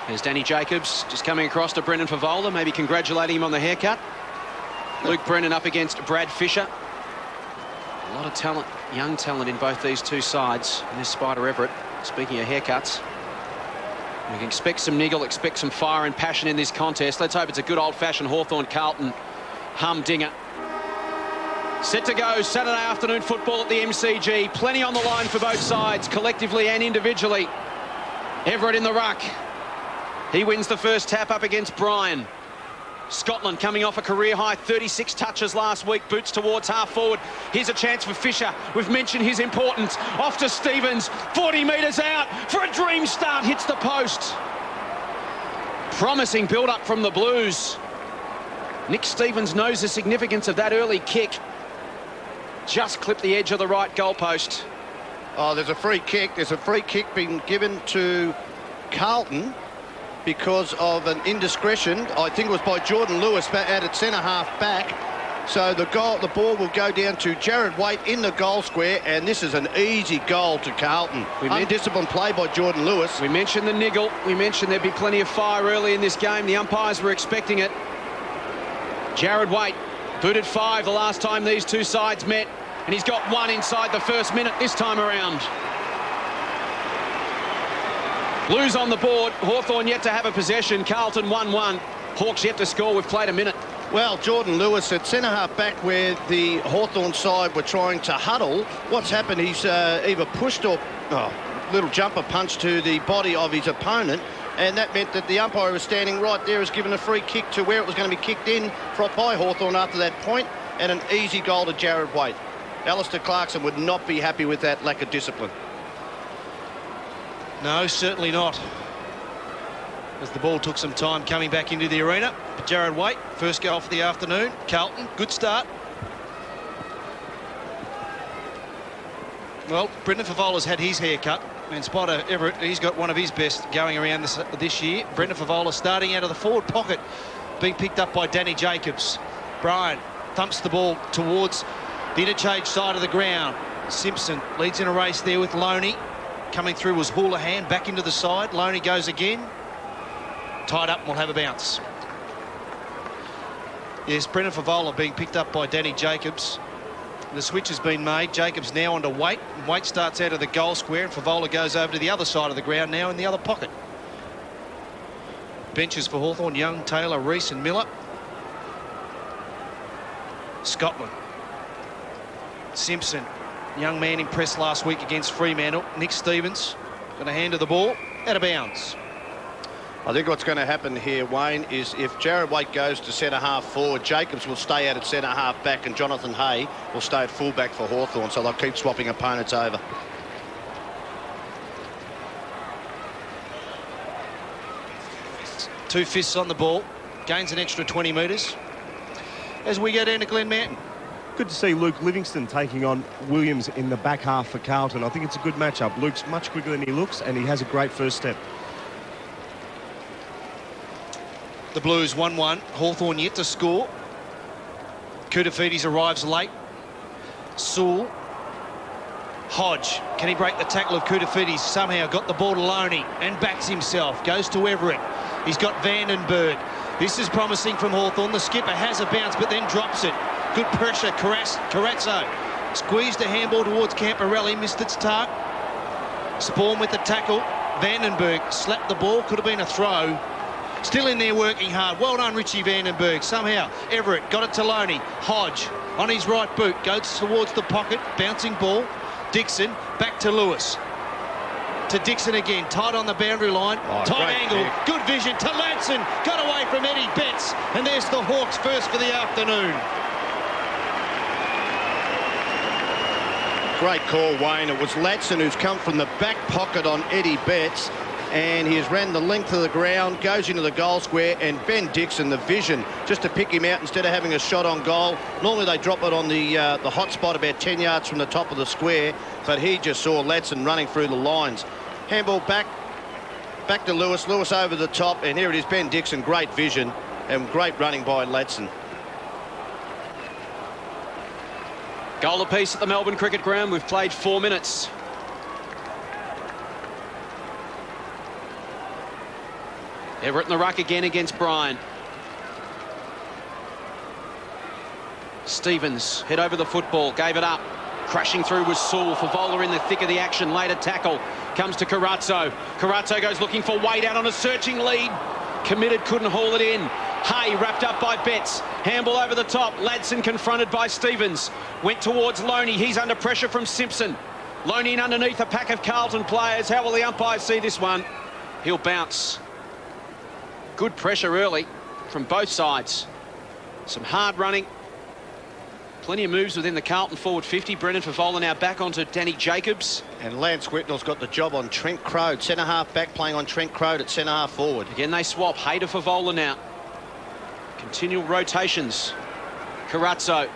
There's Danny Jacobs just coming across to Brendan Favola, maybe congratulating him on the haircut. Luke Brennan up against Brad Fisher. A lot of talent, young talent in both these two sides. And there's Spider Everett, speaking of haircuts. We can expect some niggle, expect some fire and passion in this contest. Let's hope it's a good old-fashioned Hawthorn Carlton humdinger. Set to go, Saturday afternoon football at the MCG. Plenty on the line for both sides, collectively and individually. Everett in the ruck. He wins the first tap up against Bryan. Scotland coming off a career-high 36 touches last week, boots towards half-forward. Here's a chance for Fisher. We've mentioned his importance. Off to Stevens, 40 metres out for a dream start, hits the post. Promising build-up from the Blues. Nick Stevens knows the significance of that early kick. Just clipped the edge of the right goalpost. Oh, there's a free kick. There's a free kick being given to Carlton because of an indiscretion. I think it was by Jordan Lewis out at centre-half back. So the ball will go down to Jared Waite in the goal square, and this is an easy goal to Carlton. Undisciplined play by Jordan Lewis. We mentioned the niggle. We mentioned there'd be plenty of fire early in this game. The umpires were expecting it. Jared Waite booted 5 the last time these two sides met, and he's got 1 inside the first minute this time around. Blues on the board. Hawthorn yet to have a possession. Carlton 1-1. Hawks yet to score. We've played a minute. Well, Jordan Lewis at centre-half back where the Hawthorn side were trying to huddle. What's happened, he's either pushed or little jumper punch to the body of his opponent, and that meant that the umpire was standing right there, has given a free kick to where it was going to be kicked in by Hawthorn after that point, and an easy goal to Jared Waite. Alistair Clarkson would not be happy with that lack of discipline. No, certainly not. As the ball took some time coming back into the arena. But Jared Waite, first goal for the afternoon. Carlton, good start. Well, Brendan Favola's had his haircut. And Spider Everett, he's got one of his best going around this year. Brendan Favola starting out of the forward pocket, being picked up by Danny Jacobs. Bryan thumps the ball towards the interchange side of the ground. Simpson leads in a race there with Loney. Coming through was Houlihan, back into the side. Loney goes again. Tied up and will have a bounce. Yes, Brendan Favola being picked up by Danny Jacobs. The switch has been made. Jacobs now onto Waite. Waite starts out of the goal square, and Favola goes over to the other side of the ground now in the other pocket. Benches for Hawthorn: Young, Taylor, Reese and Miller. Scotland. Simpson. Young man impressed last week against Fremantle. Nick Stevens got a hand of the ball, out of bounds. I think what's going to happen here, Wayne, is if Jared Waite goes to centre-half forward, Jacobs will stay out at centre-half back and Jonathan Hay will stay at full-back for Hawthorn, so they'll keep swapping opponents over. Two fists on the ball, gains an extra 20 metres as we go down to Glen Mountain. Good to see Luke Livingston taking on Williams in the back half for Carlton. I think it's a good matchup. Luke's much quicker than he looks, and he has a great first step. The Blues 1-1. Hawthorn yet to score. Koutafidis arrives late. Sewell. Hodge. Can he break the tackle of Koutafidis? Somehow got the ball to Loney and backs himself. Goes to Everett. He's got Vandenberg. This is promising from Hawthorn. The skipper has a bounce but then drops it. Good pressure. Carazzo squeezed a handball towards Camporelli. Missed its target. Spawn with the tackle. Vandenberg slapped the ball. Could have been a throw. Still in there working hard. Well done, Richie Vandenberg. Somehow Everett got it to Loney. Hodge on his right boot. Goes towards the pocket. Bouncing ball. Dixon back to Lewis. To Dixon again. Tight on the boundary line. Tight angle. Pick. Good vision to Ladson. Got away from Eddie Betts. And there's the Hawks first for the afternoon. Great call, Wayne. It was Ladson who's come from the back pocket on Eddie Betts, and he has ran the length of the ground, goes into the goal square, and Ben Dixon, the vision, just to pick him out instead of having a shot on goal. Normally they drop it on the hot spot about 10 yards from the top of the square, but he just saw Ladson running through the lines. Handball back to Lewis. Lewis over the top, and here it is, Ben Dixon. Great vision and great running by Ladson. Goal apiece at the Melbourne Cricket Ground. We've played 4 minutes. Everett in the ruck again against Bryan. Stevens head over the football, gave it up. Crashing through was Sewell. Favola in the thick of the action. Later tackle comes to Carazzo. Carazzo goes looking for Wade out on a searching lead. Committed, couldn't haul it in. Hay wrapped up by Betts. Handball over the top. Ladson confronted by Stevens. Went towards Loney. He's under pressure from Simpson. Loney in underneath a pack of Carlton players. How will the umpires see this one? He'll bounce. Good pressure early from both sides. Some hard running. Plenty of moves within the Carlton forward 50. Brendan Favola now back onto Danny Jacobs. And Lance Whitnell's got the job on Trent Crode. Centre-half back playing on Trent Crode at centre-half forward. Again, they swap. Hay to Favola now. Continual rotations. Carazzo.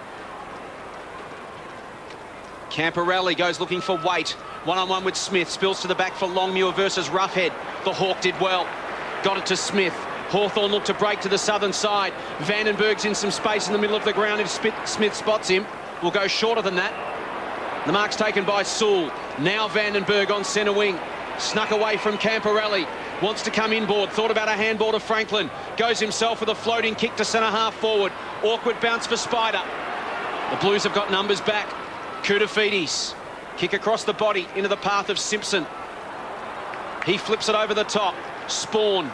Camporelli goes looking for Waite. One-on-one with Smith. Spills to the back for Longmuir versus Roughhead. The Hawk did well. Got it to Smith. Hawthorn looked to break to the southern side. Vandenberg's in some space in the middle of the ground. If Smith spots him, will go shorter than that. The mark's taken by Sewell. Now Vandenberg on centre wing. Snuck away from Camporelli. Wants to come inboard. Thought about a handball to Franklin. Goes himself with a floating kick to centre half forward. Awkward bounce for Spider. The Blues have got numbers back. Koutafidis. Kick across the body into the path of Simpson. He flips it over the top. Spawn.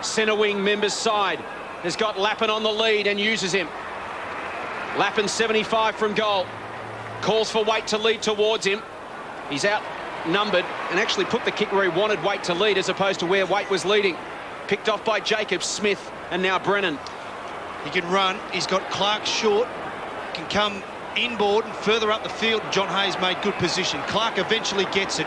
Centre wing, members side, has got Lappin on the lead and uses him. Lappin 75 from goal. Calls for Waite to lead towards him. He's outnumbered and actually put the kick where he wanted Waite to lead as opposed to where Waite was leading. Picked off by Jacobs, Smith and now Brennan. He can run. He's got Clark short. Can come inboard and further up the field. John Hayes made good position. Clark eventually gets it.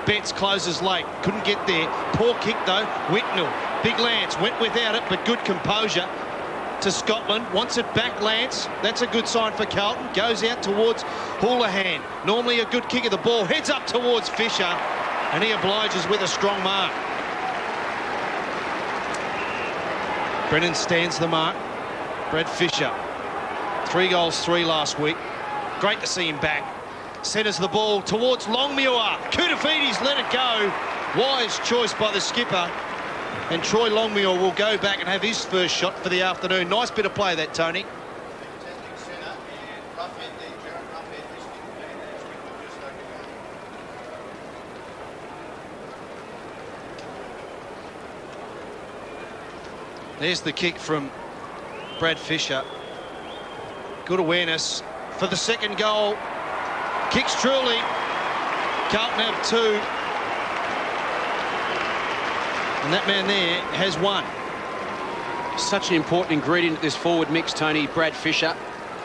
Betts closes late. Couldn't get there. Poor kick though. Whitnell. Big Lance went without it, but good composure to Scotland. Wants it back, Lance. That's a good sign for Carlton. Goes out towards Houlihan. Normally a good kick of the ball. Heads up towards Fisher, and he obliges with a strong mark. Brennan stands the mark. Brad Fisher. 3 goals, 3 last week. Great to see him back. Centres the ball towards Longmuir. Koutafidis let it go. Wise choice by the skipper. And Troy Longmuir will go back and have his first shot for the afternoon. Nice bit of play that, Tony. There's the kick from Brad Fisher. Good awareness for the second goal. Kicks truly. Carlton have 2. And that man there has 1. Such an important ingredient at this forward mix, Tony, Brad Fisher.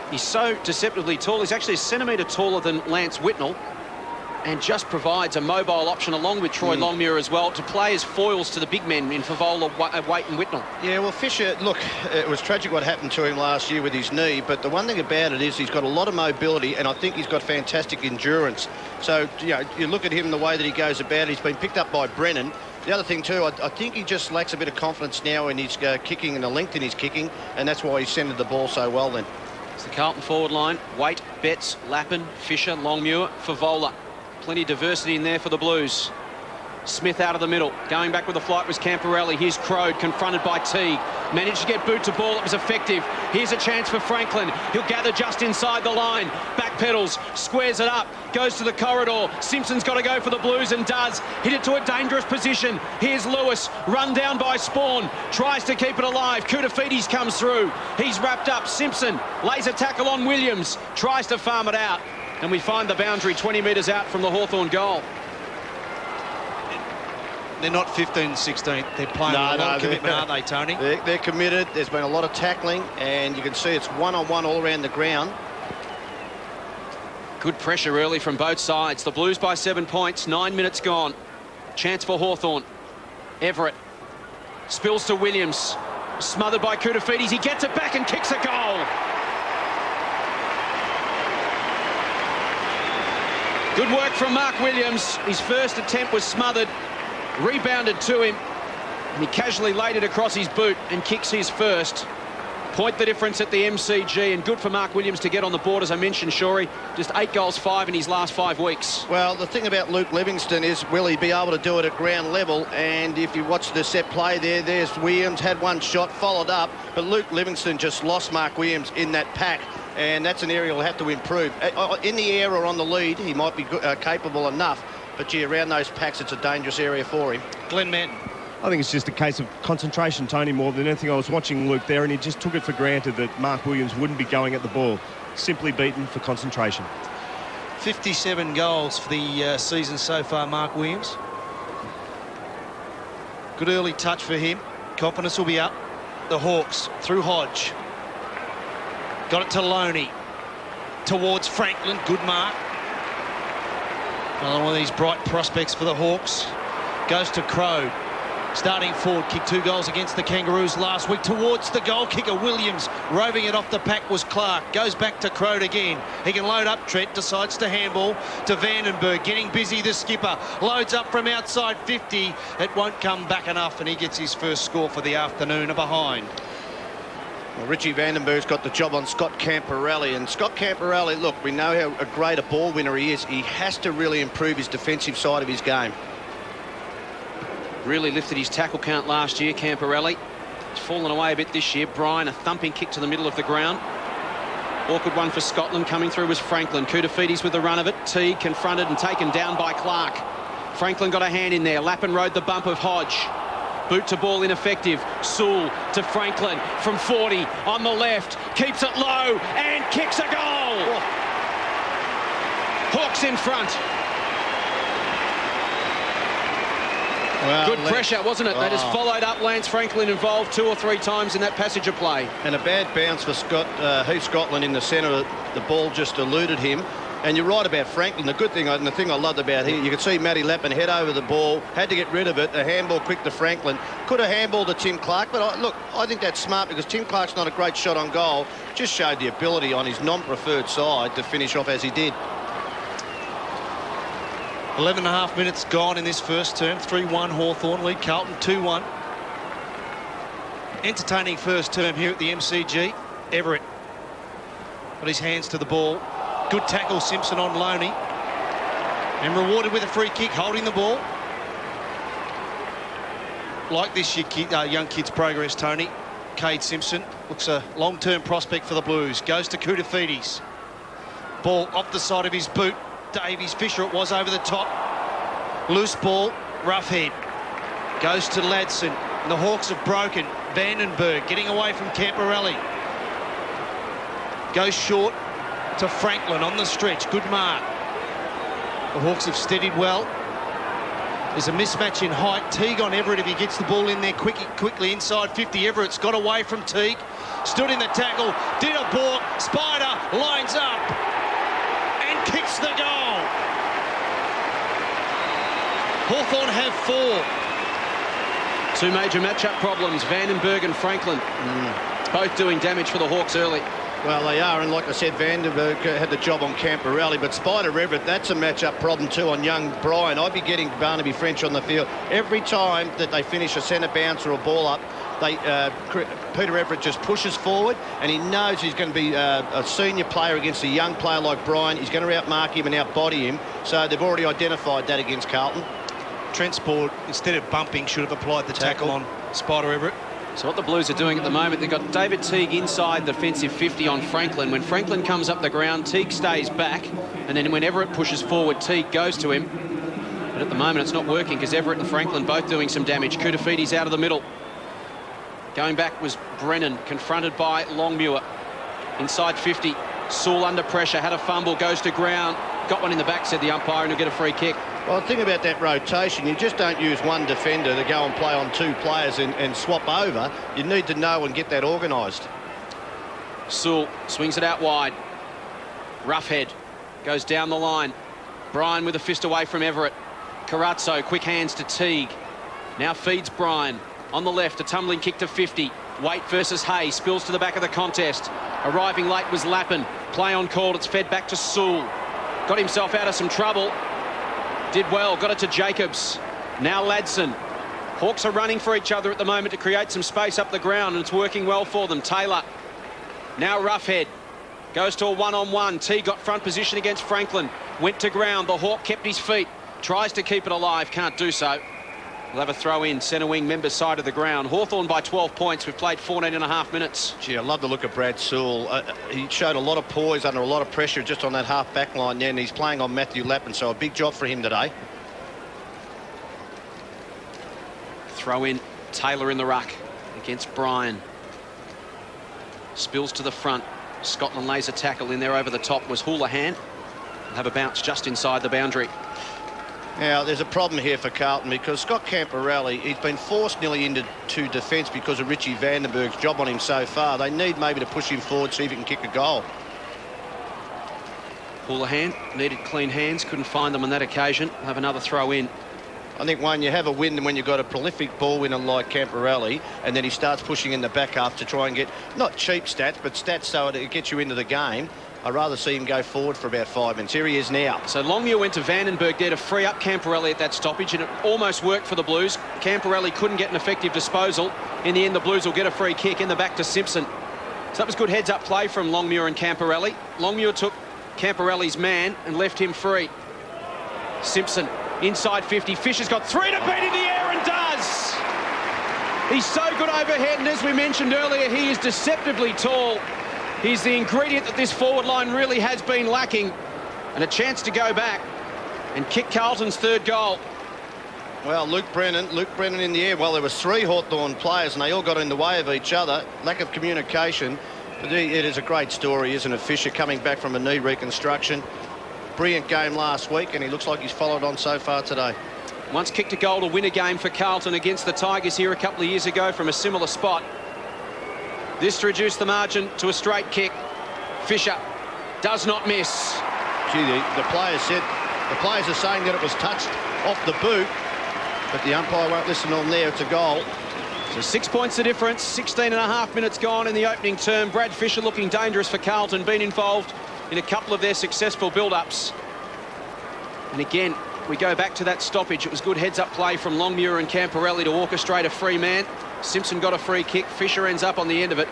He's so deceptively tall. He's actually a centimetre taller than Lance Whitnell and just provides a mobile option along with Troy Longmuir as well to play as foils to the big men in Favola, Waite and Whitnell. Yeah, well, Fisher, look, it was tragic what happened to him last year with his knee, but the one thing about it is he's got a lot of mobility and I think he's got fantastic endurance. So, you know, you look at him the way that he goes about, he's been picked up by Brennan. The other thing too, I think he just lacks a bit of confidence now in his kicking and the length in his kicking, and that's why he centred the ball so well then. It's the Carlton forward line. Waite, Betts, Lappin, Fisher, Longmuir, Favola. Plenty of diversity in there for the Blues. Smith out of the middle. Going back with the flight was Camporelli. Here's Crode, confronted by Teague. Managed to get boot to ball. It was effective. Here's a chance for Franklin. He'll gather just inside the line. Back pedals, squares it up, goes to the corridor. Simpson's got to go for the Blues and does. Hit it to a dangerous position. Here's Lewis, run down by Spawn. Tries to keep it alive. Koutafidis comes through. He's wrapped up. Simpson lays a tackle on Williams. Tries to farm it out. And we find the boundary 20 metres out from the Hawthorn goal. They're not 15-16. They're playing a lot of commitment, aren't they, Tony? They're committed. There's been a lot of tackling, and you can see it's one-on-one all around the ground. Good pressure early from both sides. The Blues by 7 points. 9 minutes gone. Chance for Hawthorn. Everett spills to Williams. Smothered by Koutafidis. He gets it back and kicks a goal. Good work from Mark Williams. His first attempt was smothered. Rebounded to him. And he casually laid it across his boot and kicks his first. point the difference at the MCG, and good for Mark Williams to get on the board, as I mentioned, Shorey. Just 8 goals, 5 in his last 5 weeks. Well, the thing about Luke Livingston is, will he be able to do it at ground level? And if you watch the set play there's Williams, had one shot, followed up, but Luke Livingston just lost Mark Williams in that pack, and that's an area he'll have to improve. In the air or on the lead, he might be capable enough, but gee, around those packs, it's a dangerous area for him. Glenn Manton. I think it's just a case of concentration, Tony, more than anything. I was watching Luke there, and he just took it for granted that Mark Williams wouldn't be going at the ball. Simply beaten for concentration. 57 goals for the season so far, Mark Williams. Good early touch for him. Confidence will be up. The Hawks through Hodge. Got it to Loney. Towards Franklin. Good mark. Another one of these bright prospects for the Hawks. Goes to Crow. Starting forward, kicked 2 goals against the Kangaroos last week. Towards the goal kicker, Williams. Roving it off the pack was Clark. Goes back to Crow again. He can load up. Trent decides to handball to Vandenberg. Getting busy, the skipper. Loads up from outside 50. It won't come back enough, and he gets his first score for the afternoon, a behind. Well, Richie Vandenberg's got the job on Scott Camporelli, and Scott Camporelli, look, we know how a great a ball winner he is. He has to really improve his defensive side of his game. Really lifted his tackle count last year, Camporelli. He's fallen away a bit this year. Bryan, a thumping kick to the middle of the ground. Awkward one for Scotland. Coming through was Franklin. Koutafidis with the run of it. Teague confronted and taken down by Clark. Franklin got a hand in there. Lappin rode the bump of Hodge. Boot to ball ineffective. Sewell to Franklin from 40 on the left. Keeps it low and kicks a goal. Hawks in front. Well, good pressure, wasn't it? They just followed up. Lance Franklin involved 2 or 3 times in that passage of play. And a bad bounce for Heath Scotland in the centre. The ball just eluded him. And you're right about Franklin. The good thing, and the thing I loved about him, you could see Matty Lappin head over the ball, had to get rid of it. A handball quick to Franklin. Could have handballed to Tim Clark, but look, I think that's smart because Tim Clark's not a great shot on goal. Just showed the ability on his non-preferred side to finish off as he did. 11.5 minutes gone in this first term. 3-1 Hawthorn lead Carlton 2-1. Entertaining first term here at the MCG. Everett got his hands to the ball. Good tackle, Simpson on Loney. And rewarded with a free kick, holding the ball. Like this young kid's progress, Tony. Cade Simpson looks a long-term prospect for the Blues. Goes to Koutafidis. Ball off the side of his boot. Davies, Fisher it was over the top. Loose ball, rough head. Goes to Ladson. And the Hawks have broken. Vandenberg getting away from Camporelli. Goes short to Franklin on the stretch. Good mark. The Hawks have steadied well. There's a mismatch in height. Teague on Everett if he gets the ball in there quickly inside 50. Everett's got away from Teague. Stood in the tackle. Did a balk. Spider lines up. And kicks the goal. Hawthorn have 4. 2 major matchup problems, Vandenberg and Franklin. Both doing damage for the Hawks early. Well, they are, and like I said, Vandenberg had the job on Camporelli, but Spider Everett, that's a match-up problem too on young Bryan. I'd be getting Barnaby French on the field. Every time that they finish a centre bounce or a ball up, Peter Everett just pushes forward, and he knows he's going to be a senior player against a young player like Bryan. He's going to outmark him and outbody him, so they've already identified that against Carlton. Trent Sport, instead of bumping, should have applied the tackle on Spider Everett. So what the Blues are doing at the moment, they've got David Teague inside the defensive 50 on Franklin. When Franklin comes up the ground, Teague stays back, and then when Everett pushes forward, Teague goes to him. But at the moment, it's not working because Everett and Franklin both doing some damage. Koutafidis out of the middle. Going back was Brennan, confronted by Longmuir. Inside 50, Sewell under pressure, had a fumble, goes to ground. Got one in the back, said the umpire, and he'll get a free kick. Well, the thing about that rotation, you just don't use one defender to go and play on 2 players and swap over. You need to know and get that organised. Sewell swings it out wide. Roughhead goes down the line. Bryan with a fist away from Everett. Carazzo, quick hands to Teague. Now feeds Bryan. On the left, a tumbling kick to 50. Waite versus Hay, spills to the back of the contest. Arriving late was Lappin. Play on called, it's fed back to Sewell. Got himself out of some trouble. Did well, got it to Jacobs. Now Ladson. Hawks are running for each other at the moment to create some space up the ground, and it's working well for them. Taylor, now Roughhead, goes to a one-on-one. T got front position against Franklin, went to ground. The Hawk kept his feet, tries to keep it alive, can't do so. We'll have a throw in, centre wing, member side of the ground. Hawthorn by 12 points. We've played 14 and a half minutes. Gee, I love the look of Brad Sewell. He showed a lot of poise under a lot of pressure just on that half back line there, and he's playing on Matthew Lappin, so a big job for him today. Throw in, Taylor in the ruck against Bryan. Spills to the front. Scotland lays a tackle in there over the top. Was Houlihan. They'll have a bounce just inside the boundary. Now, there's a problem here for Carlton because Scott Camporelli, he's been forced nearly into defence because of Richie Vandenberg's job on him so far. They need maybe to push him forward, see if he can kick a goal. Houlihan needed clean hands, couldn't find them on that occasion. They'll have another throw in. I think, Wayne, you have a win when you've got a prolific ball winner like Camporelli, and then he starts pushing in the back half to try and get, not cheap stats, but stats so it gets you into the game. I'd rather see him go forward for about 5 minutes. Here he is now. So Longmuir went to Vandenberg there to free up Camporelli at that stoppage, and it almost worked for the Blues. Camporelli couldn't get an effective disposal. In the end, the Blues will get a free kick in the back to Simpson. So that was good heads-up play from Longmuir and Camporelli. Longmuir took Camporelli's man and left him free. Simpson inside 50. Fisher's got 3 to beat in the air and does. He's so good overhead, and as we mentioned earlier, he is deceptively tall. He's the ingredient that this forward line really has been lacking, and a chance to go back and kick Carlton's third goal. Well, Luke Brennan in the air. Well, there was 3 Hawthorn players, and they all got in the way of each other. Lack of communication. But it is a great story, isn't it? Fisher coming back from a knee reconstruction. Brilliant game last week, and he looks like he's followed on so far today. Once kicked a goal to win a game for Carlton against the Tigers here a couple of years ago from a similar spot. This to reduce the margin to a straight kick. Fisher does not miss. Gee, the players are saying that it was touched off the boot, but the umpire won't listen on there. It's a goal. So 6 points the difference. 16 and a half minutes gone in the opening term. Brad Fisher looking dangerous for Carlton, been involved in a couple of their successful build-ups. And again, we go back to that stoppage. It was good heads-up play from Longmuir and Camporelli to orchestrate a free man. Simpson got a free kick. Fisher ends up on the end of it.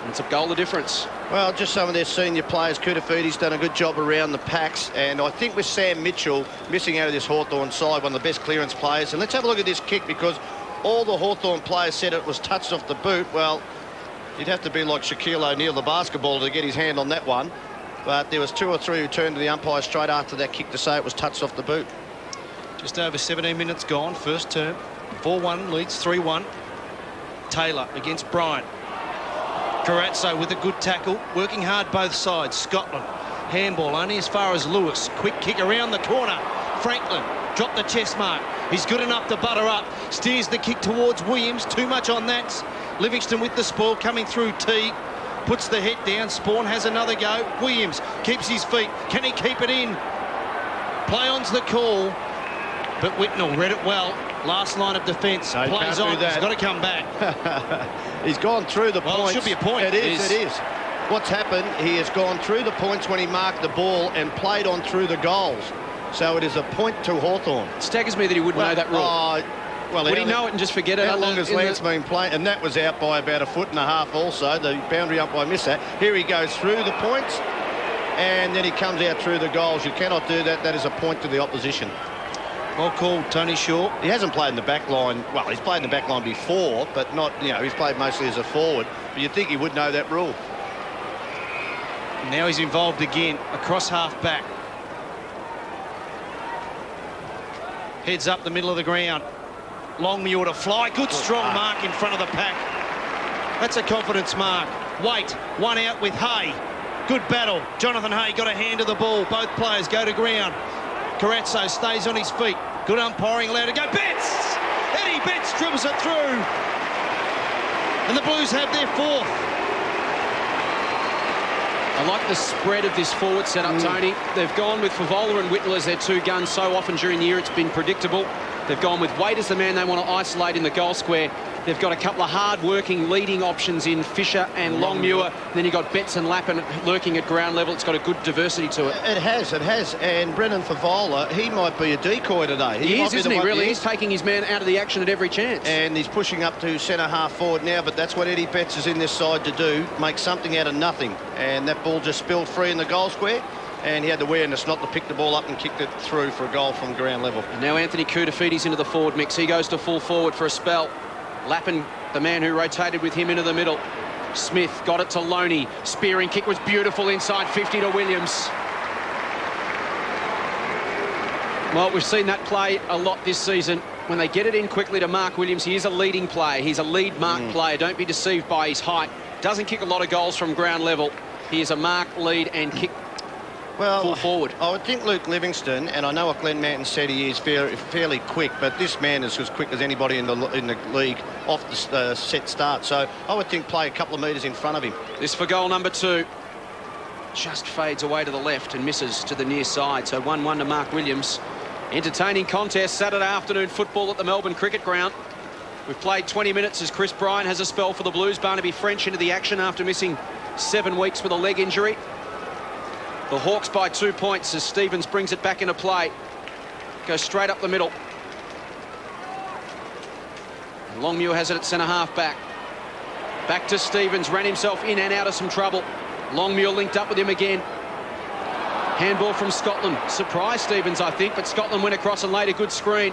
And it's a goal of difference. Well, just some of their senior players. Kutafidi's done a good job around the packs. And I think with Sam Mitchell missing out of this Hawthorn side, one of the best clearance players. And let's have a look at this kick, because all the Hawthorn players said it was touched off the boot. Well, you'd have to be like Shaquille O'Neal, the basketballer, to get his hand on that one. But there was 2 or 3 who turned to the umpire straight after that kick to say it was touched off the boot. Just over 17 minutes gone, first term. 4-1 leads 3-1. Taylor against Bryan. Carazzo with a good tackle, working hard both sides. Scotland, handball only as far as Lewis. Quick kick around the corner. Franklin dropped the chest mark. He's good enough to butter up. Steers the kick towards Williams. Too much on that. Livingston with the spoil coming through T. Puts the head down. Spawn has another go. Williams keeps his feet. Can he keep it in? Play on's the call. But Whitnell read it well. Last line of defence. No, plays on. He's got to come back. He's gone through the points. Well, it should be a point. It is. What's happened, he has gone through the points when he marked the ball and played on through the goals. So it is a point to Hawthorn. It staggers me that he wouldn't know that rule. Would he know it and just forget it? How long has Lance been playing? And that was out by about 1.5 foot also. The boundary umpire missed that. Here he goes through the points, and then he comes out through the goals. You cannot do that. That is a point to the opposition. Well called, Tony Shaw. He hasn't played in the back line. Well, he's played in the back line before, but not, he's played mostly as a forward. But you'd think he would know that rule. Now he's involved again, across half back. Heads up the middle of the ground. Longmuir to fly. Good strong mark in front of the pack. That's a confidence mark. Wait, one out with Hay. Good battle. Jonathan Hay got a hand to the ball. Both players go to ground. Carazzo stays on his feet. Good umpiring, allowed to go. Betts! Eddie Betts dribbles it through. And the Blues have their 4th. I like the spread of this forward setup, Tony. They've gone with Favola and Whitnell as their 2 guns so often during the year it's been predictable. They've gone with Wade as the man they want to isolate in the goal square. They've got a couple of hard-working leading options in Fisher and Longmuir. Then you've got Betts and Lappin lurking at ground level. It's got a good diversity to it. It has. And Brendan Favola, he might be a decoy today. He is, isn't he? Really, he's taking his man out of the action at every chance. And he's pushing up to centre-half forward now, but that's what Eddie Betts is in this side to do, make something out of nothing. And that ball just spilled free in the goal square, and he had the awareness not to pick the ball up and kicked it through for a goal from ground level. And now Anthony Koutafidis into the forward mix. He goes to full forward for a spell. Lappin, the man who rotated with him into the middle. Smith got it to Loney. Spearing kick was beautiful inside 50 to Williams. Well, we've seen that play a lot this season. When they get it in quickly to Mark Williams, he is a leading player. He's a lead mark player. Don't be deceived by his height. Doesn't kick a lot of goals from ground level. He is a mark, lead and kick full forward. I would think Luke Livingston, and I know what Glenn Manton said, he is fairly quick, but this man is as quick as anybody in the league off the set start. So I would think play a couple of metres in front of him. This for goal number 2. Just fades away to the left and misses to the near side. So 1-1 to Mark Williams. Entertaining contest, Saturday afternoon football at the Melbourne Cricket Ground. We've played 20 minutes as Chris Bryan has a spell for the Blues. Barnaby French into the action after missing 7 weeks with a leg injury. The Hawks by 2 points as Stevens brings it back into play. Goes straight up the middle. And Longmuir has it at centre-half back. Back to Stevens, ran himself in and out of some trouble. Longmuir linked up with him again. Handball from Scotland. Surprised Stevens, I think, but Scotland went across and laid a good screen.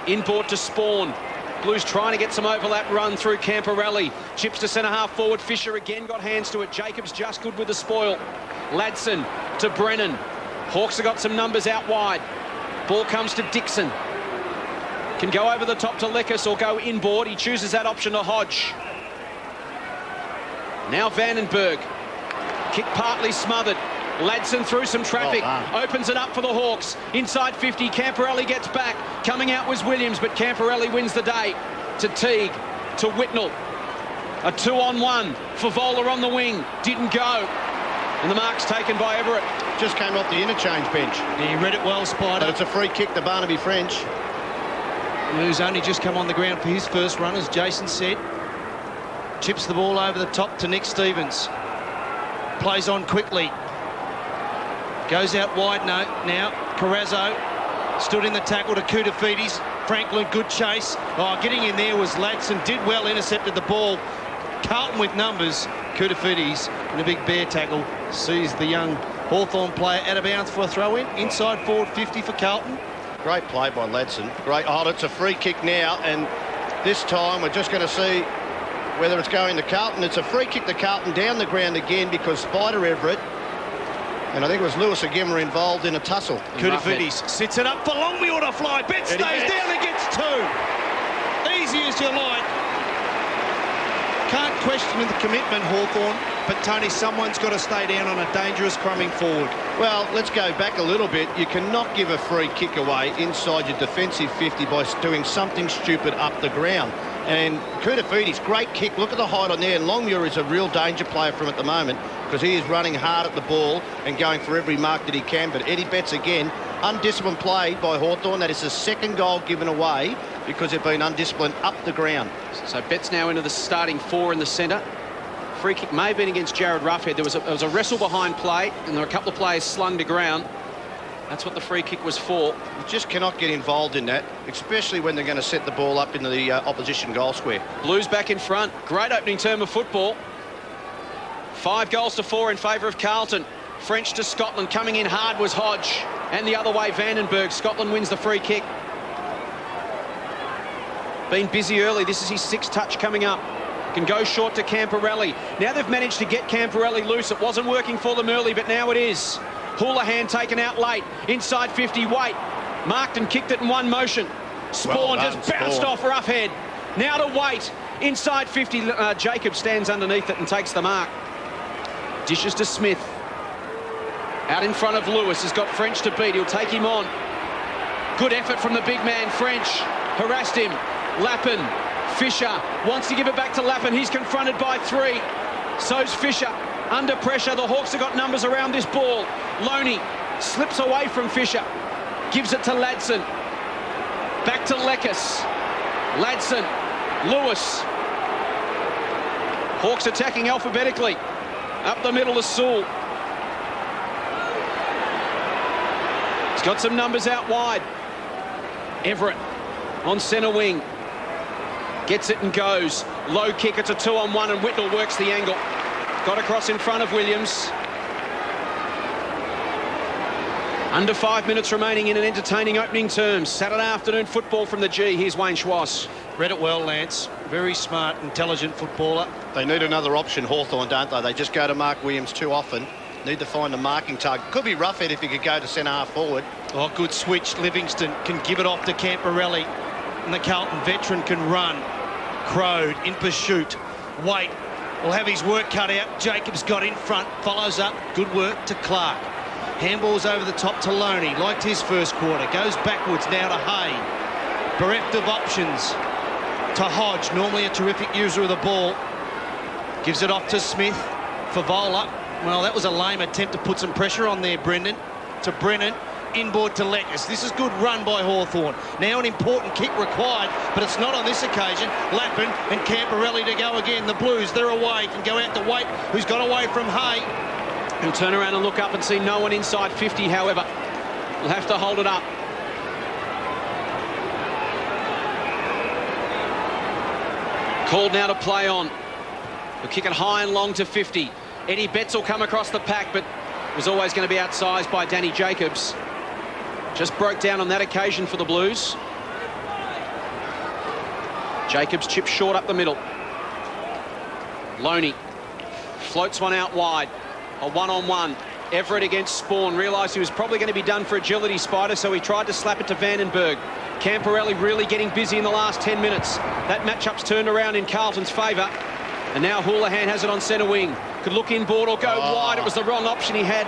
Inboard to Spawn. Blues trying to get some overlap run through Camporelli. Chips to centre-half forward. Fisher again got hands to it. Jacobs just good with the spoil. Ladson to Brennan. Hawks have got some numbers out wide. Ball comes to Dixon. Can go over the top to Lekis or go inboard. He chooses that option to Hodge. Now Vandenberg. Kick partly smothered. Ladson through some traffic, opens it up for the Hawks. Inside 50, Camporelli gets back. Coming out was Williams, but Camporelli wins the day. To Teague, to Whitnell. A 2-on-1. Favola on the wing, didn't go. And the mark's taken by Everett. Just came off the interchange bench. Yeah, he read it well, Spider. But it's a free kick to Barnaby French. Who's only just come on the ground for his first run, as Jason said. Chips the ball over the top to Nick Stevens. Plays on quickly. Goes out wide now. Carrazzo stood in the tackle to Koutafidis. Franklin, good chase. Oh, getting in there was Ladson. Did well, intercepted the ball. Carlton with numbers. Koutafidis in a big bear tackle. Sees the young Hawthorn player out of bounds for a throw-in. Inside forward 50 for Carlton. Great play by Ladson. Great. Oh, it's a free kick now. And this time we're just going to see whether it's going to Carlton. It's a free kick to Carlton down the ground again because Spider Everett, and I think it was Lewis again, were involved in a tussle. Koutafidis sits it up for Longmuir to fly. Bet stays down and gets 2. Easy as you like. Can't question the commitment, Hawthorn, but Tony, someone's got to stay down on a dangerous crumbing forward. Well, let's go back a little bit. You cannot give a free kick away inside your defensive 50 by doing something stupid up the ground. And Koutafidis, great kick. Look at the height on there. And Longmuir is a real danger player from at the moment because he is running hard at the ball and going for every mark that he can. But Eddie Betts again, undisciplined play by Hawthorn. That is the second goal given away because they've been undisciplined up the ground. So Betts now into the starting 4 in the centre. Free kick may have been against Jared Ruffhead. There was a wrestle behind play and there were a couple of players slung to ground. That's what the free kick was for. You just cannot get involved in that, especially when they're going to set the ball up into the opposition goal square. Blues back in front. Great opening term of football. 5 goals to 4 in favour of Carlton. French to Scotland. Coming in hard was Hodge. And the other way, Vandenberg. Scotland wins the free kick. Been busy early. This is his 6th touch coming up. Can go short to Camporelli. Now they've managed to get Camporelli loose. It wasn't working for them early, but now it is. Houlihan taken out late. Inside 50, Waite. Marked and kicked it in one motion. Spawn just bounced off Roughhead. Now to Waite. Inside 50, Jacob stands underneath it and takes the mark. Dishes to Smith. Out in front of Lewis. Has got French to beat. He'll take him on. Good effort from the big man, French. Harassed him. Lappin. Fisher wants to give it back to Lappin. He's confronted by 3. So's Fisher. Under pressure, the Hawks have got numbers around this ball. Loney slips away from Fisher. Gives it to Ladson. Back to Lekas. Ladson. Lewis. Hawks attacking alphabetically. Up the middle is Sewell. He's got some numbers out wide. Everett on centre wing. Gets it and goes. Low kick, it's a 2-on-1 and Whitnell works the angle. Got across in front of Williams. Under 5 minutes remaining in an entertaining opening term. Saturday afternoon football from the G. Here's Wayne Schwass. Read it well, Lance. Very smart, intelligent footballer. They need another option, Hawthorn, don't they? They just go to Mark Williams too often. Need to find a marking target. Could be Roughhead if he could go to centre half forward. Oh, good switch. Livingston can give it off to Camporelli. And the Carlton veteran can run. Crowd in pursuit. Wait, will have his work cut out. Jacobs got in front, follows up. Good work to Clark. Handballs over the top to Loney. Liked his first quarter. Goes backwards now to Hay. Bereft of options to Hodge. Normally a terrific user of the ball. Gives it off to Smith. Favola. Well, that was a lame attempt to put some pressure on there, Brendan. To Brennan. Inboard to Lekas. This is good run by Hawthorn. Now an important kick required, but it's not on this occasion. Lappin and Camporelli to go again. The Blues, they're away. Can go out to Waite, who's got away from Hay. He'll turn around and look up and see no one inside 50, however. We'll have to hold it up. Called now to play on. He'll kick it high and long to 50. Eddie Betts will come across the pack, but was always going to be outsized by Danny Jacobs. Just broke down on that occasion for the Blues. Jacobs chips short up the middle. Loney floats one out wide. A one-on-one. Everett against Spawn. Realised he was probably going to be done for agility, Spider, so he tried to slap it to Vandenberg. Camporelli really getting busy in the last 10 minutes. That matchup's turned around in Carlton's favour. And now Houlihan has it on centre wing. Could look inboard or go wide. It was the wrong option he had.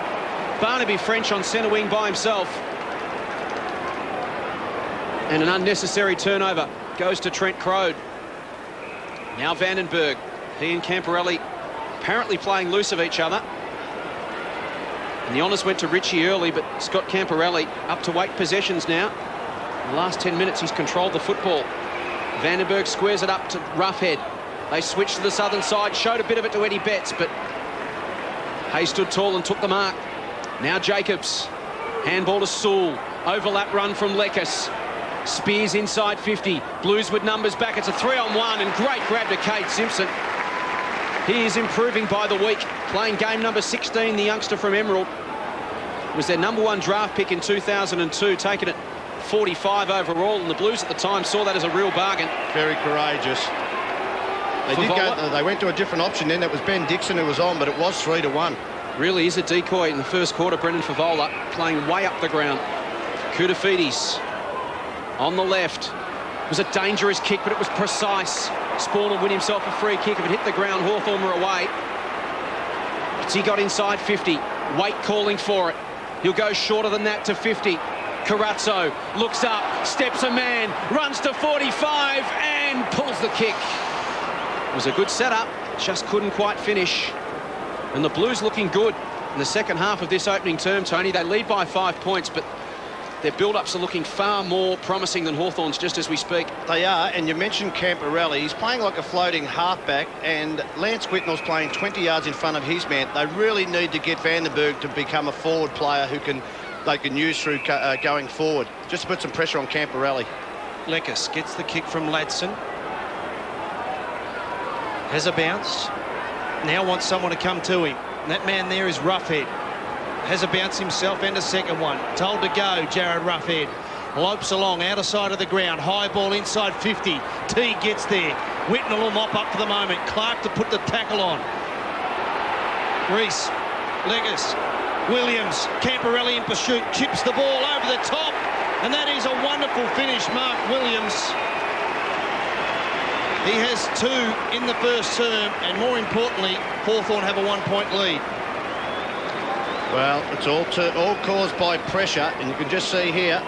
Barnaby French on centre wing by himself. And an unnecessary turnover goes to Trent Crode. Now Vandenberg. He and Camporelli apparently playing loose of each other. And the honours went to Richie early, but Scott Camporelli up to 8 possessions now. In the last 10 minutes, he's controlled the football. Vandenberg squares it up to Roughhead. They switched to the southern side, showed a bit of it to Eddie Betts, but Hay stood tall and took the mark. Now Jacobs. Handball to Sewell. Overlap run from Lekas. Spears inside 50. Blues with numbers back. It's a 3-on-1 and great grab to Cade Simpson. He is improving by the week. Playing game number 16, the youngster from Emerald. Was their #1 draft pick in 2002, taken at 45 overall, and the Blues at the time saw that as a real bargain. Very courageous. They went to a different option then. That was Ben Dixon who was on, but it was 3-1. Really is a decoy in the first quarter. Brendan Favola playing way up the ground. Koutafidis on the left. It was a dangerous kick, but it was precise. Spawn will win himself a free kick. If it hit the ground, Hawthorn were away. But he got inside 50. Waite calling for it. He'll go shorter than that to 50. Carazzo looks up, steps a man, runs to 45 and pulls the kick. It was a good setup, just couldn't quite finish. And the Blues looking good in the second half of this opening term, Tony. They lead by 5 points, but their build-ups are looking far more promising than Hawthorn's just as we speak. They are, and you mentioned Camporelli. He's playing like a floating halfback, and Lance Whitnell's playing 20 yards in front of his man. They really need to get Vandenberg to become a forward player who they can use through going forward. Just to put some pressure on Camporelli. Lekas gets the kick from Ladson. Has a bounce. Now wants someone to come to him. And that man there is Roughhead. Has a bounce himself and a second one. Told to go, Jared Roughhead. Lopes along, outer side of the ground. High ball inside 50. T gets there. Whitnell will mop up for the moment. Clark to put the tackle on. Reese. Legas. Williams. Camporelli in pursuit. Chips the ball over the top. And that is a wonderful finish, Mark Williams. He has 2 in the first term, and more importantly, Hawthorn have a 1-point lead. Well, it's all caused by pressure, and you can just see here,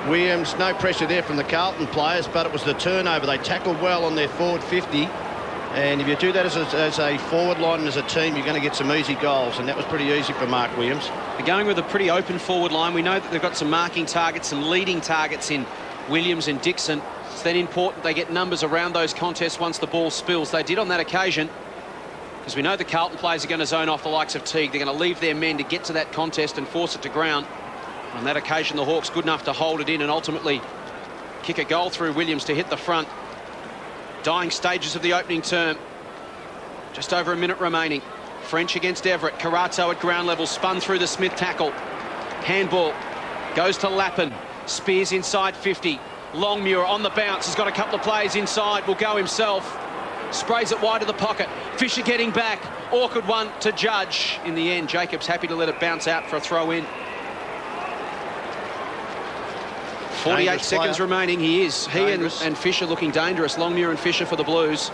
Williams, no pressure there from the Carlton players, but it was the turnover. They tackled well on their forward 50, and if you do that as a forward line and as a team, you're going to get some easy goals, and that was pretty easy for Mark Williams. They're going with a pretty open forward line. We know that they've got some marking targets, some leading targets in Williams and Dixon. It's then important they get numbers around those contests once the ball spills. They did on that occasion, because we know the Carlton players are going to zone off the likes of Teague. They're going to leave their men to get to that contest and force it to ground. On that occasion, the Hawks good enough to hold it in and ultimately kick a goal through Williams to hit the front. Dying stages of the opening term. Just over a minute remaining. French against Everett. Carazzo at ground level, spun through the Smith tackle. Handball goes to Lappin. Spears inside 50. Longmuir on the bounce, has got a couple of players inside, will go himself. Sprays it wide of the pocket. Fisher getting back. Awkward one to Judge. In the end, Jacobs happy to let it bounce out for a throw in. 48 seconds remaining. He is. He and Fisher looking dangerous. Longmuir and Fisher for the Blues.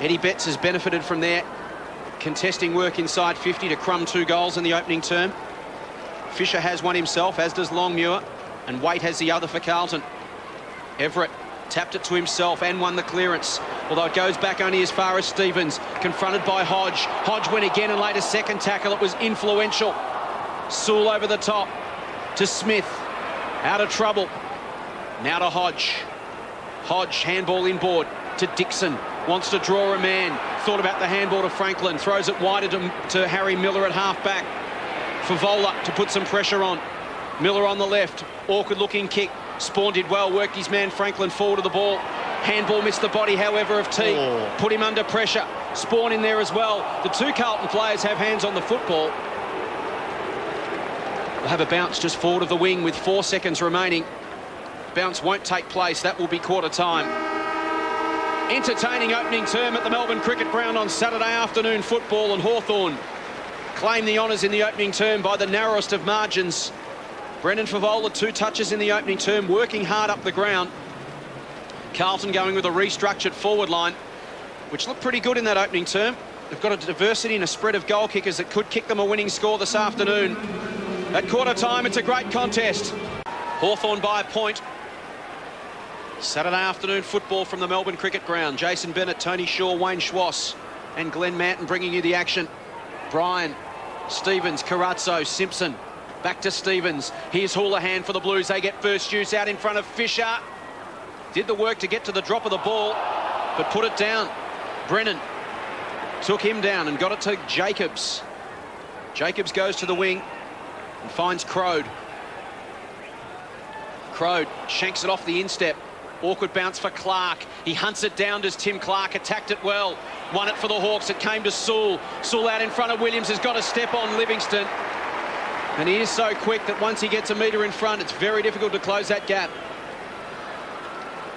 Eddie Betts has benefited from their contesting work inside 50 to crumb 2 goals in the opening term. Fisher has one himself, as does Longmuir, and Waite has the other for Carlton. Everett tapped it to himself and won the clearance, although it goes back only as far as Stevens. Confronted by Hodge. Hodge went again and laid a second tackle. It was influential. Sewell over the top to Smith. Out of trouble. Now to Hodge. Hodge, handball inboard to Dixon. Wants to draw a man. Thought about the handball to Franklin. Throws it wider to Harry Miller at half-back. Favola to put some pressure on. Miller on the left. Awkward-looking kick. Spawn did well. Worked his man Franklin forward to the ball. Handball missed the body, however, of Teague. Put him under pressure. Spawn in there as well. The 2 Carlton players have hands on the football. They'll have a bounce just forward of the wing with 4 seconds remaining. Bounce won't take place. That will be quarter time. Entertaining opening term at the Melbourne Cricket Ground on Saturday afternoon football, and Hawthorn claim the honours in the opening term by the narrowest of margins. Brendan Favola, 2 touches in the opening term, working hard up the ground. Carlton going with a restructured forward line, which looked pretty good in that opening term. They've got a diversity and a spread of goal kickers that could kick them a winning score this afternoon. At quarter time, it's a great contest. Hawthorn by a point. Saturday afternoon football from the Melbourne Cricket Ground. Jason Bennett, Tony Shaw, Wayne Schwass and Glenn Manton bringing you the action. Bryan, Stevens, Carazzo, Simpson. Back to Stevens. Here's Houlihan for the Blues. They get first use out in front of Fisher. Did the work to get to the drop of the ball, but put it down. Brennan took him down and got it to Jacobs. Jacobs goes to the wing and finds Crode. Crode shanks it off the instep. Awkward bounce for Clark. He hunts it down. Does Tim Clark. Attacked it well. Won it for the Hawks. It came to Sewell. Sewell out in front of Williams. Has got a step on Livingston. And he is so quick that once he gets a metre in front, it's very difficult to close that gap.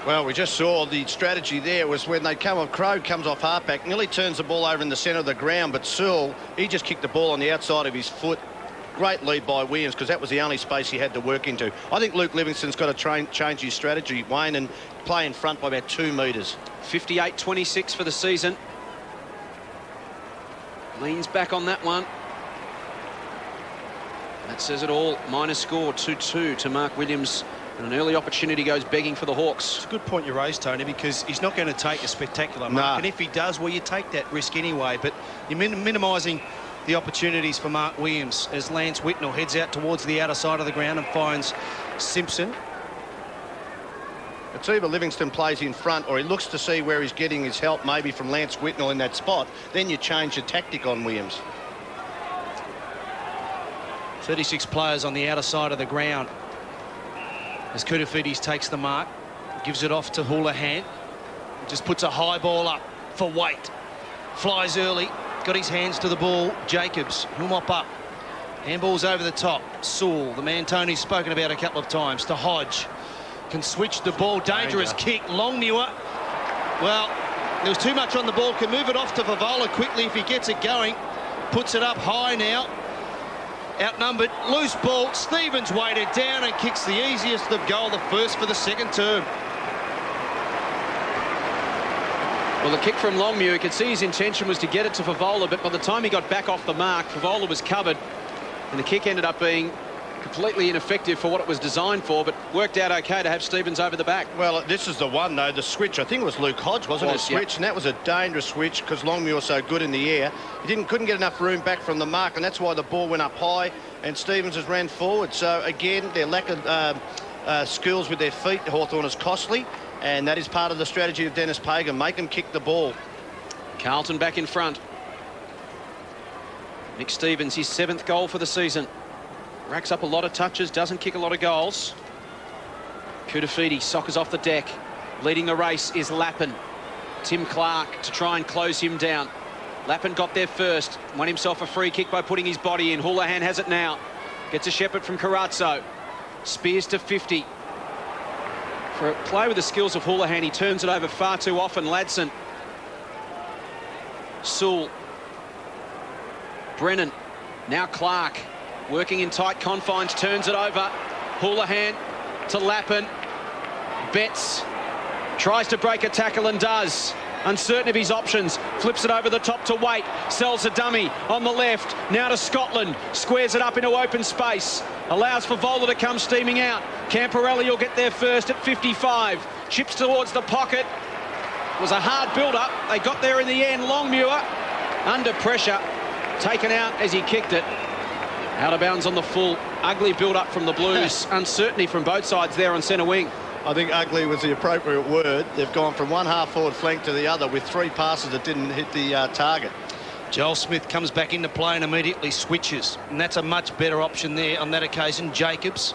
Well, we just saw the strategy there was when they come off, Crode comes off halfback, nearly turns the ball over in the centre of the ground, but Sewell, he just kicked the ball on the outside of his foot. Great lead by Williams, because that was the only space he had to work into. I think Luke Livingston's got to change his strategy, Wayne, and play in front by about 2 metres. 58-26 for the season. Leans back on that one. That says it all. Minor score 2-2 to Mark Williams. And an early opportunity goes begging for the Hawks. It's a good point you raised, Tony, because he's not going to take a spectacular mark. And if he does, well, you take that risk anyway. But you're minimising the opportunities for Mark Williams as Lance Whitnell heads out towards the outer side of the ground and finds Simpson. It's either Livingston plays in front or he looks to see where he's getting his help, maybe from Lance Whitnell in that spot. Then you change your tactic on Williams. 36 players on the outer side of the ground as Koutafidis takes the mark, gives it off to Houlihan, just puts a high ball up for Waite, flies early, got his hands to the ball. Jacobs, he'll mop up, handballs over the top. Sewell, the man Tony's spoken about a couple of times, to Hodge, can switch the ball, dangerous kick. Longmuir, well, there was too much on the ball, can move it off to Favola quickly if he gets it going, puts it up high now. Outnumbered, loose ball. Stevens weighted down and kicks the easiest of goal, the first for the second term. Well, the kick from Longmuir, you could see his intention was to get it to Favola, but by the time he got back off the mark, Favola was covered, and the kick ended up being completely ineffective for what it was designed for, but worked out okay to have Stevens over the back. Well, this is the one, though, the switch. I think it was Luke Hodge, wasn't it? Switch, and that was a dangerous switch because Longmuir was so good in the air. He couldn't get enough room back from the mark, and that's why the ball went up high, and Stevens has ran forward. So, again, their lack of skills with their feet, Hawthorn, is costly, and that is part of the strategy of Dennis Pagan. Make them kick the ball. Carlton back in front. Nick Stevens, his 7th goal for the season. Racks up a lot of touches, doesn't kick a lot of goals. Kudafidi soccers off the deck. Leading the race is Lappin. Tim Clark to try and close him down. Lappin got there first. Won himself a free kick by putting his body in. Houlihan has it now. Gets a shepherd from Carazzo. Spears to 50. For a play with the skills of Houlihan, he turns it over far too often. Ladson. Sewell. Brennan. Now Clark. Working in tight confines. Turns it over. Houlihan to Lappin. Betts. Tries to break a tackle and does. Uncertain of his options. Flips it over the top to Waite. Sells a dummy on the left. Now to Scotland. Squares it up into open space. Allows for Vola to come steaming out. Camporelli will get there first at 55. Chips towards the pocket. It was a hard build-up. They got there in the end. Longmuir under pressure. Taken out as he kicked it. Out of bounds on the full. Ugly build-up from the Blues. Uncertainty from both sides there on centre wing. I think ugly was the appropriate word. They've gone from one half-forward flank to the other with 3 passes that didn't hit the target. Joel Smith comes back into play and immediately switches. And that's a much better option there on that occasion. Jacobs.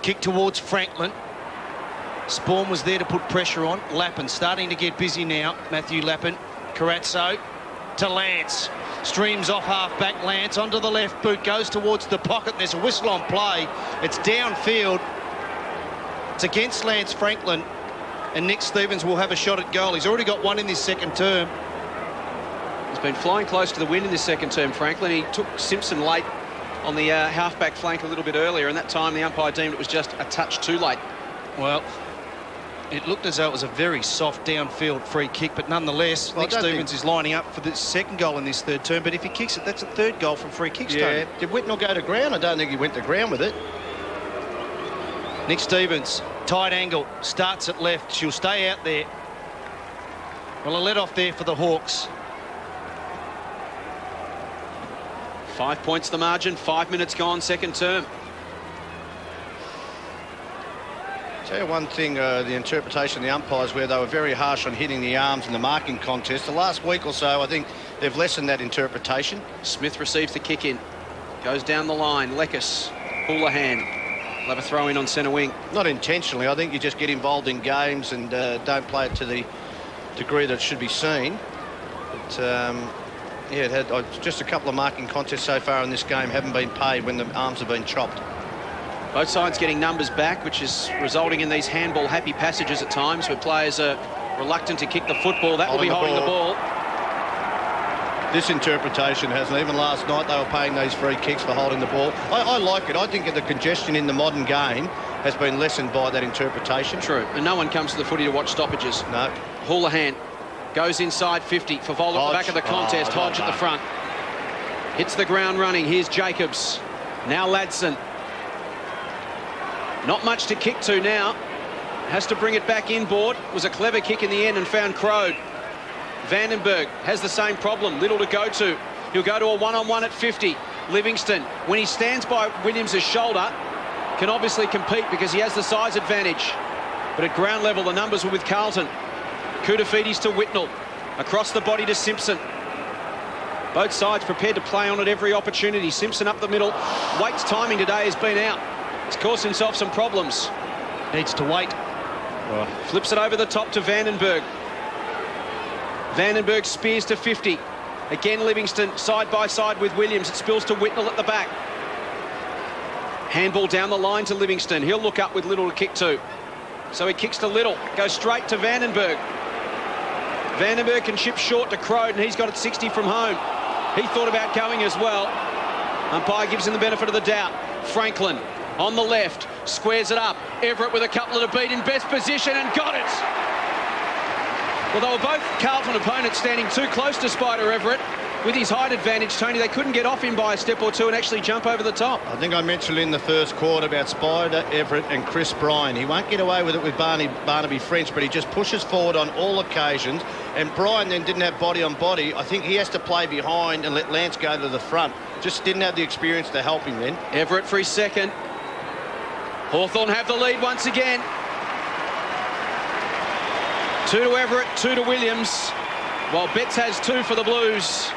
Kick towards Franklin. Spawn was there to put pressure on. Lappin starting to get busy now. Matthew Lappin. Carazzo to Lance. Streams off half-back. Lance onto the left boot. Goes towards the pocket. There's a whistle on play. It's downfield. It's against Lance Franklin, and Nick Stevens will have a shot at goal. He's already got one in this second term. He's been flying close to the win in this second term, Franklin. He took Simpson late on the half-back flank a little bit earlier, and that time the umpire deemed it was just a touch too late. Well, it looked as though it was a very soft downfield free kick, but nonetheless, Nick Stevens is lining up for the second goal in this third term, but if he kicks it, that's a 3rd goal from free kicks, Yeah. Tony. Did Whitnell go to ground? I don't think he went to ground with it. Nick Stevens, tight angle, starts at left. She'll stay out there. Well, a let off there for the Hawks. 5 points the margin, 5 minutes gone, second term. Tell you one thing, the interpretation of the umpires, where they were very harsh on hitting the arms in the marking contest. The last week or so, I think they've lessened that interpretation. Smith receives the kick in. Goes down the line. Lekis. Houlihan. They'll have a throw in on centre wing. Not intentionally. I think you just get involved in games and don't play it to the degree that it should be seen. But, yeah, it had just a couple of marking contests so far in this game haven't been paid when the arms have been chopped. Both sides getting numbers back, which is resulting in these handball happy passages at times where players are reluctant to kick the football. That will be holding the ball. This interpretation hasn't. Even last night they were paying these free kicks for holding the ball. I like it. I think the congestion in the modern game has been lessened by that interpretation. True. And no one comes to the footy to watch stoppages. No. Houlihan goes inside 50 for Vola at the back of the contest. Hodge at the front. Hits the ground running. Here's Jacobs. Now Ladson. Not much to kick to now. Has to bring it back inboard. Was a clever kick in the end and found Crode. Vandenberg has the same problem. Little to go to. He'll go to a one-on-one at 50. Livingston, when he stands by Williams' shoulder, can obviously compete because he has the size advantage. But at ground level, the numbers were with Carlton. Kudafidis to Whitnell. Across the body to Simpson. Both sides prepared to play on at every opportunity. Simpson up the middle. Waite's timing today has been out. He's caused himself some problems. Needs to wait. Flips it over the top to Vandenberg. Vandenberg spears to 50. Again, Livingston side by side with Williams. It spills to Whitnell at the back. Handball down the line to Livingston. He'll look up with Little to kick to. So he kicks to Little. Goes straight to Vandenberg. Vandenberg can chip short to Crode, and he's got it 60 from home. He thought about going as well. Umpire gives him the benefit of the doubt. Franklin on the left. Squares it up. Everett with a couple of beat in best position and got it. Well, they were both Carlton opponents standing too close to Spider Everett. With his height advantage, Tony, they couldn't get off him by a step or two and actually jump over the top. I think I mentioned in the first quarter about Spider Everett and Chris Bryan. He won't get away with it with Barnaby French, but he just pushes forward on all occasions. And Bryan then didn't have body on body. I think he has to play behind and let Lance go to the front. Just didn't have the experience to help him then. Everett for his second. Hawthorn have the lead once again. 2 to Everett, 2 to Williams, while Betts has 2 for the Blues.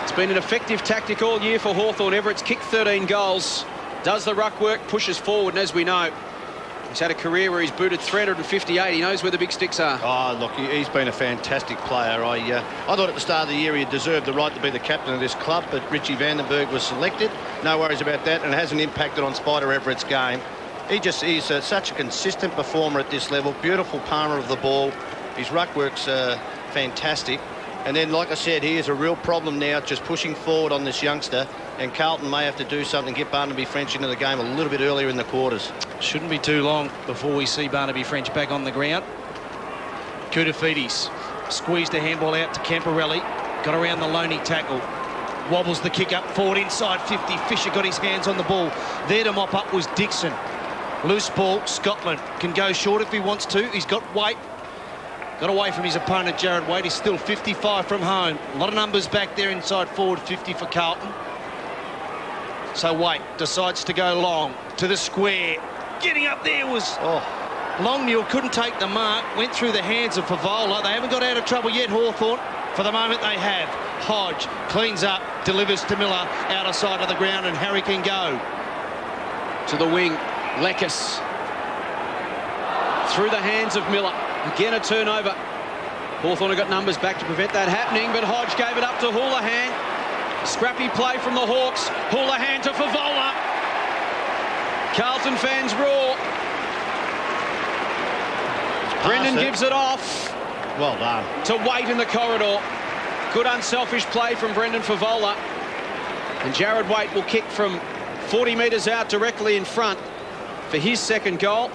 It's been an effective tactic all year for Hawthorn. Everett's kicked 13 goals, does the ruck work, pushes forward, and as we know, he's had a career where he's booted 358. He knows where the big sticks are. Oh, look, he's been a fantastic player. I thought at the start of the year he deserved the right to be the captain of this club, but Richie Vandenberg was selected. No worries about that, and it hasn't impacted on Spider Everett's game. He's such a consistent performer at this level. Beautiful palmer of the ball. His ruck work's fantastic. And then, like I said, he is a real problem now, just pushing forward on this youngster. And Carlton may have to do something, get Barnaby French into the game a little bit earlier in the quarters. Shouldn't be too long before we see Barnaby French back on the ground. Koutafidis squeezed a handball out to Camporelli. Got around the Loney tackle. Wobbles the kick up forward inside 50. Fisher got his hands on the ball. There to mop up was Dixon. Loose ball. Scotland can go short if he wants to. He's got weight. Got away from his opponent, Jared Waite. He's still 55 from home. A lot of numbers back there inside forward, 50 for Carlton. So Waite decides to go long to the square. Getting up there was Longmuir, couldn't take the mark. Went through the hands of Favola. They haven't got out of trouble yet, Hawthorn. For the moment they have. Hodge cleans up, delivers to Miller, outer side of the ground, and Harry can go. To the wing, Lekis. Through the hands of Miller. Again a turnover. Hawthorn have got numbers back to prevent that happening, but Hodge gave it up to Houlihan. Scrappy play from the Hawks. Houlihan to Favola. Carlton fans roar. Brendan gives it off. Well done. To Waite in the corridor. Good unselfish play from Brendan Favola. And Jared Waite will kick from 40 metres out directly in front for his second goal.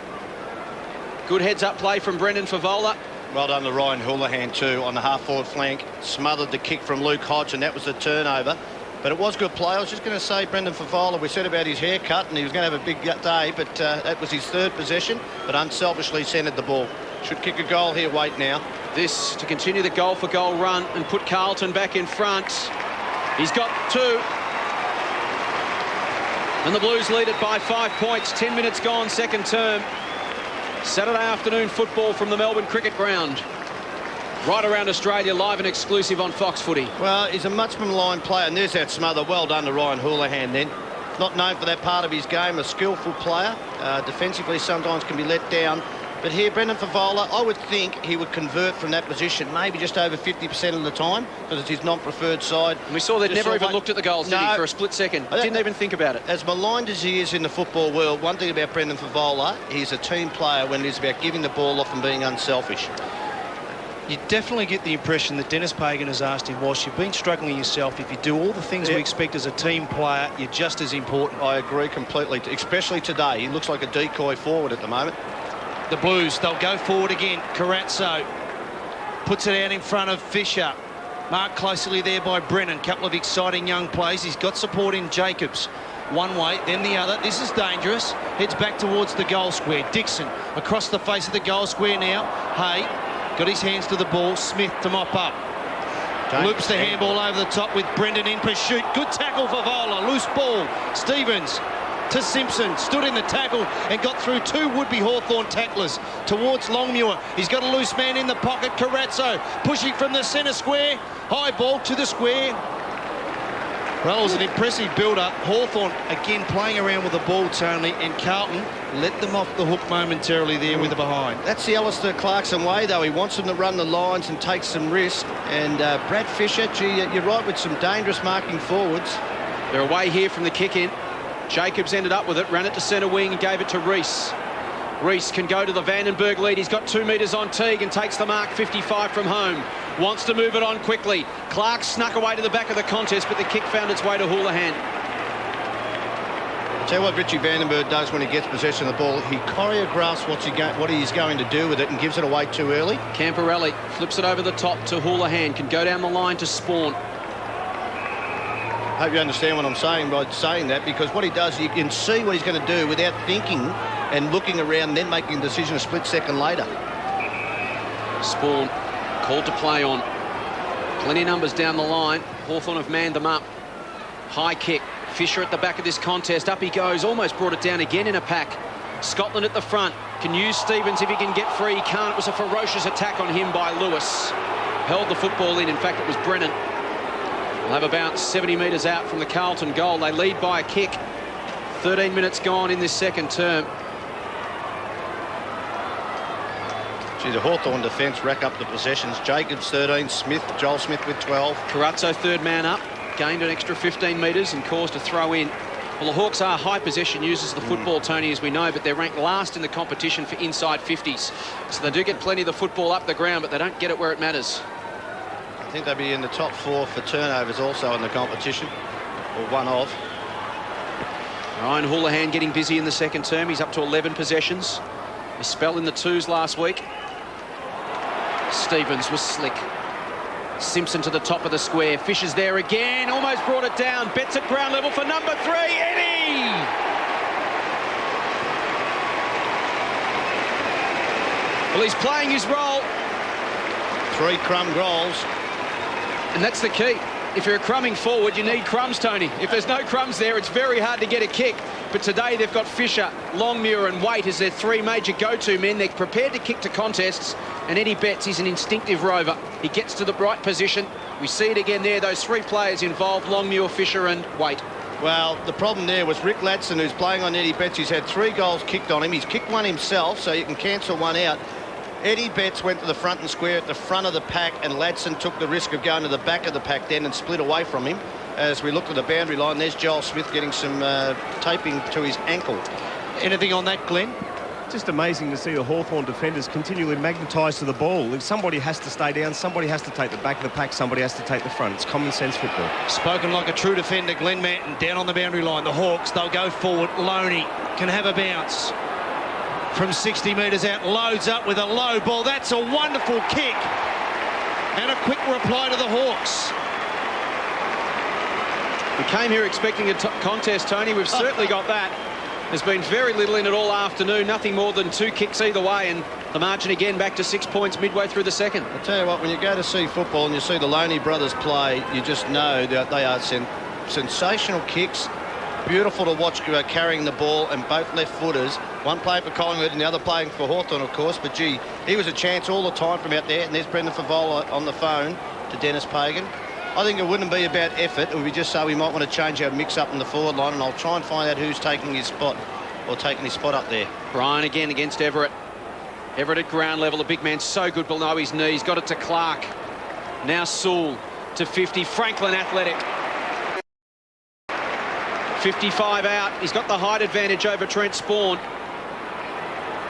Good heads-up play from Brendan Favola. Well done to Ryan Houlihan too on the half-forward flank. Smothered the kick from Luke Hodge, and that was the turnover. But it was good play. I was just going to say, Brendan Favola, we said about his haircut, and he was going to have a big day, but that was his third possession, but unselfishly centred the ball. Should kick a goal here, Waite now. This to continue the goal-for-goal run and put Carlton back in front. He's got 2. And the Blues lead it by 5 points. 10 minutes gone, second term. Saturday afternoon football from the Melbourne Cricket Ground. Right around Australia, live and exclusive on Fox Footy. Well, he's a much maligned player, and there's that smother. Well done to Ryan Houlihan then. Not known for that part of his game, a skillful player. Defensively sometimes can be let down. But here, Brendan Favola, I would think he would convert from that position maybe just over 50% of the time, because it's his non-preferred side. And we saw they'd never even looked at the goals, did he, for a split second? Didn't even think about it. As maligned as he is in the football world, one thing about Brendan Favola, he's a team player when it is about giving the ball off and being unselfish. You definitely get the impression that Dennis Pagan has asked him, whilst you've been struggling yourself, if you do all the things we expect as a team player, you're just as important. I agree completely, especially today. He looks like a decoy forward at the moment. The Blues, they'll go forward again. Carazzo puts it out in front of Fisher. Marked closely there by Brennan. Couple of exciting young plays. He's got support in Jacobs. One way, then the other. This is dangerous. Heads back towards the goal square. Dixon across the face of the goal square now. Hay got his hands to the ball. Smith to mop up. Loops the handball over the top with Brendan in pursuit. Good tackle for Vola. Loose ball. Stevens to Simpson, stood in the tackle and got through 2 would-be Hawthorn tacklers towards Longmuir. He's got a loose man in the pocket. Carazzo pushing from the centre square. High ball to the square. Well, it was an impressive build-up. Hawthorn again playing around with the ball, Tony, and Carlton let them off the hook momentarily there with the behind. That's the Alistair Clarkson way, though. He wants them to run the lines and take some risk. And Brad Fisher, gee, you're right, with some dangerous marking forwards. They're away here from the kick-in. Jacobs ended up with it, ran it to centre wing and gave it to Reese. Reese can go to the Vandenberg lead. He's got 2 metres on Teague and takes the mark, 55 from home. Wants to move it on quickly. Clark snuck away to the back of the contest, but the kick found its way to Houlihan. I'll tell you what Richie Vandenberg does when he gets possession of the ball. He choreographs what he's going to do with it and gives it away too early. Camporelli flips it over the top to Houlihan. Can go down the line to Spawn. I hope you understand what I'm saying by saying that, because what he does, you can see what he's going to do without thinking and looking around and then making a decision a split second later. Spawn called to play on. Plenty of numbers down the line. Hawthorn have manned them up. High kick Fisher at the back of this contest. Up he goes. Almost brought it down again in a pack. Scotland at the front. Can use Stevens if he can get free. He can't. It was a ferocious attack on him by Lewis. Held the football in. In fact, it was Brennan. We'll have about 70 metres out from the Carlton goal. They lead by a kick. 13 minutes gone in this second term. Gee, the Hawthorn defence rack up the possessions. Jacobs 13, Joel Smith with 12. Carazzo third man up. Gained an extra 15 metres and caused a throw in. Well, the Hawks are high possession users of the football, Tony, as we know, but they're ranked last in the competition for inside 50s. So they do get plenty of the football up the ground, but they don't get it where it matters. I think they'll be in the top 4 for turnovers also in the competition, or one of. Ryan Houlihan getting busy in the second term. He's up to 11 possessions. He spelled in the 2s last week. Stevens was slick. Simpson to the top of the square. Fisher's there again. Almost brought it down. Betts at ground level for number 3. Eddie! Well, he's playing his role. 3 crumb goals. And that's the key. If you're a crumbing forward, you need crumbs, Tony. If there's no crumbs there, it's very hard to get a kick. But today they've got Fisher, Longmuir and Waite as their 3 major go-to men. They're prepared to kick to contests. And Eddie Betts is an instinctive rover. He gets to the right position. We see it again there. Those 3 players involved, Longmuir, Fisher and Waite. Well, the problem there was Rick Ladson, who's playing on Eddie Betts. He's had 3 goals kicked on him. He's kicked one himself, so you can cancel one out. Eddie Betts went to the front and square at the front of the pack, and Ladson took the risk of going to the back of the pack then and split away from him. As we looked at the boundary line, there's Joel Smith getting some taping to his ankle. Anything on that, Glenn? Just amazing to see the Hawthorn defenders continually magnetised to the ball. If somebody has to stay down, somebody has to take the back of the pack, somebody has to take the front. It's common sense football. Spoken like a true defender, Glenn Manton down on the boundary line. The Hawks, they'll go forward. Loney can have a bounce. From 60 metres out, loads up with a low ball. That's a wonderful kick. And a quick reply to the Hawks. We came here expecting a contest, Tony. We've certainly got that. There's been very little in it all afternoon. Nothing more than 2 kicks either way. And the margin again back to 6 points midway through the second. I'll tell you what, when you go to see football and you see the Loney brothers play, you just know that they are sensational kicks. Beautiful to watch carrying the ball, and both left footers. One playing for Collingwood and the other playing for Hawthorn, of course. But, gee, he was a chance all the time from out there. And there's Brendan Favola on the phone to Dennis Pagan. I think it wouldn't be about effort. It would be just so we might want to change our mix-up in the forward line, and I'll try and find out who's taking his spot or taking his spot up there. Bryan again against Everett. Everett at ground level. The big man so good below his knees. Got it to Clark. Now Sewell to 50. Franklin athletic. 55 out. He's got the height advantage over Trent Spawn.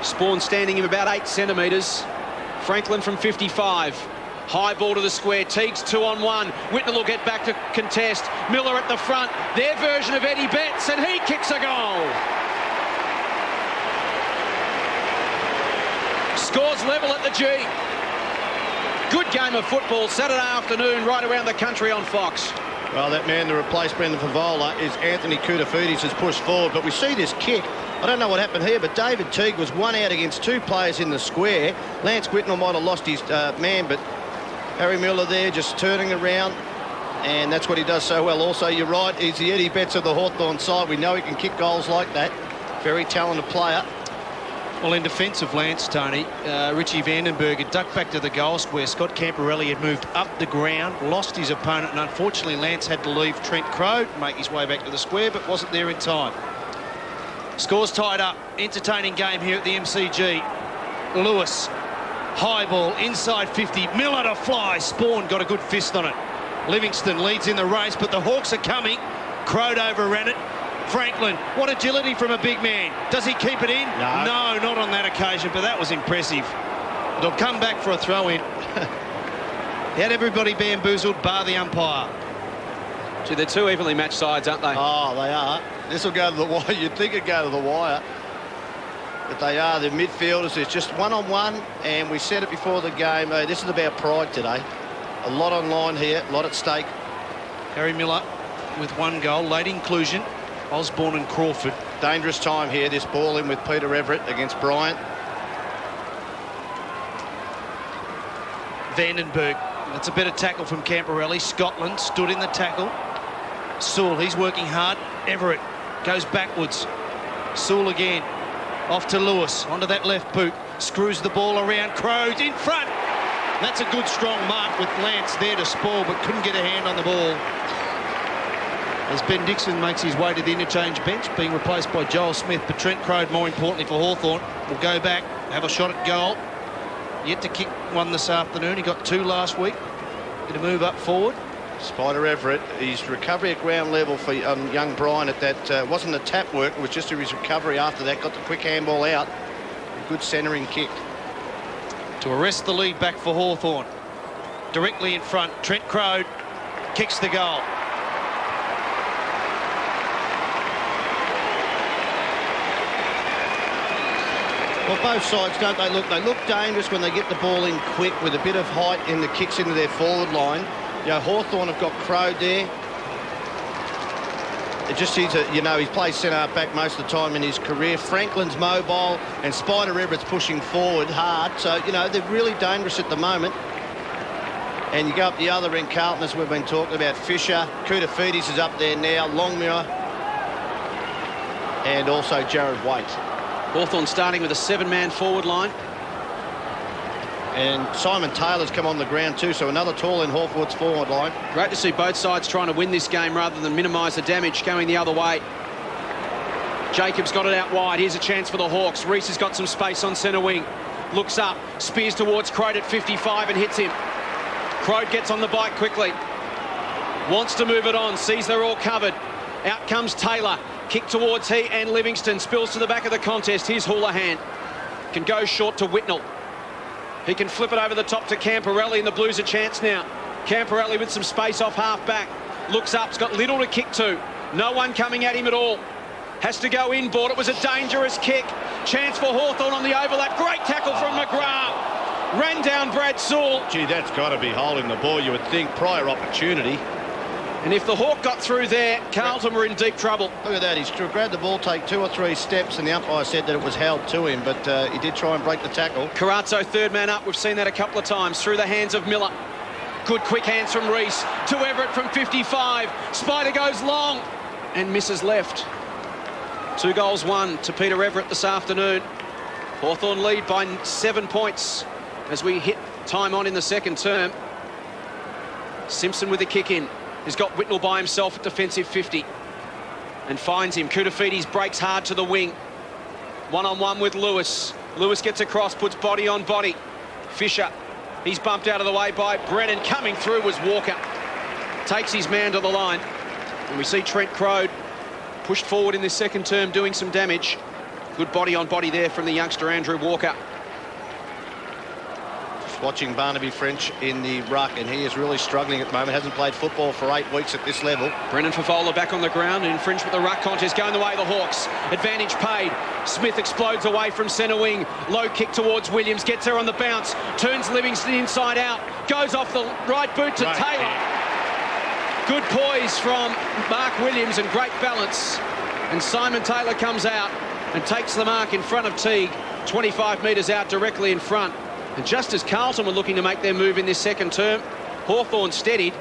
Spawn standing him about 8 centimetres. Franklin from 55. High ball to the square. Teague's 2-on-1. Whitnell will get back to contest. Miller at the front. Their version of Eddie Betts, and he kicks a goal. Scores level at the G. Good game of football Saturday afternoon right around the country on Fox. Well, that man to replace Brendan Favola is Anthony Koutafidis, has pushed forward. But we see this kick. I don't know what happened here, but David Teague was 1 out against 2 players in the square. Lance Whitnell might have lost his man, but Harry Miller there just turning around, and that's what he does so well. Also, you're right, he's the Eddie Betts of the Hawthorn side. We know he can kick goals like that. Very talented player. Well, in defence of Lance, Tony, Richie Vandenberg had ducked back to the goal square. Scott Camporelli had moved up the ground, lost his opponent, and unfortunately Lance had to leave Trent Crowe to make his way back to the square, but wasn't there in time. Scores tied up. Entertaining game here at the MCG. Lewis, high ball, inside 50. Miller to fly. Spawn got a good fist on it. Livingston leads in the race, but the Hawks are coming. Crowe overran it. Franklin, what agility from a big man. Does he keep it in? No, not on that occasion, but that was impressive. They'll come back for a throw-in. He had everybody bamboozled, bar the umpire. Gee, they're 2 evenly matched sides, aren't they? Oh, they are. This will go to the wire. You'd think it'd go to the wire. But they are. The midfielders. It's just 1-on-1, and we said it before the game. This is about pride today. A lot on line here, a lot at stake. Harry Miller with 1 goal. Late inclusion. Osborne and Crawford. Dangerous time here, this ball in with Peter Everett against Bryant. Vandenberg. That's a better tackle from Camporelli. Scotland stood in the tackle. Sewell, he's working hard. Everett goes backwards. Sewell again. Off to Lewis. Onto that left boot. Screws the ball around. Crows in front. That's a good, strong mark with Lance there to spoil, but couldn't get a hand on the ball. As Ben Dixon makes his way to the interchange bench, being replaced by Joel Smith, but Trent Crode, more importantly for Hawthorn, will go back, have a shot at goal. Yet to kick one this afternoon. He got 2 last week. Going to move up forward. Spider Everett, his recovery at ground level for young Brian at that wasn't a tap work, it was just his recovery after that. Got the quick handball out. A good centering kick. To arrest the lead back for Hawthorn. Directly in front, Trent Crode kicks the goal. Well, both sides, don't they look? They look dangerous when they get the ball in quick with a bit of height in the kicks into their forward line. You know, Hawthorn have got Crode there. It just seems that, you know, he's played centre back most of the time in his career. Franklin's mobile and Spider Everett's pushing forward hard. So, you know, they're really dangerous at the moment. And you go up the other end, Carlton, as we've been talking about. Fisher, Koutafidis is up there now, Longmuir, and also Jared Waite. Hawthorn starting with a 7-man forward line. And Simon Taylor's come on the ground too, so another tall in Hawthorn's forward line. Great to see both sides trying to win this game rather than minimise the damage going the other way. Jacobs got it out wide. Here's a chance for the Hawks. Reese has got some space on centre wing. Looks up, spears towards Crode at 55 and hits him. Crode gets on the bike quickly. Wants to move it on, sees they're all covered. Out comes Taylor. Kick towards he and Livingston. Spills to the back of the contest. Here's Houlihan. Can go short to Whitnell. He can flip it over the top to Camporelli, and the Blues a chance now. Camporelli with some space off half-back. Looks up, he's got little to kick to. No one coming at him at all. Has to go inboard. It was a dangerous kick. Chance for Hawthorn on the overlap. Great tackle from McGrath. Ran down Brad Sewell. Gee, that's got to be holding the ball, you would think. Prior opportunity. And if the Hawk got through there, Carlton were in deep trouble. Look at that, he's grabbed the ball, take 2 or 3 steps, and the umpire said that it was held to him, but he did try and break the tackle. Carazzo, third man up. We've seen that a couple of times through the hands of Miller. Good quick hands from Reese to Everett from 55. Spider goes long and misses left. 2 goals, 1 to Peter Everett this afternoon. Hawthorn lead by 7 points as we hit time on in the second term. Simpson with a kick in. He's got Whitnell by himself at defensive 50 and finds him. Koutafidis breaks hard to the wing. One-on-one with Lewis. Lewis gets across, puts body on body. Fisher, he's bumped out of the way by Brennan. Coming through was Walker. Takes his man to the line. And we see Trent Crode pushed forward in this second term doing some damage. Good body on body there from the youngster Andrew Walker. Watching Barnaby French in the ruck, and he is really struggling at the moment. Hasn't played football for 8 weeks at this level. Brendan Favola back on the ground and infringed with the ruck contest, going the way of the Hawks. Advantage paid. Smith explodes away from centre wing. Low kick towards Williams, gets her on the bounce, turns Livingston inside out, goes off the right boot to Taylor. Good poise from Mark Williams and great balance. And Simon Taylor comes out and takes the mark in front of Teague, 25 metres out directly in front. And just as Carlton were looking to make their move in this second term, Hawthorn steadied,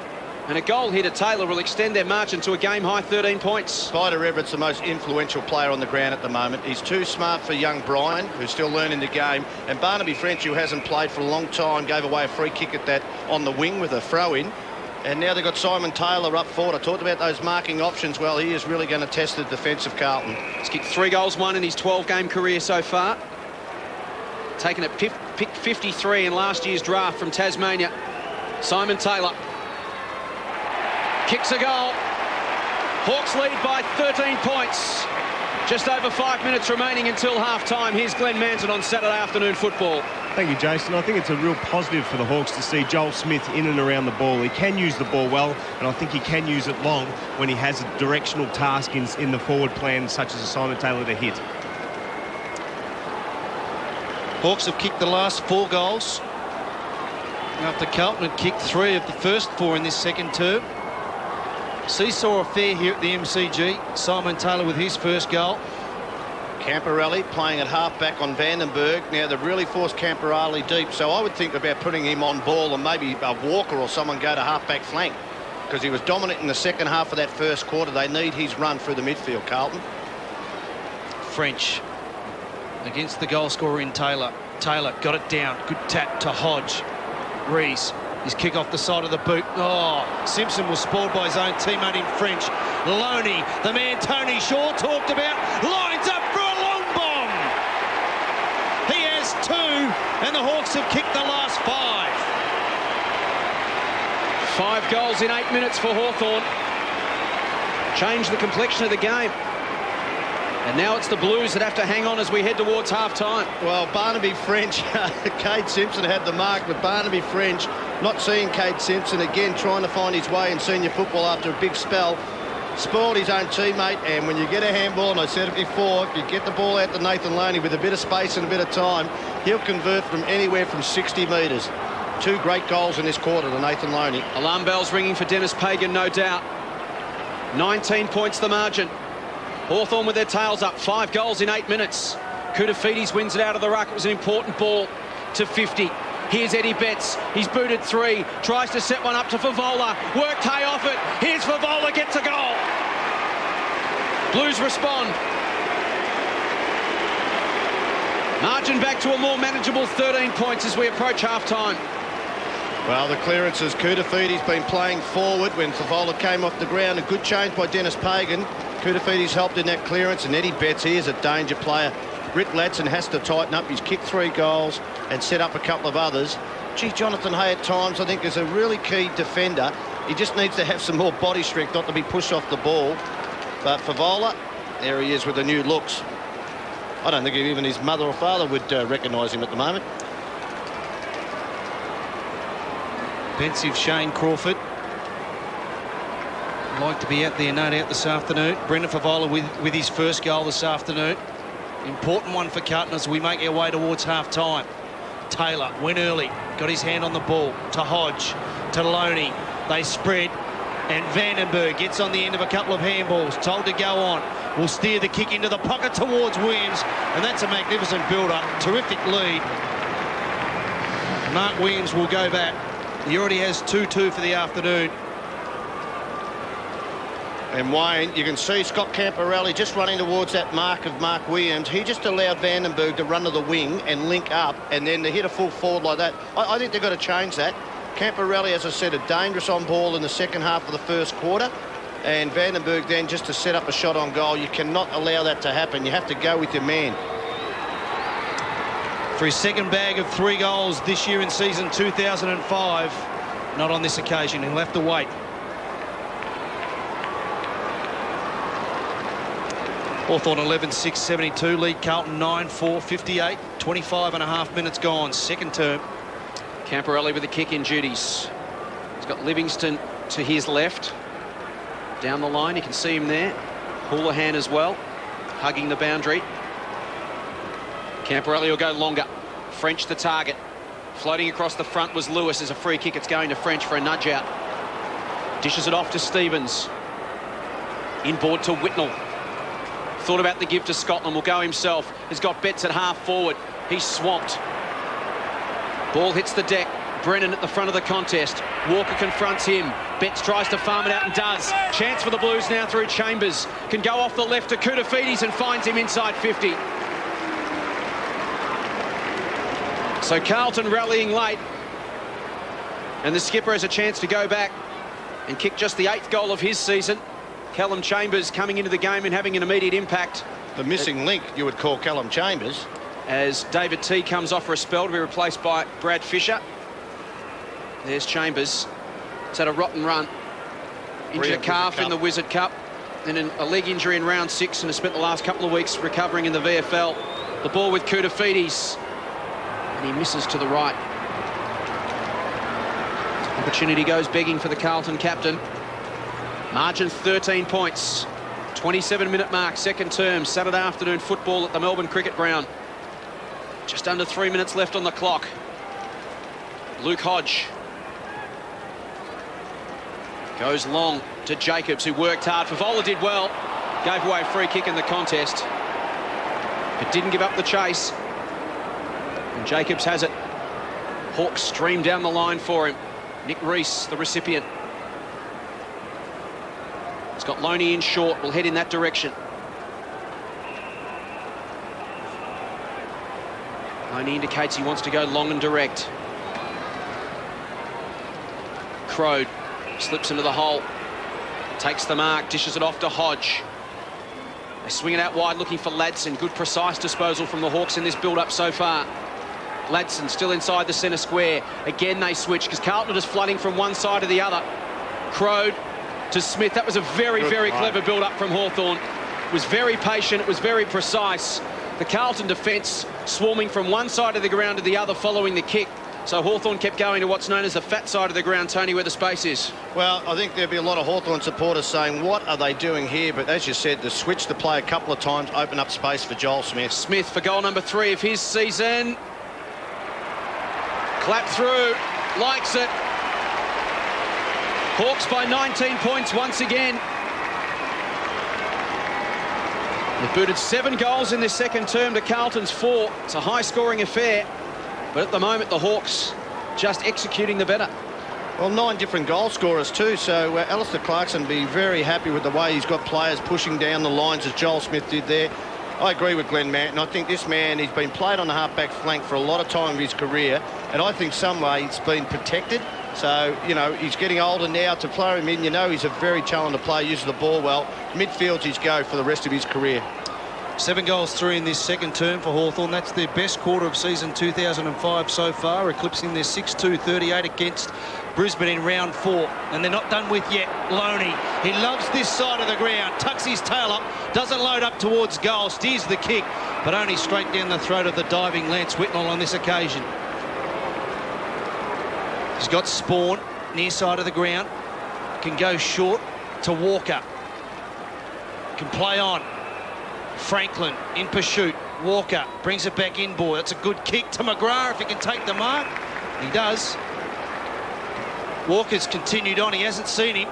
and a goal here to Taylor will extend their margin to a game-high 13 points. Spider Everett's the most influential player on the ground at the moment. He's too smart for young Brian, who's still learning the game. And Barnaby French, who hasn't played for a long time, gave away a free kick at that on the wing with a throw-in. And now they've got Simon Taylor up forward. I talked about those marking options. Well, he is really going to test the defence of Carlton. He's kicked 3 goals, 1 in his 12-game career so far. Taken at pick 53 in last year's draft from Tasmania. Simon Taylor kicks a goal. Hawks lead by 13 points. Just over 5 minutes remaining until half-time. Here's Glenn Manton on Saturday afternoon football. Thank you, Jason. I think it's a real positive for the Hawks to see Joel Smith in and around the ball. He can use the ball well, and I think he can use it long when he has a directional task in the forward plan, such as a Simon Taylor to hit. Hawks have kicked the last 4 goals after Carlton had kicked 3 of the first 4 in this second term. Seesaw affair here at the MCG. Simon Taylor with his first goal. Camporelli playing at half-back on Vandenberg. Now, they've really forced Camporelli deep, so I would think about putting him on ball and maybe a Walker or someone go to half-back flank. because he was dominant in the second half of that first quarter. They need his run through the midfield, Carlton. French against the goal scorer in Taylor. Taylor got it down. Good tap to Hodge. Rees, his kick off the side of the boot. Oh, Simpson was spoiled by his own teammate in French. Loney, the man Tony Shaw talked about, lines up for a long bomb. He has 2, and the Hawks have kicked the last 5. 5 goals in 8 minutes for Hawthorn. Changed the complexion of the game. And now it's the Blues that have to hang on as we head towards half-time. Well, Barnaby French, Cade Simpson had the mark, but Barnaby French, not seeing Cade Simpson again, trying to find his way in senior football after a big spell, spoiled his own teammate. And when you get a handball, and I said it before, if you get the ball out to Nathan Loney with a bit of space and a bit of time, he'll convert from anywhere from 60 metres. 2 great goals in this quarter to Nathan Loney. Alarm bells ringing for Dennis Pagan, no doubt. 19 points the margin. Hawthorn with their tails up, 5 goals in 8 minutes. Koutafidis wins it out of the ruck. It was an important ball to 50. Here's Eddie Betts. He's booted 3. Tries to set one up to Favola. Worked high off it. Here's Favola, gets a goal. Blues respond. Margin back to a more manageable 13 points as we approach half-time. Well, the clearances, Koutafidis been playing forward when Favola came off the ground. A good change by Dennis Pagan. Koutafidis helped in that clearance, and Eddie Betts, he is a danger player. Rick Ladson has to tighten up. He's kicked 3 goals and set up a couple of others. Gee, Jonathan Hay at times, I think, is a really key defender. He just needs to have some more body strength, not to be pushed off the ball. But Favola, there he is with the new looks. I don't think even his mother or father would recognise him at the moment. Defensive Shane Crawford. Like to be out there, no doubt, this afternoon. Brendan Favola with his first goal this afternoon. Important one for Carlton as we make our way towards half-time. Taylor went early, got his hand on the ball to Hodge, to Loney. They spread, and Vandenberg gets on the end of a couple of handballs, told to go on. Will steer the kick into the pocket towards Williams, and that's a magnificent build-up. Terrific lead. Mark Williams will go back. He already has 2-2 for the afternoon. And Wayne, you can see Scott Camporelli just running towards that mark of Mark Williams. He just allowed Vandenberg to run to the wing and link up, and then to hit a full forward like that. I think they've got to change that. Camporelli, as I said, a dangerous on ball in the second half of the first quarter, and Vandenberg then just to set up a shot on goal. You cannot allow that to happen. You have to go with your man. For his second bag of 3 goals this year in season 2005, not on this occasion. He'll have to wait. Hawthorn 11-6-72, lead Carlton 9-4-58, 25 and a half minutes gone, second term. Camporelli with the kick-in duties. He's got Livingston to his left. Down the line, you can see him there. Houlihan as well, hugging the boundary. Camporelli will go longer. French the target. Floating across the front was Lewis as a free kick. It's going to French for a nudge out. Dishes it off to Stevens. Inboard to Whitnell. Thought about the give to Scotland, will go himself. Has got Betts at half forward. He's swamped. Ball hits the deck. Brennan at the front of the contest. Walker confronts him. Betts tries to farm it out and does. Chance for the Blues now through Chambers. Can go off the left to Koutafidis and finds him inside 50. So Carlton rallying late. And the skipper has a chance to go back and kick just the 8th goal of his season. Callum Chambers coming into the game and having an immediate impact. The missing link, you would call Callum Chambers. As David T comes off for a spell to be replaced by Brad Fisher. There's Chambers. It's had a rotten run. Injured a calf in the Wizard Cup. And a leg injury in round 6 and has spent the last couple of weeks recovering in the VFL. The ball with Koutafidis. And he misses to the right. Opportunity goes begging for the Carlton captain. Margin 13 points. 27-minute mark, second term, Saturday afternoon football at the Melbourne Cricket Ground. Just under 3 minutes left on the clock. Luke Hodge goes long to Jacobs, who worked hard. Favola did well. Gave away a free kick in the contest, but didn't give up the chase. And Jacobs has it. Hawks stream down the line for him. Nick Rees, the recipient. It's got Loney in short. Will head in that direction. Loney indicates he wants to go long and direct. Crode slips into the hole. Takes the mark, dishes it off to Hodge. They swing it out wide looking for Ladson. Good precise disposal from the Hawks in this build-up so far. Ladson still inside the centre square. Again they switch because Carlton are just flooding from one side to the other. Crode to Smith. That was a very clever build-up from Hawthorn. It was very patient, it was very precise. The Carlton defence swarming from one side of the ground to the other following the kick. So Hawthorn kept going to what's known as the fat side of the ground, Tony, where the space is. Well, I think there'll be a lot of Hawthorn supporters saying, what are they doing here? But as you said, the switch the play a couple of times, open up space for Joel Smith. Smith for goal number 3 of his season. Clap through, likes it. Hawks by 19 points once again. They've booted 7 goals in this second term to Carlton's 4. It's a high-scoring affair. But at the moment, the Hawks just executing the better. Well, 9 different goal scorers too, so Alistair Clarkson be very happy with the way he's got players pushing down the lines as Joel Smith did there. I agree with Glenn Manton. I think this man, he's been played on the half-back flank for a lot of time of his career, and I think some way he's been protected. So, you know, he's getting older now. To play him in, you know he's a very talented player, uses the ball well. Midfield's his go for the rest of his career. 7 goals, 3 in this second term for Hawthorn. That's their best quarter of season 2005 so far, eclipsing their 6-2-38 against Brisbane in round 4. And they're not done with yet. Loney, he loves this side of the ground, tucks his tail up, doesn't load up towards goal, steers the kick, but only straight down the throat of the diving Lance Whitnell on this occasion. He's got Spawn, near side of the ground, can go short to Walker, can play on. Franklin in pursuit. Walker brings it back inboard. That's a good kick to McGrath if he can take the mark. He does. Walker's continued on. He hasn't seen him.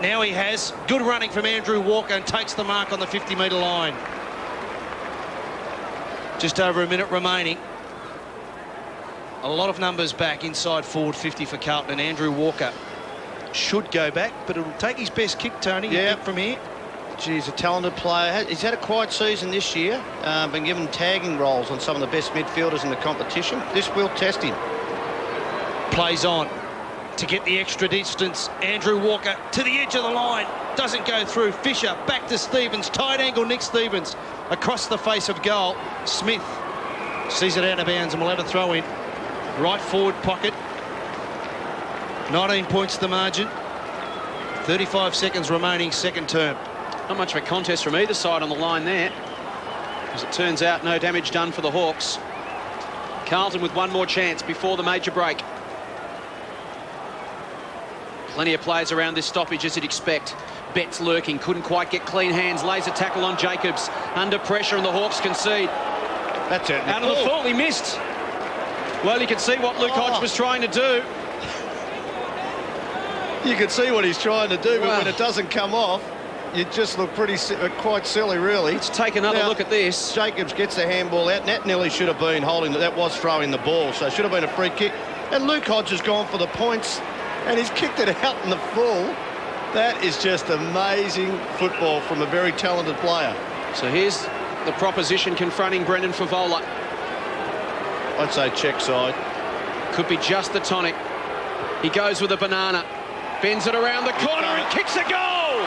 Now he has. Good running from Andrew Walker and takes the mark on the 50-metre line. Just over a minute remaining. A lot of numbers back inside forward 50 for Carlton, and Andrew Walker should go back, but it'll take his best kick, Tony, from here. Geez, a talented player. He's had a quiet season this year. Been given tagging roles on some of the best midfielders in the competition. This will test him. Plays on to get the extra distance. Andrew Walker to the edge of the line. Doesn't go through. Fisher back to Stevens. Tight angle Nick Stevens across the face of goal. Smith sees it out of bounds and will have a throw in. Right forward pocket. 19 points the margin. 35 seconds remaining second term. Not much of a contest from either side on the line there. As it turns out, no damage done for the Hawks. Carlton with one more chance before the major break. Plenty of players around this stoppage, as you'd expect. Betts lurking, couldn't quite get clean hands. Lays a tackle on Jacobs. Under pressure, and the Hawks concede. That's it. Out of the full, he missed. Well, you can see what Luke Hodge was trying to do. You can see what he's trying to do, but when it doesn't come off, you just look quite silly, really. Let's take another look at this. Jacobs gets the handball out. That nearly should have been holding. That was throwing the ball, so it should have been a free kick. And Luke Hodge has gone for the points, and he's kicked it out in the full. That is just amazing football from a very talented player. So here's the proposition confronting Brendan Favola. I'd say check side. Could be just the tonic. He goes with a banana. Bends it around the corner and kicks a goal!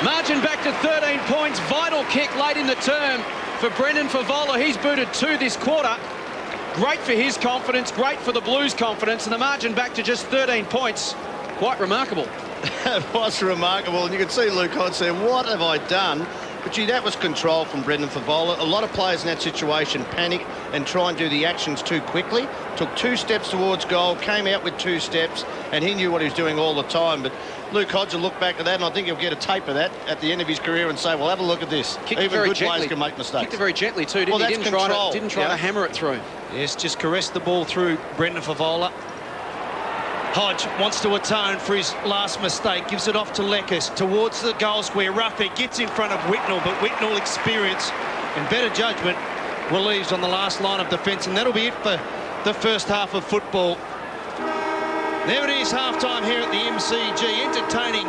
Margin back to 13 points. Vital kick late in the term for Brendan Favola. He's booted 2 this quarter. Great for his confidence, great for the Blues' confidence, and the margin back to just 13 points. Quite remarkable. That was remarkable, and you can see Luke Hodge saying, what have I done? But gee, that was control from Brendan Favola. A lot of players in that situation panic and try and do the actions too quickly. Took 2 steps towards goal, came out with 2 steps, and he knew what he was doing all the time. But Luke Hodge will look back at that, and I think he'll get a tape of that at the end of his career and say, well, have a look at this. Kicked Even good players can make mistakes. Kicked it very gently too, didn't he? Didn't try to hammer it through. Yes, just caressed the ball through Brendan Favola. Hodge wants to atone for his last mistake, gives it off to Leckis towards the goal square. Ruffhead gets in front of Whitnell, but Whitnell, experience and better judgment, relieves on the last line of defence, and that'll be it for the first half of football. There it is, half-time here at the MCG. Entertaining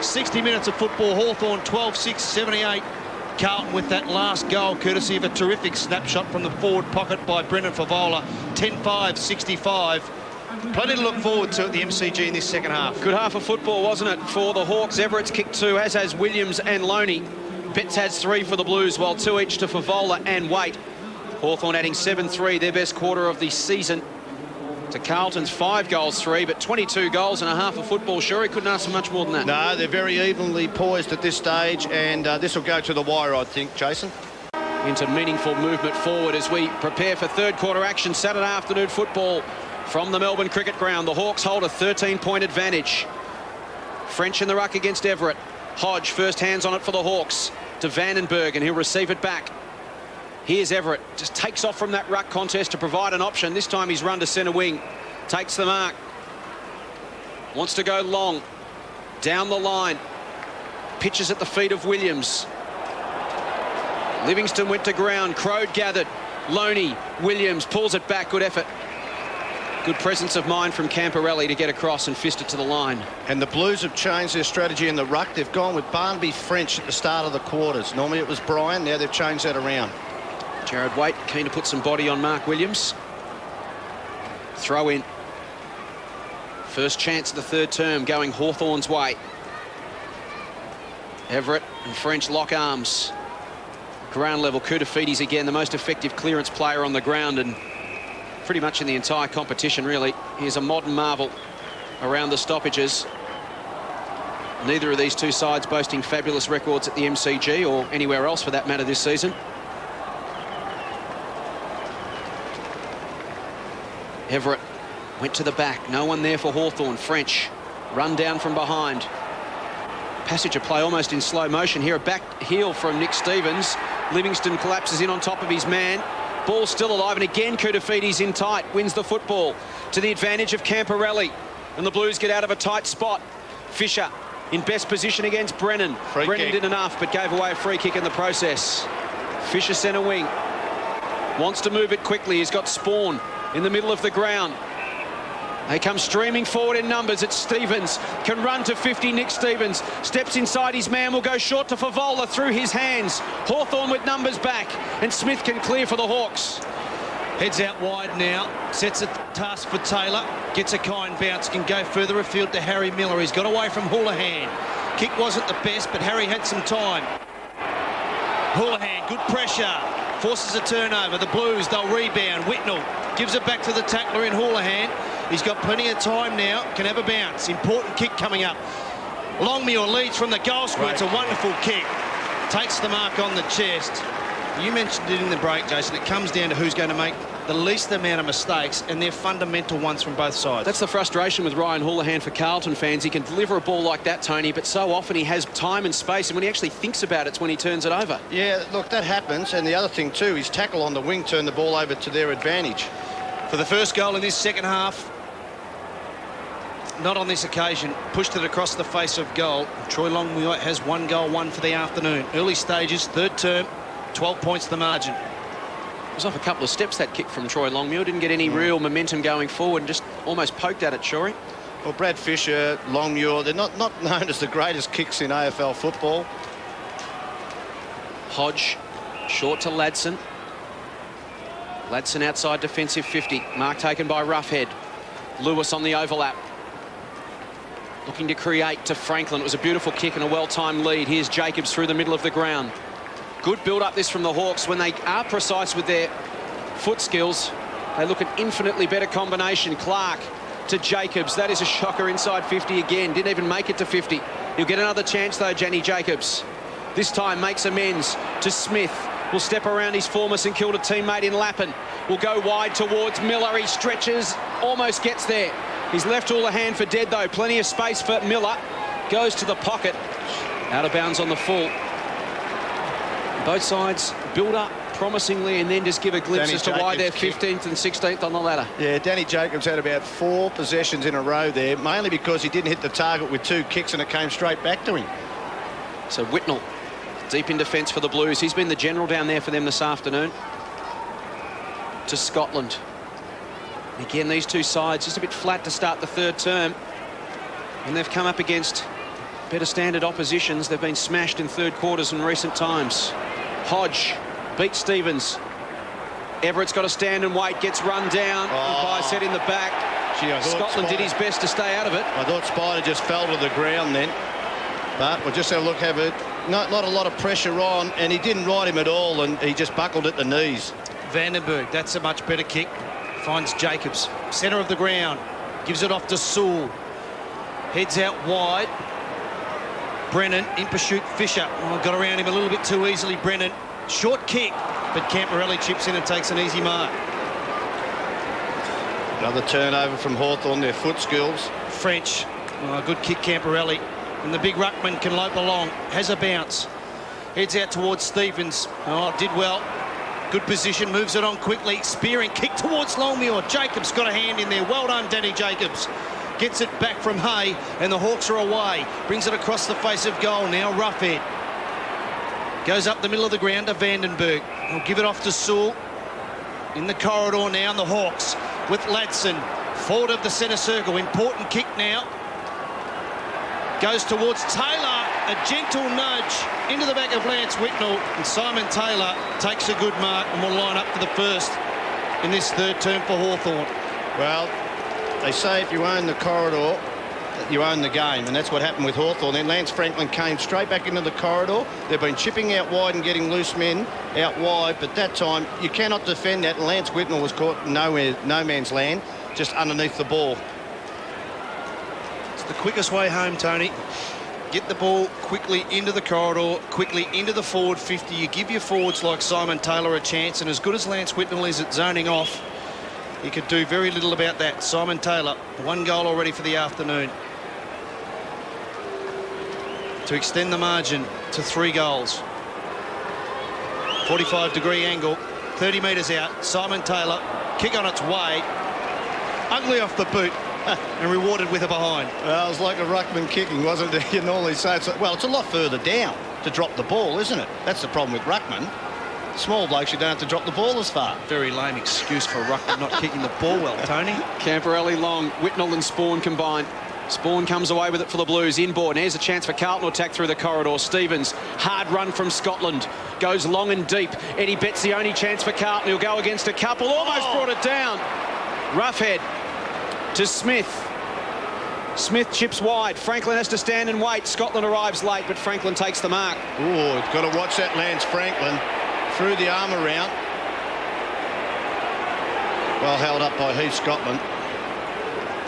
60 minutes of football. Hawthorn 12-6, 78. Carlton with that last goal, courtesy of a terrific snapshot from the forward pocket by Brendan Favola. 10-5, 65. Plenty to look forward to at the MCG in this second half. Good half of football, wasn't it, for the Hawks? Everett's kicked 2, as has Williams and Loney. Betts has 3 for the Blues, while 2 each to Favola and Waite. Hawthorn adding 7-3, their best quarter of the season, to Carlton's 5 goals 3, but 22 goals and a half of football. Sure, he couldn't ask for much more than that. No, they're very evenly poised at this stage, and this will go to the wire, I think, Jason. Into meaningful movement forward as we prepare for third quarter action. Saturday afternoon football from the Melbourne Cricket Ground. The Hawks hold a 13-point advantage. French in the ruck against Everett. Hodge, first hands on it for the Hawks, to Vandenberg, and he'll receive it back. Here's Everett, just takes off from that ruck contest to provide an option. This time he's run to centre wing, takes the mark, wants to go long, down the line, pitches at the feet of Williams. Livingston went to ground, Crode gathered, Loney, Williams pulls it back, good effort. Good presence of mind from Camporelli to get across and fist it to the line. And the Blues have changed their strategy in the ruck. They've gone with Barnaby French at the start of the quarters. Normally it was Bryan, now they've changed that around. Jared Waite keen to put some body on Mark Williams. Throw in. First chance of the third term going Hawthorn's way. Everett and French lock arms. Ground level, Koutafidis again, the most effective clearance player on the ground and pretty much in the entire competition, really. He's a modern marvel around the stoppages. Neither of these two sides boasting fabulous records at the MCG or anywhere else for that matter this season. Everett went to the back, no one there for Hawthorn. French run down from behind. Passage of play almost in slow motion here. A back heel from Nick Stevens. Livingston collapses in on top of his man. Ball still alive, and again Koutafidis in tight, wins the football to the advantage of Camporelli, and the Blues get out of a tight spot. Fisher in best position against Brennan. Brennan did enough but gave away a free kick in the process. Fisher centre wing, wants to move it quickly. He's got Spawn in the middle of the ground. They come streaming forward in numbers. It's Stevens, can run to 50. Nick Stevens steps inside his man, will go short to Favola through his hands. Hawthorn with numbers back, and Smith can clear for the Hawks. Heads out wide now, sets a task for Taylor, gets a kind bounce, can go further afield to Harry Miller. He's got away from Houlihan. Kick wasn't the best, but Harry had some time. Houlihan, good pressure, forces a turnover. The Blues, they'll rebound. Whitnell gives it back to the tackler in Houlihan. He's got plenty of time now, can have a bounce. Important kick coming up. Longmuir leads from the goal square. It's a wonderful kick. Takes the mark on the chest. You mentioned it in the break, Jason. It comes down to who's going to make the least amount of mistakes, and they're fundamental ones from both sides. That's the frustration with Ryan Houlihan for Carlton fans. He can deliver a ball like that, Tony, but so often he has time and space, and when he actually thinks about it, it's when he turns it over. Yeah, look, that happens. And the other thing too, his tackle on the wing turned the ball over to their advantage. For the first goal in this second half, not on this occasion, pushed it across the face of goal. Troy Longmuir has 1 goal, 1 for the afternoon. Early stages, third term, 12 points the margin. It was off a couple of steps, that kick from Troy Longmuir. Didn't get any real momentum going forward and just almost poked at it, Shorey. Well, Brad Fisher, Longmuir, they're not known as the greatest kicks in AFL football. Hodge, short to Ladson. Ladson outside defensive 50. Mark taken by Roughhead. Lewis on the overlap. Looking to create to Franklin. It was a beautiful kick and a well-timed lead. Here's Jacobs through the middle of the ground. Good build-up this from the Hawks. When they are precise with their foot skills, they look an infinitely better combination. Clark to Jacobs. That is a shocker inside 50 again. Didn't even make it to 50. He'll get another chance, though, Jenny Jacobs. This time makes amends to Smith. Will step around his former St Kilda teammate in Lappin. Will go wide towards Miller. He stretches, almost gets there. He's left Houlihan for dead, though. Plenty of space for Miller. Goes to the pocket. Out of bounds on the full. Both sides build up promisingly and then just give a glimpse as to why they're 15th and 16th on the ladder. Yeah, Danny Jacobs had about 4 possessions in a row there, mainly because he didn't hit the target with 2 kicks and it came straight back to him. So Whitnell deep in defence for the Blues. He's been the general down there for them this afternoon. To Scotland. Again, these two sides just a bit flat to start the third term. And they've come up against better standard oppositions. They've been smashed in third quarters in recent times. Hodge beats Stevens. Everett's got to stand and wait, gets run down. By set in the back. Gee, Scotland did his best to stay out of it. I thought Spider just fell to the ground then. But we'll just have a look, not a lot of pressure on, and he didn't ride him at all, and he just buckled at the knees. Vandenberg, that's a much better kick. Finds Jacobs, centre of the ground, gives it off to Sewell. Heads out wide. Brennan in pursuit. Fisher got around him a little bit too easily. Brennan, short kick, but Camporelli chips in and takes an easy mark. Another turnover from Hawthorn, their foot skills. French, good kick, Camporelli. And the big ruckman can lope along, has a bounce. Heads out towards Stevens. Did well. Good position, moves it on quickly. Spearing kick towards Longmuir. Jacobs got a hand in there. Well done, Danny Jacobs. Gets it back from Hay, and the Hawks are away. Brings it across the face of goal. Now Roughhead. Goes up the middle of the ground to Vandenberg. He'll give it off to Sewell. In the corridor now, and the Hawks with Ladson. Forward of the centre circle. Important kick now. Goes towards Taylor. A gentle nudge into the back of Lance Whitnell. And Simon Taylor takes a good mark and will line up for the first in this third term for Hawthorn. Well, they say if you own the corridor, you own the game, and that's what happened with Hawthorn. Then Lance Franklin came straight back into the corridor. They've been chipping out wide and getting loose men out wide, but that time you cannot defend that. Lance Whitnell was caught in no man's land, just underneath the ball. It's the quickest way home, Tony. Get the ball quickly into the corridor, quickly into the forward 50. You give your forwards like Simon Taylor a chance, and as good as Lance Whitnell is at zoning off, he could do very little about that. Simon Taylor, 1 goal already for the afternoon. To extend the margin to 3 goals. 45-degree angle, 30 metres out. Simon Taylor, kick on its way. Ugly off the boot and rewarded with a behind. Well, it was like a ruckman kicking, wasn't it? You normally say it's a lot further down to drop the ball, isn't it? That's the problem with ruckman. Small blokes, you don't have to drop the ball as far. Very lame excuse for ruckman not kicking the ball well, Tony. Camporelli long, Whitnell and Spawn combined. Spawn comes away with it for the Blues. Inboard. And here's a chance for Carlton to attack through the corridor. Stevens, hard run from Scotland. Goes long and deep. Eddie Betts the only chance for Carlton. He'll go against a couple. Almost brought it down. Roughhead to Smith. Smith chips wide. Franklin has to stand and wait. Scotland arrives late, but Franklin takes the mark. Oh, got to watch that Lance Franklin. Through the arm around. Well held up by Heath Scotland.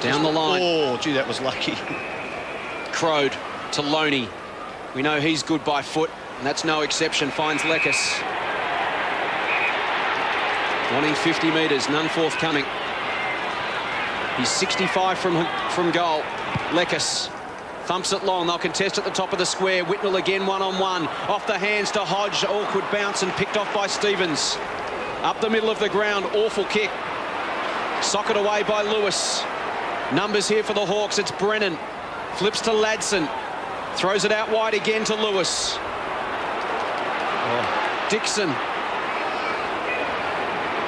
Down the line. Oh, gee, that was lucky. Crowed to Loney. We know he's good by foot, and that's no exception. Finds Lekas. Wanting 50 metres, none forthcoming. He's 65 from goal. Lekas thumps it long. They'll contest at the top of the square. Whitnell again one-on-one. Off the hands to Hodge. Awkward bounce and picked off by Stevens. Up the middle of the ground. Awful kick. Socket away by Lewis. Numbers here for the Hawks. It's Brennan. Flips to Ladson. Throws it out wide again to Lewis. Dixon.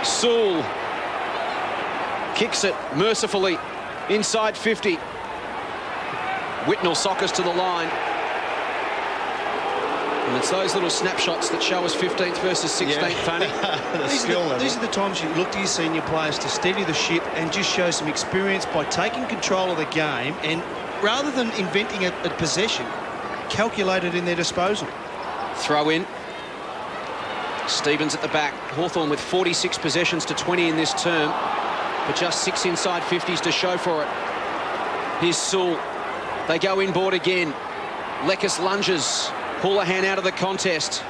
Sewell. Kicks it mercifully inside 50. Whitnell sockers to the line. And it's those little snapshots that show us 15th versus 16th, Tony. These are the times you look to your senior players to steady the ship and just show some experience by taking control of the game, and rather than inventing a possession, calculate it in their disposal. Throw in. Stevens at the back. Hawthorn with 46 possessions to 20 in this term, but just 6 inside 50s to show for it. Here's Sewell. They go inboard again. Lekas lunges. Houlihan out of the contest.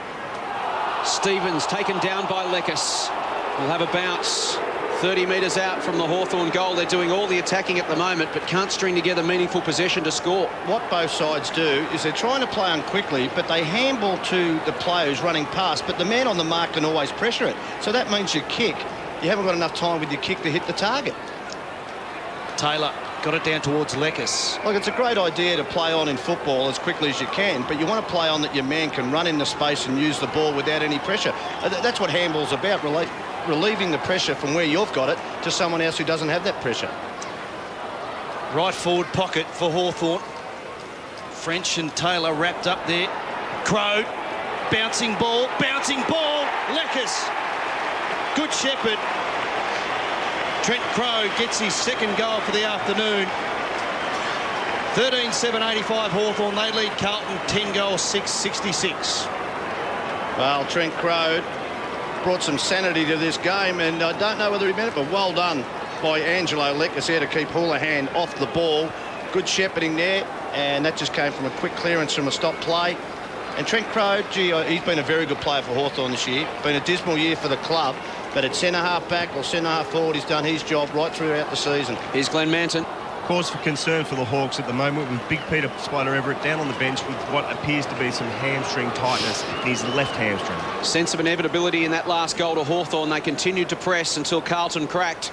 Stevens taken down by Lekas. Will have a bounce 30 metres out from the Hawthorn goal. They're doing all the attacking at the moment, but can't string together meaningful possession to score. What both sides do is they're trying to play on quickly, but they handball to the players running past, but the man on the mark can always pressure it. So that means you kick. You haven't got enough time with your kick to hit the target. Taylor got it down towards Lekas. Look, it's a great idea to play on in football as quickly as you can, but you want to play on that your man can run into space and use the ball without any pressure. That's what handball's about, really. relieving the pressure from where you've got it to someone else who doesn't have that pressure. Right forward pocket for Hawthorn. French and Taylor wrapped up there. Crow, bouncing ball, Leckers. Good shepherd. Trent Crow gets his second goal for the afternoon. 13-7-85 Hawthorn. They lead Carlton 10 goals, 6-66. Well, Trent Crow brought some sanity to this game, and I don't know whether he meant it, but well done by Angelo Leckers there to keep Houlihan off the ball. Good shepherding there, and that just came from a quick clearance from a stop play. And Trent Crow, gee, he's been a very good player for Hawthorn this year. Been a dismal year for the club, but at centre-half back or centre-half forward, he's done his job right throughout the season. Here's Glenn Manton. Cause for concern for the Hawks at the moment with Big Peter Spider-Everett down on the bench with what appears to be some hamstring tightness in his left hamstring. Sense of inevitability in that last goal to Hawthorn. They continued to press until Carlton cracked.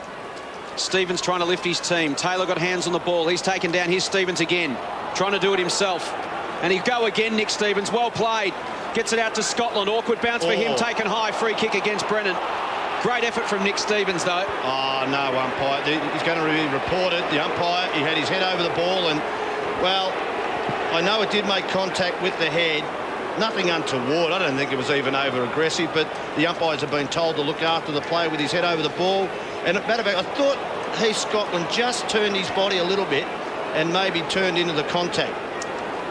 Stevens trying to lift his team. Taylor got hands on the ball. He's taken down. Here's Stevens again, trying to do it himself. And he'll go again, Nick Stevens. Well played. Gets it out to Scotland. Awkward bounce for him. Taken high. Free kick against Brennan. Great effort from Nick Stevens, though. Oh, no, umpire. He's going to be reported. The umpire, he had his head over the ball, and, well, I know it did make contact with the head. Nothing untoward. I don't think it was even over-aggressive, but the umpires have been told to look after the player with his head over the ball. And, matter of fact, I thought Heath Scotland just turned his body a little bit and maybe turned into the contact.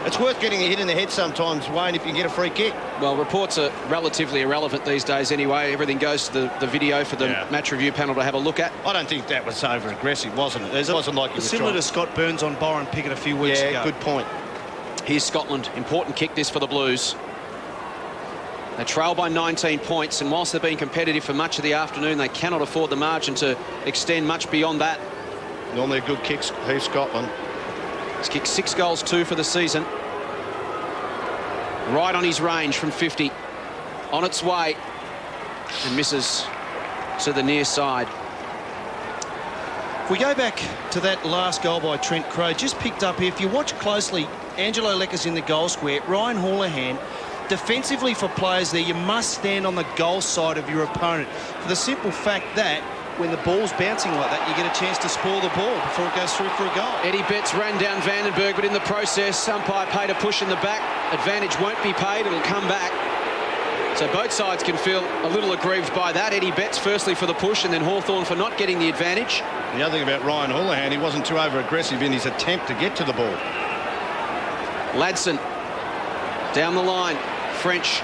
It's worth getting a hit in the head sometimes, Wayne, if you can get a free kick. Well, reports are relatively irrelevant these days anyway. Everything goes to the video for the match review panel to have a look at. I don't think that was over-aggressive, wasn't it? It wasn't like he was similar to Scott Burns on Byron Pickett a few weeks ago. Yeah, good point. Here's Scotland. Important kick this for the Blues. They trail by 19 points, and whilst they've been competitive for much of the afternoon, they cannot afford the margin to extend much beyond that. Normally a good kick, Heath Scotland. He's kicked 6 goals, 2 for the season. Right on his range from 50. On its way. And misses to the near side. If we go back to that last goal by Trent Crow, just picked up here. If you watch closely, Angelo Leckers in the goal square, Ryan Houlihan. Defensively for players there, you must stand on the goal side of your opponent. For the simple fact that when the ball's bouncing like that, you get a chance to spoil the ball before it goes through for a goal. Eddie Betts ran down Vandenberg, but in the process, umpire paid a push in the back. Advantage won't be paid, it'll come back. So both sides can feel a little aggrieved by that. Eddie Betts firstly for the push, and then Hawthorn for not getting the advantage. The other thing about Ryan Houlihan, he wasn't too over-aggressive in his attempt to get to the ball. Ladson down the line. French,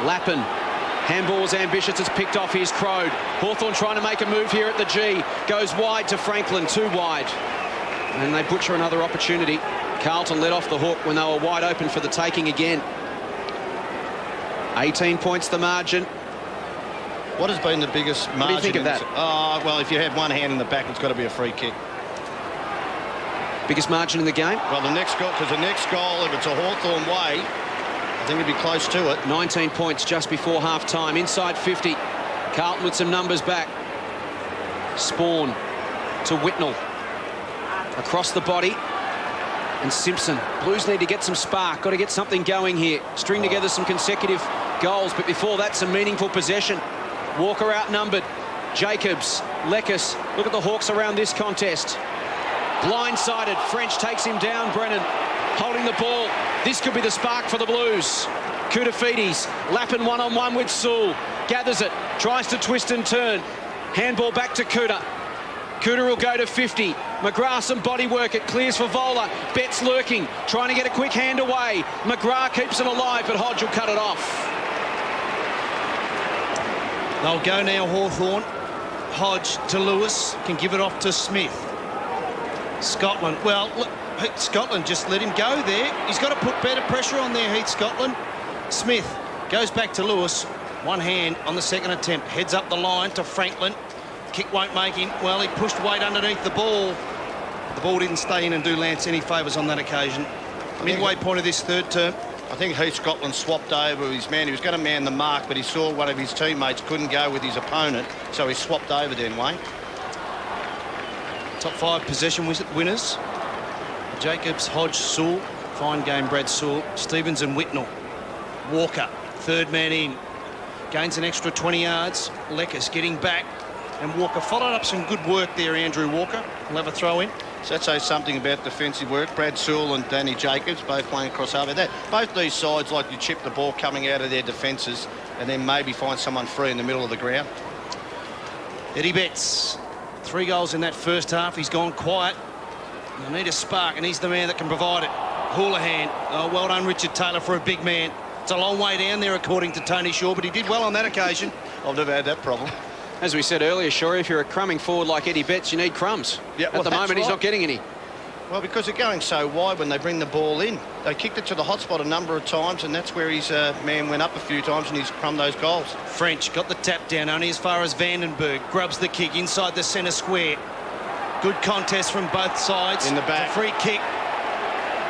Lappin. Handball was ambitious, it's picked off. Here's Crow. Hawthorn trying to make a move here at the G. Goes wide to Franklin, too wide. And they butcher another opportunity. Carlton let off the hook when they were wide open for the taking again. 18 points the margin. What has been the biggest margin? What do you think of that? Well, if you have one hand in the back, it's got to be a free kick. Biggest margin in the game? Well, the next goal, because the next goal, if it's a Hawthorn way, I think it'd be close to it. 19 points just before half-time. Inside 50. Carlton with some numbers back. Spawn to Whitnell. Across the body. And Simpson. Blues need to get some spark. Got to get something going here. String together some consecutive goals. But before that, some meaningful possession. Walker outnumbered. Jacobs. Leckers. Look at the Hawks around this contest. Blindsided. French takes him down. Brennan holding the ball. This could be the spark for the Blues. Koutafidis, Lappin one-on-one with Sewell. Gathers it, tries to twist and turn. Handball back to Kuta. Kuta will go to 50. McGrath some body work, it clears for Vola. Betts lurking, trying to get a quick hand away. McGrath keeps it alive, but Hodge will cut it off. They'll go now, Hawthorn. Hodge to Lewis, can give it off to Smith. Scotland, well, look, Scotland just let him go there. He's got to put better pressure on there, Heath Scotland. Smith goes back to Lewis. One hand on the second attempt. Heads up the line to Franklin. Kick won't make him. Well, he pushed weight underneath the ball. The ball didn't stay in and do Lance any favours on that occasion. Midway point of this third term. I think Heath Scotland swapped over with his man. He was going to man the mark, but he saw one of his teammates couldn't go with his opponent, so he swapped over then, Wayne. Top 5 possession winners. Jacobs, Hodge, Sewell. Fine game, Brad Sewell. Stevens and Whitnell. Walker, third man in. Gains an extra 20 yards. Leckers getting back. And Walker followed up some good work there, Andrew Walker. He'll have a throw in. So that says something about defensive work. Brad Sewell and Danny Jacobs both playing across over there. Both these sides like you chip the ball coming out of their defences and then maybe find someone free in the middle of the ground. Eddie Betts, 3 goals in that first half. He's gone quiet. They need a spark, and he's the man that can provide it. Houlihan. Oh, well done, Richard Taylor, for a big man. It's a long way down there, according to Tony Shaw, but he did well on that occasion. I've never had that problem. As we said earlier, Shaw, if you're a crumbing forward like Eddie Betts, you need crumbs. Yeah, well, at the moment, he's not getting any. Well, because they're going so wide when they bring the ball in. They kicked it to the hot spot a number of times, and that's where his man went up a few times, and he's crumbed those goals. French got the tap down only as far as Vandenberg. Grubs the kick inside the centre square. Good contest from both sides. In the back. It's a free kick.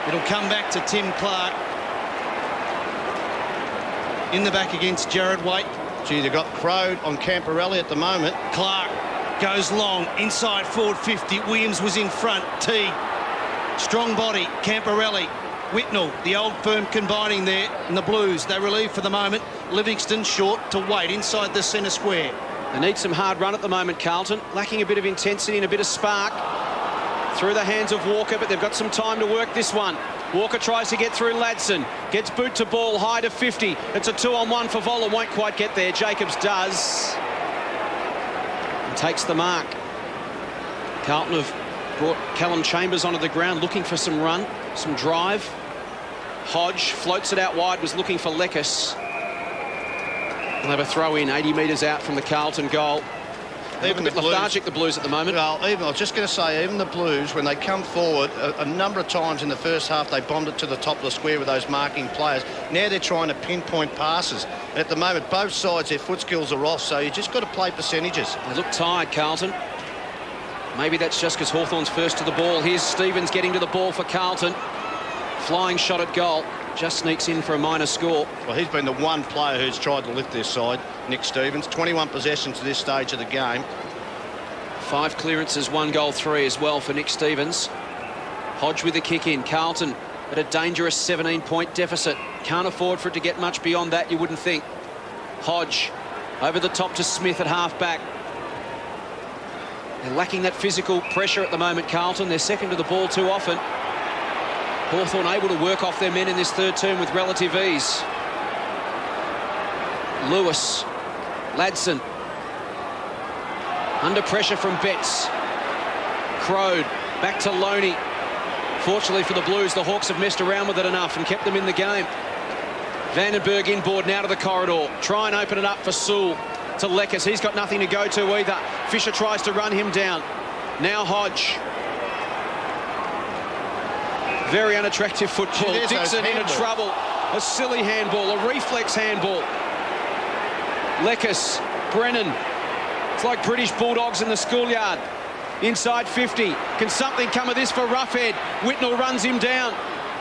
It'll come back to Tim Clark. In the back against Jared Waite. Gee, they've got Crowd on Camporelli at the moment. Clark goes long, inside forward 50. Williams was in front. T. Strong body, Camporelli. Whitnell, the old firm combining there. And the Blues, they relieve for the moment. Livingston short to Waite inside the centre square. They need some hard run at the moment, Carlton. Lacking a bit of intensity and a bit of spark. Through the hands of Walker, but they've got some time to work this one. Walker tries to get through Ladson. Gets boot to ball, high to 50. It's a 2-on-1 for Voller. Won't quite get there. Jacobs does. And takes the mark. Carlton have brought Callum Chambers onto the ground, looking for some run, some drive. Hodge floats it out wide, was looking for Leckers. They'll have a throw in 80 metres out from the Carlton goal. Even a bit lethargic, the Blues at the moment. Well, I was just going to say, even the Blues, when they come forward, a number of times in the first half, they bombed it to the top of the square with those marking players. Now they're trying to pinpoint passes. And at the moment, both sides, their foot skills are off, so you just got to play percentages. They look tired, Carlton. Maybe that's just because Hawthorn's first to the ball. Here's Stevens getting to the ball for Carlton. Flying shot at goal. Just sneaks in for a minor score. Well, he's been the one player who's tried to lift their side, Nick Stevens. 21 possessions to this stage of the game. 5 clearances, 1 goal, 3 as well for Nick Stevens. Hodge with the kick in. Carlton at a dangerous 17-point deficit. Can't afford for it to get much beyond that, you wouldn't think. Hodge over the top to Smith at half-back. They're lacking that physical pressure at the moment, Carlton. They're second to the ball too often. Hawthorn able to work off their men in this third term with relative ease. Lewis. Ladson. Under pressure from Betts. Crowd. Back to Loney. Fortunately for the Blues, the Hawks have messed around with it enough and kept them in the game. Vandenberg inboard now to the corridor. Try and open it up for Sewell. To Leckers. He's got nothing to go to either. Fisher tries to run him down. Now Hodge. Very unattractive football. Dixon into trouble. A silly handball, a reflex handball. Leckers, Brennan. It's like British Bulldogs in the schoolyard. Inside 50. Can something come of this for Roughhead? Whitnell runs him down.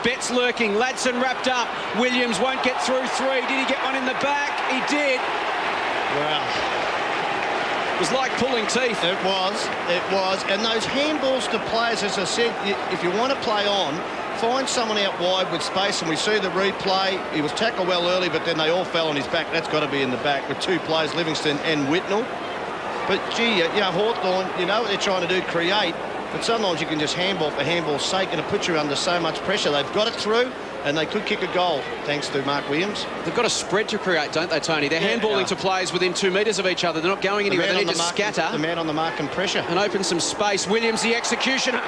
Betts lurking. Ladson wrapped up. Williams won't get through 3. Did he get one in the back? He did. Wow. It was like pulling teeth. It was. And those handballs to players, as I said, if you want to play on, find someone out wide with space, and we see the replay. He was tackled well early, but then they all fell on his back. That's got to be in the back with 2 players, Livingston and Whitnell. But, gee, you know, Hawthorn, you know what they're trying to do, create, but sometimes you can just handball for handball's sake, and it puts you under so much pressure. They've got it through, and they could kick a goal, thanks to Mark Williams. They've got a spread to create, don't they, Tony? They're handballing to players within 2 metres of each other. They're not going anywhere. They need to scatter. The man on the mark and pressure. And open some space. Williams, the executioner,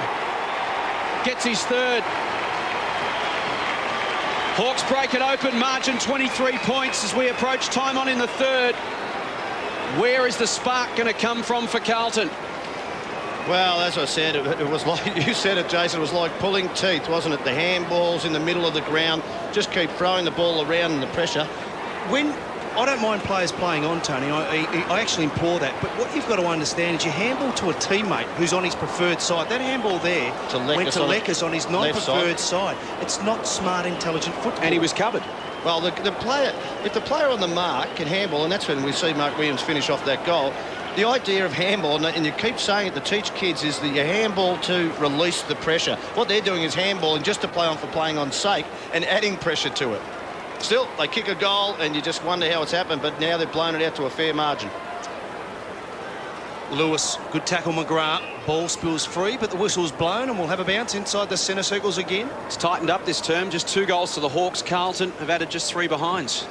gets his third. Hawks break it open, margin 23 points as we approach time on in the third. Where is the spark going to come from for Carlton? Well, as I said, it was like, you said it, Jason, it was like pulling teeth, wasn't it? The handballs in the middle of the ground, just keep throwing the ball around in the pressure. When I don't mind players playing on, Tony, I actually implore that, but what you've got to understand is you handball to a teammate who's on his preferred side. That handball there went to Leckers on his non-preferred side. It's not smart, intelligent football. And he was covered. Well, the player, if the player on the mark can handball, and that's when we see Mark Williams finish off that goal, the idea of handball, and you keep saying it to teach kids, is that you handball to release the pressure. What they're doing is handballing just to play on for playing on sake and adding pressure to it. Still, they kick a goal and you just wonder how it's happened, but now they've blown it out to a fair margin. Lewis, good tackle, McGrath. Ball spills free, but the whistle's blown and we'll have a bounce inside the centre circles again. It's tightened up this term. Just 2 goals to the Hawks. Carlton have added just 3 behinds.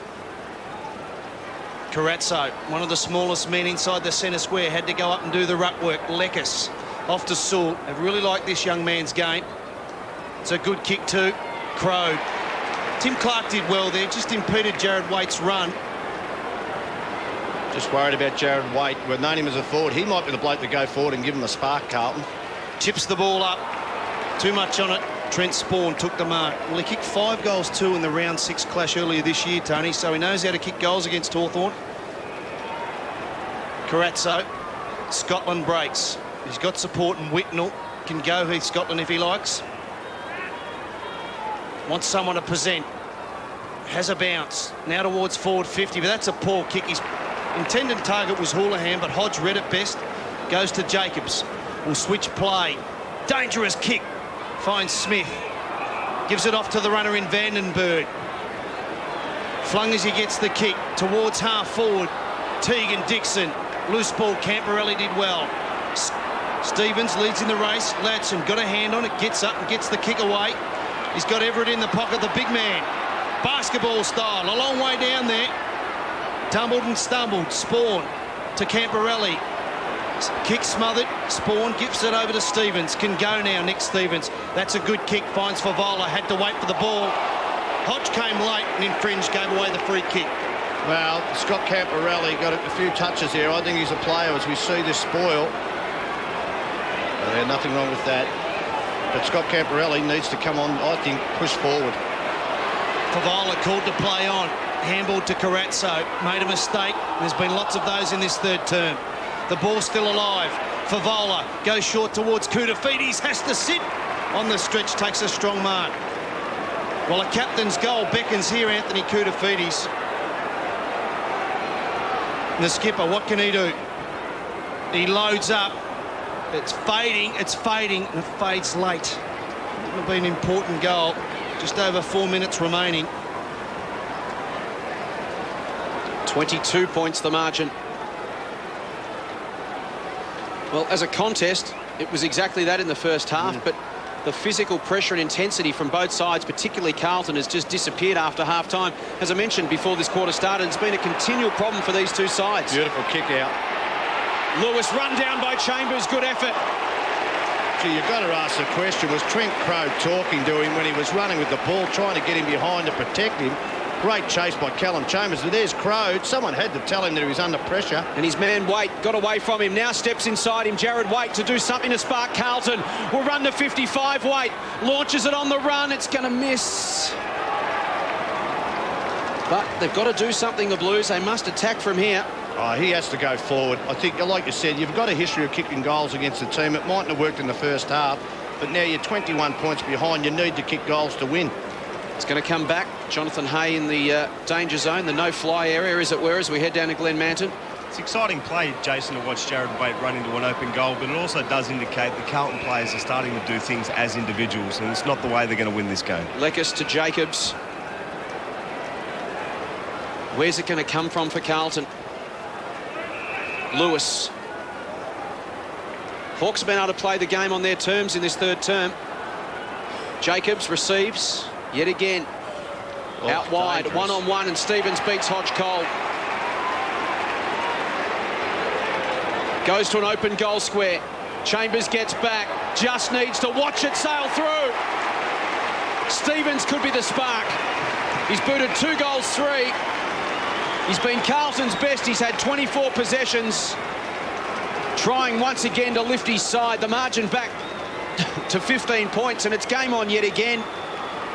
Carazzo, one of the smallest men inside the centre square, had to go up and do the ruck work. Lekis off to Sewell. I've really liked this young man's game. It's a good kick too. Crowed. Tim Clark did well there, just impeded Jared Waite's run. Just worried about Jared Waite. We've known him as a forward. He might be the bloke to go forward and give him a spark, Carlton. Chips the ball up. Too much on it. Trent Spawn took the mark. Well, he kicked 5 goals too in the round 6 clash earlier this year, Tony, so he knows how to kick goals against Hawthorn. Carazzo. Scotland breaks. He's got support, and Whitnell can go Heath Scotland if he likes. Wants someone to present. Has a bounce. Now towards forward 50, but that's a poor kick. His intended target was Houlihan, but Hodge read it best. Goes to Jacobs. Will switch play. Dangerous kick. Finds Smith. Gives it off to the runner in Vandenberg. Flung as he gets the kick. Towards half forward. Teagan Dixon. Loose ball. Camporelli did well. Stevens leads in the race. Ladson got a hand on it. Gets up and gets the kick away. He's got Everett in the pocket, the big man. Basketball style. A long way down there. Tumbled and stumbled. Spawn to Camporelli. Kick smothered. Spawn gives it over to Stevens. Can go now, Nick Stevens. That's a good kick. Finds Favola. Had to wait for the ball. Hodge came late and infringed. Gave away the free kick. Well, Scott Camporelli got a few touches there. I think he's a player as we see this spoil. There's nothing wrong with that. But Scott Camporelli needs to come on, I think, push forward. Favola called to play on. Handballed to Carazzo. Made a mistake. There's been lots of those in this third term. The ball's still alive. Favola goes short towards Koutafidis. Has to sit on the stretch. Takes a strong mark. Well, a captain's goal beckons here, Anthony Koutafidis. The skipper, what can he do? He loads up. It's fading, and it fades late. It would be an important goal. Just over 4 minutes remaining. 22 points the margin. Well, as a contest, it was exactly that in the first half, but the physical pressure and intensity from both sides, particularly Carlton, has just disappeared after half-time. As I mentioned before this quarter started, it's been a continual problem for these two sides. Beautiful kick out. Lewis run down by Chambers. Good effort. Gee, you've got to ask the question, was Trent Crowe talking to him when he was running with the ball, trying to get him behind to protect him? Great chase by Callum Chambers. But there's Crowe. Someone had to tell him that he was under pressure. And his man Waite got away from him. Now steps inside him. Jared Waite to do something to spark Carlton. Will run to 55. Waite launches it on the run. It's going to miss. But they've got to do something, the Blues. They must attack from here. Oh, he has to go forward. I think, like you said, you've got a history of kicking goals against the team. It mightn't have worked in the first half, but now you're 21 points behind. You need to kick goals to win. It's going to come back. Jonathan Hay in the danger zone, the no-fly area, as it were, as we head down to Glen Manton. It's exciting play, Jason, to watch Jared Waite run into an open goal, but it also does indicate the Carlton players are starting to do things as individuals, and it's not the way they're going to win this game. Lekis to Jacobs. Where's it going to come from for Carlton? Lewis. Hawks have been able to play the game on their terms in this third term. Jacobs receives yet again. Out wide, one-on-one, and Stevens beats Hodge cold. Goes to an open goal square. Chambers gets back. Just needs to watch it sail through. Stevens could be the spark. He's booted 2 goals, 3. He's been Carlton's best. He's had 24 possessions. Trying once again to lift his side. The margin back to 15 points, and it's game on yet again.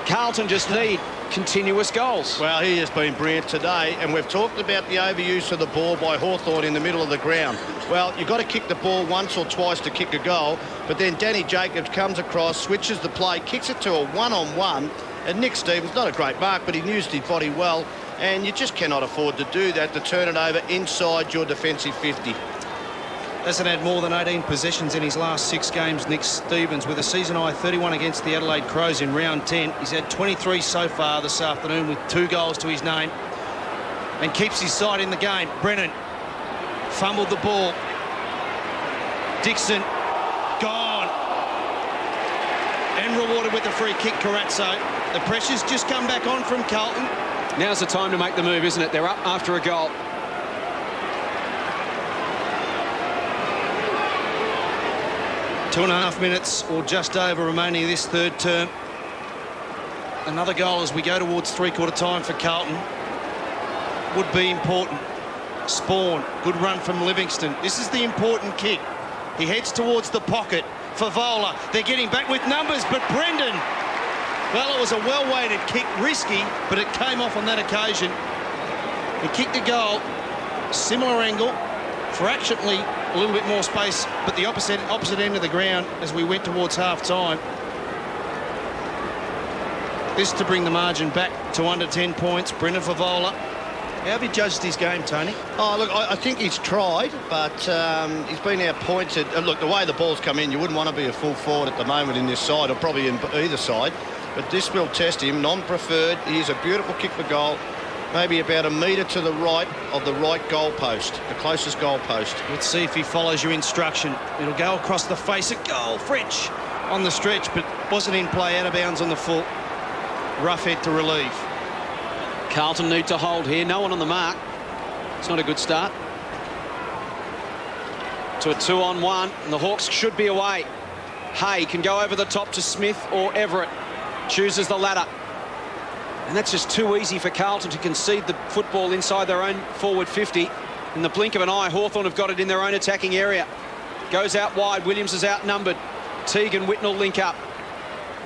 Carlton just need continuous goals. Well, he has been brilliant today, and we've talked about the overuse of the ball by Hawthorn in the middle of the ground. Well, you've got to kick the ball once or twice to kick a goal, but then Danny Jacobs comes across, switches the play, kicks it to a one-on-one, and Nick Stevens, not a great mark, but he used his body well, and you just cannot afford to do that, to turn it over inside your defensive 50. Hasn't had more than 18 possessions in his last 6 games, Nick Stevens, with a season-high 31 against the Adelaide Crows in round 10. He's had 23 so far this afternoon with 2 goals to his name and keeps his side in the game. Brennan fumbled the ball. Dixon gone and rewarded with the free kick. Carazzo. The pressure's just come back on from Carlton. Now's the time to make the move, isn't it? They're up after a goal. Two and a half minutes or just over remaining this third term. Another goal as we go towards three-quarter time for Carlton would be important. Spawn, good run from Livingston. This is the important kick. He heads towards the pocket. Favola, they're getting back with numbers, but Brendan, well, it was a well-weighted kick, risky, but it came off on that occasion. He kicked a goal, similar angle, fractionally a little bit more space, but the opposite end of the ground as we went towards half-time. This to bring the margin back to under 10 points. Brendan Favola. How have you judged his game, Tony? Oh, look, I think he's tried, but he's been outpointed. Look, the way the ball's come in, you wouldn't want to be a full forward at the moment in this side, or probably in either side. But this will test him. Non-preferred. He is a beautiful kick for goal. Maybe about a metre to the right of the right goal post, the closest goal post. Let's see if he follows your instruction. It'll go across the face of goal. French on the stretch, but wasn't in play, out of bounds on the full. Rough head to relieve. Carlton need to hold here. No one on the mark. It's not a good start. To a 2-on-1, and the Hawks should be away. Hay can go over the top to Smith or Everett. Chooses the latter. And that's just too easy for Carlton to concede the football inside their own forward 50. In the blink of an eye, Hawthorn have got it in their own attacking area. Goes out wide. Williams is outnumbered. Teague and Whitnell link up.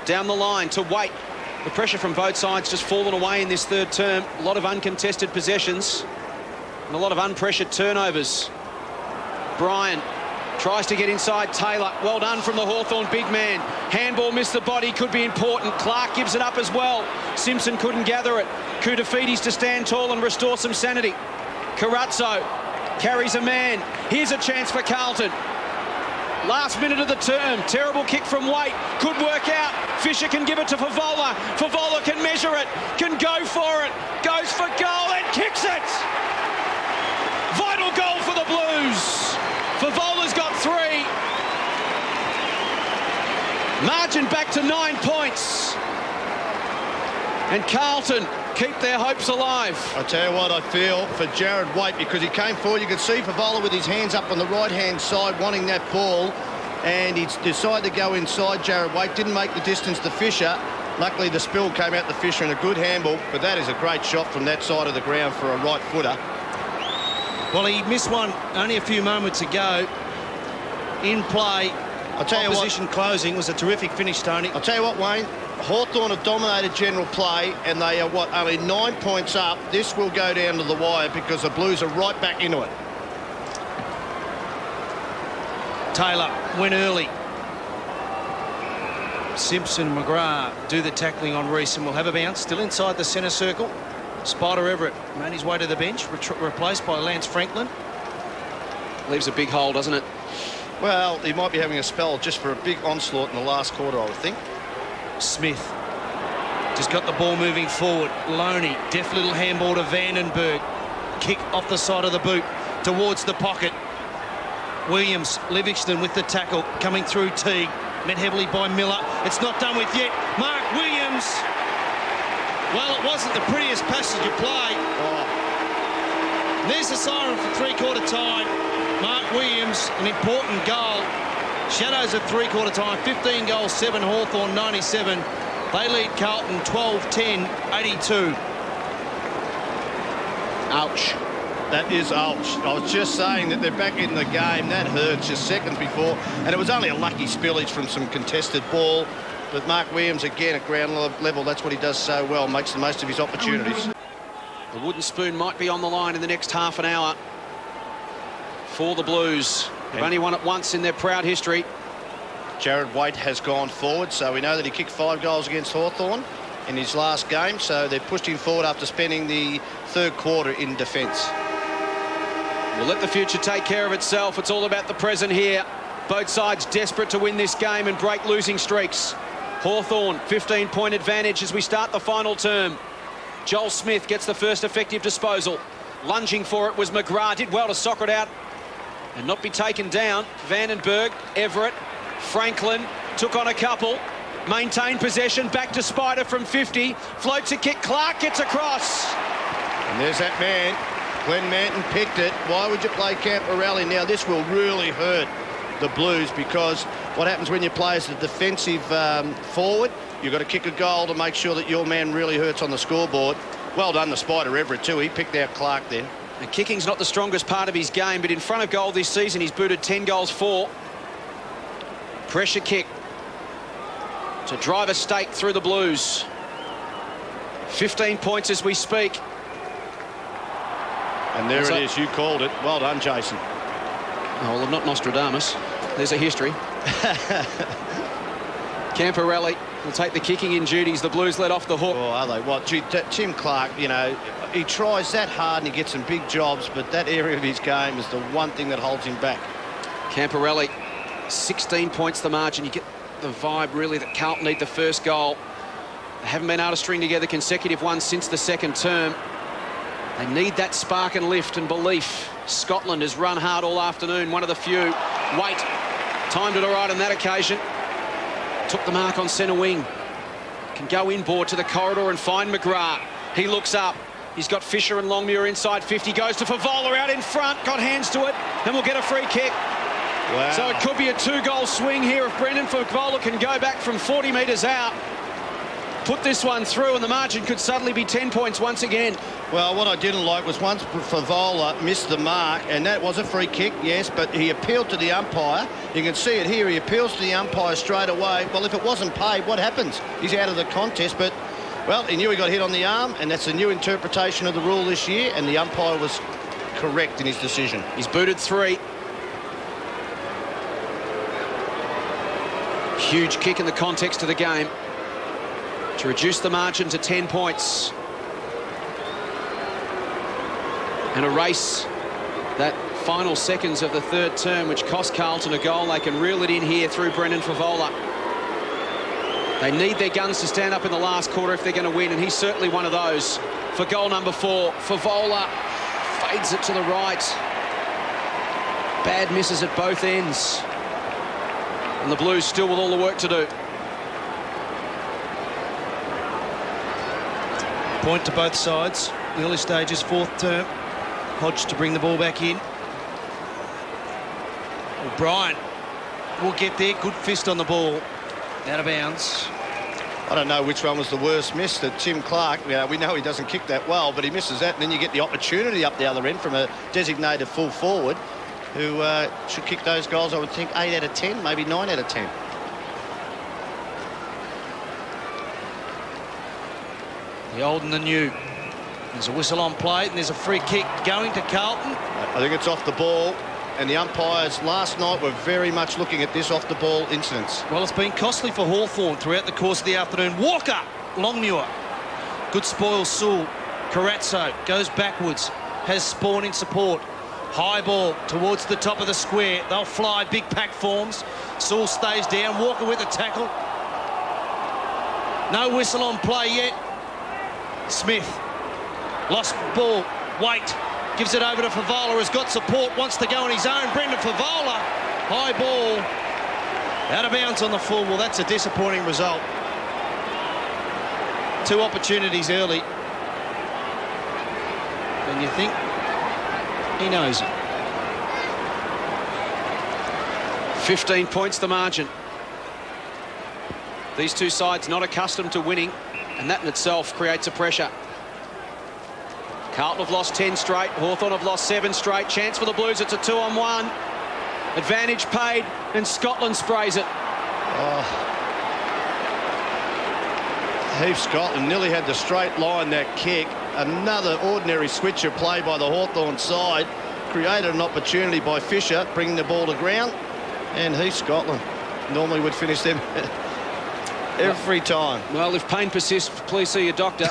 Down the line to Waite. The pressure from both sides just fallen away in this third term. A lot of uncontested possessions and a lot of unpressured turnovers. Bryan tries to get inside Taylor. Well done from the Hawthorn big man. Handball missed the body, could be important. Clark gives it up as well. Simpson couldn't gather it. Koutafidis to stand tall and restore some sanity. Carazzo carries a man. Here's a chance for Carlton. Last minute of the term. Terrible kick from Waite. Could work out. Fisher can give it to Favola. Favola can measure it. Can go for it. Goes for goal and kicks it. Vital goal for the Blues. Favola's got 3. Margin back to 9 points. And Carlton keep their hopes alive. I tell you what, I feel for Jared Waite, because he came forward. You could see Favola with his hands up on the right-hand side wanting that ball, and he decided to go inside. Jared Waite didn't make the distance to Fisher. Luckily, the spill came out to Fisher and a good handball, but that is a great shot from that side of the ground for a right footer. Well, he missed one only a few moments ago. In play, I'll tell you what, opposition closing was a terrific finish, Tony. I'll tell you what, Wayne, Hawthorn have dominated general play, and they are, what, only 9 points up. This will go down to the wire because the Blues are right back into it. Taylor went early. Simpson, McGrath do the tackling on Reese, and will have a bounce. Still inside the centre circle. Spider Everett made his way to the bench, replaced by Lance Franklin. Leaves a big hole, doesn't it? Well, he might be having a spell just for a big onslaught in the last quarter, I would think. Smith just got the ball moving forward. Loney, deft little handball to Vandenberg. Kick off the side of the boot towards the pocket. Williams, Livingston with the tackle coming through Teague. Met heavily by Miller. It's not done with yet. Mark Williams. Well, it wasn't the prettiest passage of play. Oh. There's the siren for three-quarter time. Mark Williams, an important goal. Shadows at three-quarter time. 15 goals, 7 Hawthorn, 97. They lead Carlton 12-10, 82. Ouch. That is ouch. I was just saying that they're back in the game. That hurts just seconds before. And it was only a lucky spillage from some contested ball. But Mark Williams, again, at ground level, that's what he does so well. Makes the most of his opportunities. The wooden spoon might be on the line in the next half an hour for the Blues. They've only won it once in their proud history. Jared Waite has gone forward, so we know that he kicked 5 goals against Hawthorn in his last game. So they've pushed him forward after spending the third quarter in defence. We'll let the future take care of itself. It's all about the present here. Both sides desperate to win this game and break losing streaks. Hawthorn, 15-point advantage as we start the final term. Joel Smith gets the first effective disposal. Lunging for it was McGrath. Did well to socker it out and not be taken down. Vandenberg, Everett, Franklin took on a couple. Maintained possession, back to Spider from 50. Floats a kick, Clark gets across. And there's that man. Glenn Manton picked it. Why would you play Camporelli? Now, this will really hurt the Blues, because what happens when you play as a defensive forward, you've got to kick a goal to make sure that your man really hurts on the scoreboard. Well done, the Spider Everett, too. He picked out Clark then. And kicking's not the strongest part of his game, but in front of goal this season, he's booted 10 goals for. Pressure kick to drive a stake through the Blues. 15 points as we speak. And there it is, you called it. Well done, Jason. Oh, well, not Nostradamus. There's a history. Camporelli will take the kicking in duties. The Blues let off the hook. Oh, are they? What? Tim Clark, you know, he tries that hard and he gets some big jobs, but that area of his game is the one thing that holds him back. Camporelli, 16 points the margin. You get the vibe, really, that Carlton need the first goal. They haven't been able to string together consecutive ones since the second term. They need that spark and lift and belief. Scotland has run hard all afternoon, one of the few. Wait, timed it all right on that occasion. Took the mark on centre wing. Can go inboard to the corridor and find McGrath. He looks up. He's got Fisher and Longmuir inside 50. Goes to Favola out in front. Got hands to it. And we'll get a free kick. Wow. So it could be a 2-goal swing here if Brendan Favola can go back from 40 metres out. Put this one through, and the margin could suddenly be 10 points once again. Well, what I didn't like was once Favola missed the mark, and that was a free kick, yes, but he appealed to the umpire. You can see it here. He appeals to the umpire straight away. Well, if it wasn't paid, what happens? He's out of the contest, but, well, he knew he got hit on the arm, and that's a new interpretation of the rule this year, and the umpire was correct in his decision. He's booted 3. Huge kick in the context of the game to reduce the margin to 10 points. And erase that final seconds of the third term, which cost Carlton a goal. They can reel it in here through Brendan Favola. They need their guns to stand up in the last quarter if they're going to win, and he's certainly one of those. For goal number 4, Favola fades it to the right. Bad misses at both ends. And the Blues still with all the work to do. Point to both sides. The early stages, fourth term. Hodge to bring the ball back in. O'Brien will get there. Good fist on the ball. Out of bounds. I don't know which one was the worst miss. That Tim Clark, we know he doesn't kick that well, but he misses that, and then you get the opportunity up the other end from a designated full forward who should kick those goals, I would think, 8 out of 10, maybe 9 out of 10. The old and the new. There's a whistle on play, and there's a free kick going to Carlton. I think it's off the ball, and the umpires last night were very much looking at this off-the-ball incidents. Well, it's been costly for Hawthorn throughout the course of the afternoon. Walker, Longmuir. Good spoil, Sewell. Carazzo goes backwards, has Spawn in support. High ball towards the top of the square. They'll fly, big pack forms. Sewell stays down, Walker with the tackle. No whistle on play yet. Smith, lost ball, Waite, gives it over to Favola, has got support, wants to go on his own. Brendan Favola, high ball, out of bounds on the full. Well, that's a disappointing result. 2 opportunities early. And you think he knows it. 15 points the margin. These two sides not accustomed to winning, and that in itself creates a pressure. Carlton have lost 10 straight. Hawthorn have lost 7 straight. Chance for the Blues. It's a 2-on-1. Advantage paid, and Scotland sprays it. Heath Scotland nearly had the straight line, that kick. Another ordinary switcher play by the Hawthorn side. Created an opportunity by Fisher, bringing the ball to ground. And Heath Scotland normally would finish them every time. Well, if pain persists, please see your doctor.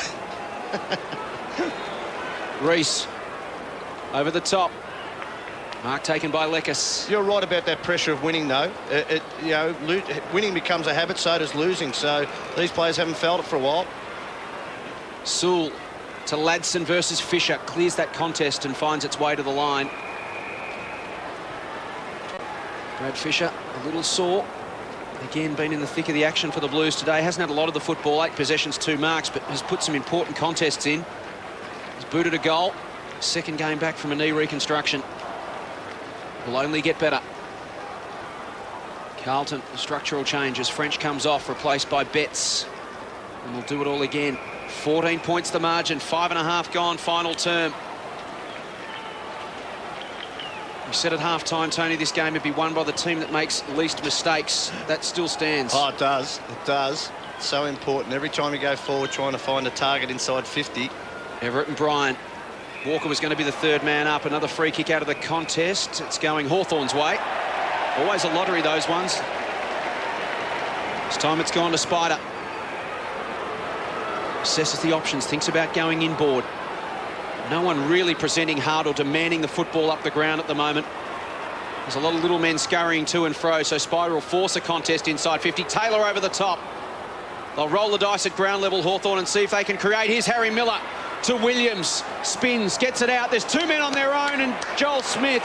Reese over the top. Mark taken by Lekes. You're right about that pressure of winning, though. Winning becomes a habit, so does losing. So these players haven't felt it for a while. Sewell to Ladson versus Fisher. Clears that contest and finds its way to the line. Brad Fisher, a little sore. Again, been in the thick of the action for the Blues today. Hasn't had a lot of the football, 8 possessions, 2 marks, but has put some important contests in. He's booted a goal. Second game back from a knee reconstruction. Will only get better. Carlton, structural changes. French comes off, replaced by Betts. And we'll do it all again. 14 points the margin, 5.5 gone, final term. We said at half-time, Tony, this game would be won by the team that makes least mistakes. That still stands. Oh, it does. It does. It's so important. Every time you go forward trying to find a target inside 50. Everett and Bryant. Walker was going to be the third man up. Another free kick out of the contest. It's going Hawthorn's way. Always a lottery, those ones. This time it's gone to Spider. Assesses the options, thinks about going inboard. No one really presenting hard or demanding the football up the ground at the moment. There's a lot of little men scurrying to and fro, so Spider will force a contest inside 50. Taylor over the top. They'll roll the dice at ground level, Hawthorn, and see if they can create. Here's Harry Miller to Williams. Spins, gets it out. There's 2 men on their own, and Joel Smith.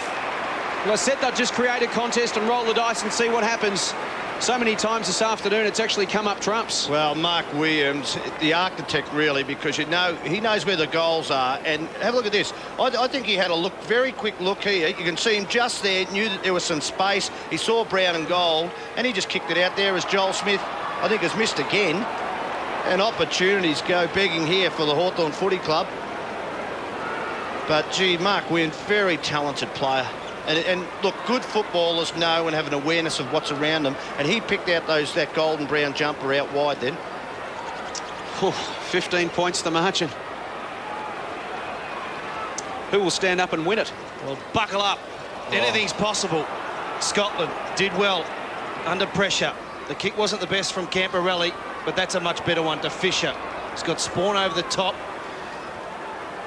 Well, I said they'll just create a contest and roll the dice and see what happens. So many times this afternoon, it's actually come up trumps. Well, Mark Williams, the architect, really, because he knows where the goals are. And have a look at this. I think he had a very quick look here. You can see him just there, knew that there was some space. He saw brown and gold, and he just kicked it out there as Joel Smith, I think, has missed again. And opportunities go begging here for the Hawthorn Footy Club. But, gee, Mark Williams, very talented player. And look, good footballers know and have an awareness of what's around them. And he picked out that golden brown jumper out wide then. 15 points the margin. Who will stand up and win it? Well, buckle up. Anything's possible. Scotland did well under pressure. The kick wasn't the best from Camperelli, but that's a much better one to Fisher. He's got Spawn over the top.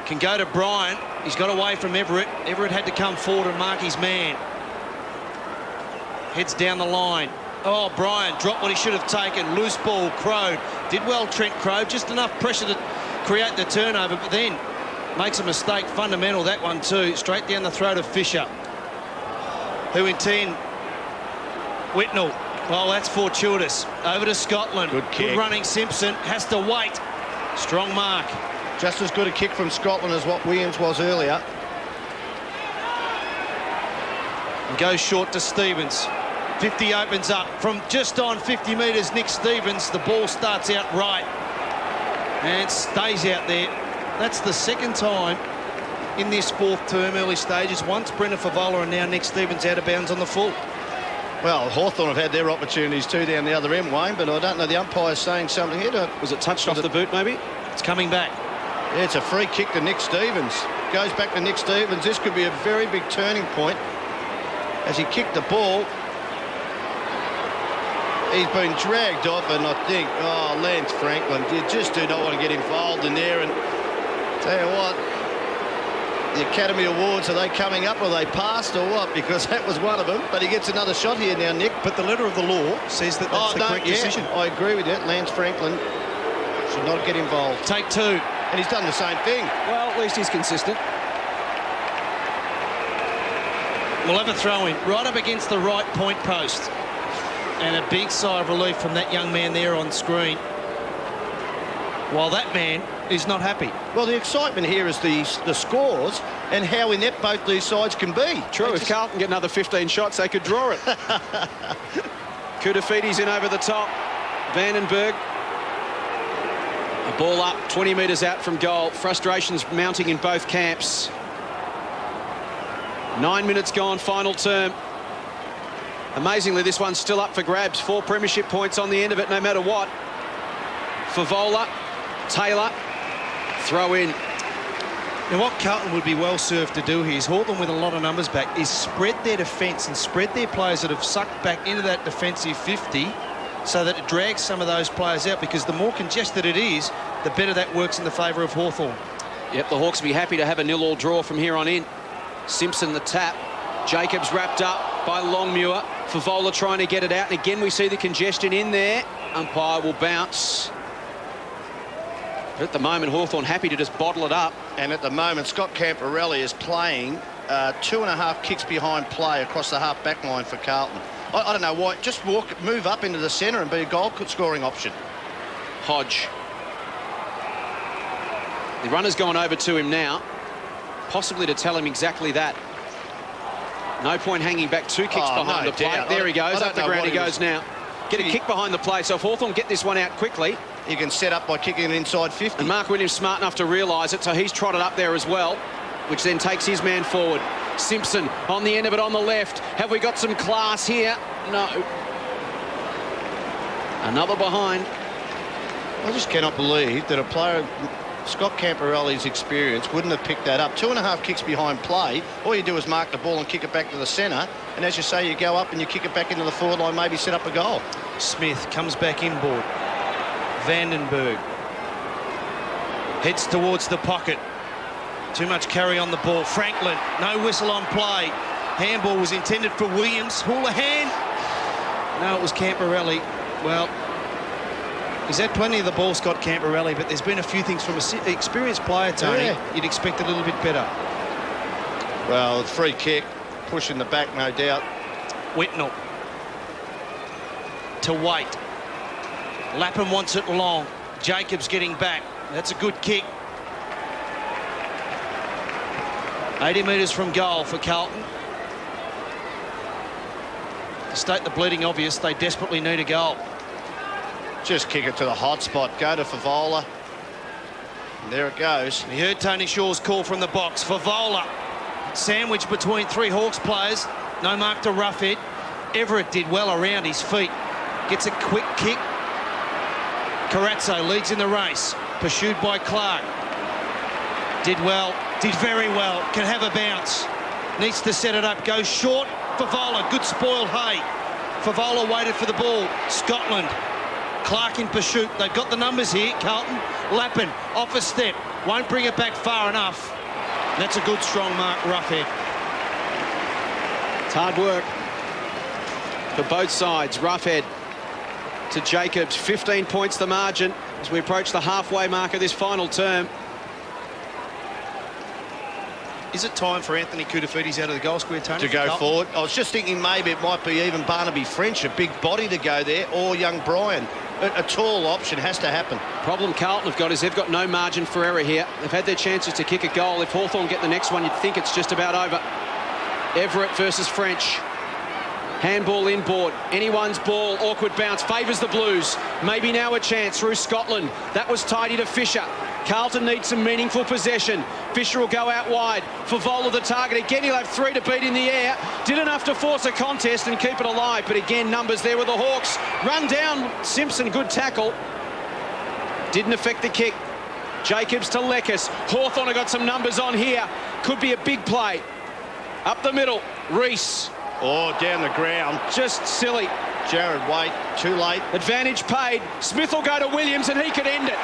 Can go to Bryant. He's got away from Everett. Everett had to come forward and mark his man. Heads down the line. Oh, Bryant dropped what he should have taken. Loose ball, Crow. Did well, Trent Crow. Just enough pressure to create the turnover, but then makes a mistake. Fundamental, that one too. Straight down the throat of Fisher. Who in 10? Whitnell. Well, that's fortuitous. Over to Scotland. Good kick. Good running Simpson. Has to wait. Strong mark. Just as good a kick from Scotland as what Williams was earlier. And goes short to Stevens. 50 opens up from just on 50 metres. Nick Stevens. The ball starts out right and stays out there. That's the second time in this 4th term, early stages. Once Brendan Favola and now Nick Stevens out of bounds on the full. Well, Hawthorn have had their opportunities too down the other end, Wayne, but I don't know, the umpire's saying something here. Was it touched off the boot, maybe? It's coming back. Yeah, it's a free kick to Nick Stevens. Goes back to Nick Stevens. This could be a very big turning point as he kicked the ball. He's been dragged off, and I think, Lance Franklin, you just do not want to get involved in there. And tell you what, the Academy Awards, are they coming up? Are they passed or what? Because that was one of them. But he gets another shot here now, Nick. But the letter of the law says that that's the correct decision. I agree with that. Lance Franklin should not get involved. Take 2. And he's done the same thing. Well, at least he's consistent. We'll have a throw-in right up against the right point post. And a big sigh of relief from that young man there on screen. While that man is not happy. Well, the excitement here is the scores and how inept both these sides can be. True, if Carlton get another 15 shots, they could draw it. Kudafiti's in over the top. Vandenberg. A ball up, 20 metres out from goal. Frustrations mounting in both camps. 9 minutes gone, final term. Amazingly, this one's still up for grabs. 4 premiership points on the end of it, no matter what. Favola, Taylor, throw in. Now, what Carlton would be well served to do here is Hawthorn with a lot of numbers back is spread their defence and spread their players that have sucked back into that defensive 50 so that it drags some of those players out, because the more congested it is, the better that works in the favour of Hawthorn. Yep, the Hawks will be happy to have a 0-0 draw from here on in. Simpson the tap. Jacobs wrapped up by Longmuir. Favola trying to get it out. And again, we see the congestion in there. Umpire will bounce. But at the moment, Hawthorn happy to just bottle it up. And at the moment, Scott Camporelli is playing 2.5 kicks behind play across the half-back line for Carlton. I don't know why. Just move up into the centre and be a goal-scoring option. Hodge. The runner's gone over to him now, possibly to tell him exactly that. No point hanging back 2 kicks behind the plate. There he goes, up the ground he goes now. Get a kick behind the plate, so if Hawthorn get this one out quickly. You can set up by kicking it inside 50. And Mark Williams smart enough to realise it, so he's trotted up there as well, which then takes his man forward. Simpson on the end of it on the left. Have we got some class here? No. Another behind. I just cannot believe that a player Scott Camporelli's experience wouldn't have picked that up. 2.5 kicks behind play. All you do is mark the ball and kick it back to the centre. And as you say, you go up and you kick it back into the forward line, maybe set up a goal. Smith comes back inboard. Vandenberg heads towards the pocket. Too much carry on the ball. Franklin, no whistle on play. Handball was intended for Williams. Houlihan. No, it was Camporelli. Well, he's had plenty of the ball, Scott Camporelli, but there's been a few things from an experienced player, Tony. Yeah. You'd expect a little bit better. Well, free kick, push in the back, no doubt. Whitnell to Waite. Lapham wants it long. Jacobs getting back. That's a good kick. 80 metres from goal for Carlton. To state the bleeding obvious, they desperately need a goal. Just kick it to the hot spot. Go to Favola. And there it goes. We heard Tony Shaw's call from the box. Favola sandwiched between 3 Hawks players. No mark to Roughhead. Everett did well around his feet. Gets a quick kick. Carazzo leads in the race. Pursued by Clark. Did well. Did very well. Can have a bounce. Needs to set it up. Goes short. Favola. Good spoiled hay. Favola waited for the ball. Scotland. Clark in pursuit. They've got the numbers here. Carlton. Lappin off a step. Won't bring it back far enough. That's a good strong mark, Roughhead. It's hard work for both sides. Roughhead to Jacobs. 15 points the margin as we approach the halfway mark of this final term. Is it time for Anthony Koutoufides out of the goal square, Tony? To go forward. I was just thinking maybe it might be even Barnaby French, a big body to go there, or young Brian. A tall option has to happen. Problem Carlton have got is they've got no margin for error here. They've had their chances to kick a goal. If Hawthorn get the next one, you'd think it's just about over. Everett versus French. Handball inboard. Anyone's ball. Awkward bounce. Favours the Blues. Maybe now a chance through Scotland. That was tidy to Fisher. Carlton needs some meaningful possession. Fisher will go out wide. Favola the target. Again, he'll have 3 to beat in the air. Did enough to force a contest and keep it alive. But again, numbers there with the Hawks. Run down. Simpson, good tackle. Didn't affect the kick. Jacobs to Leckis. Hawthorn have got some numbers on here. Could be a big play. Up the middle. Reese. Oh, down the ground. Just silly. Jared Waite, too late. Advantage paid. Smith will go to Williams and he could end it.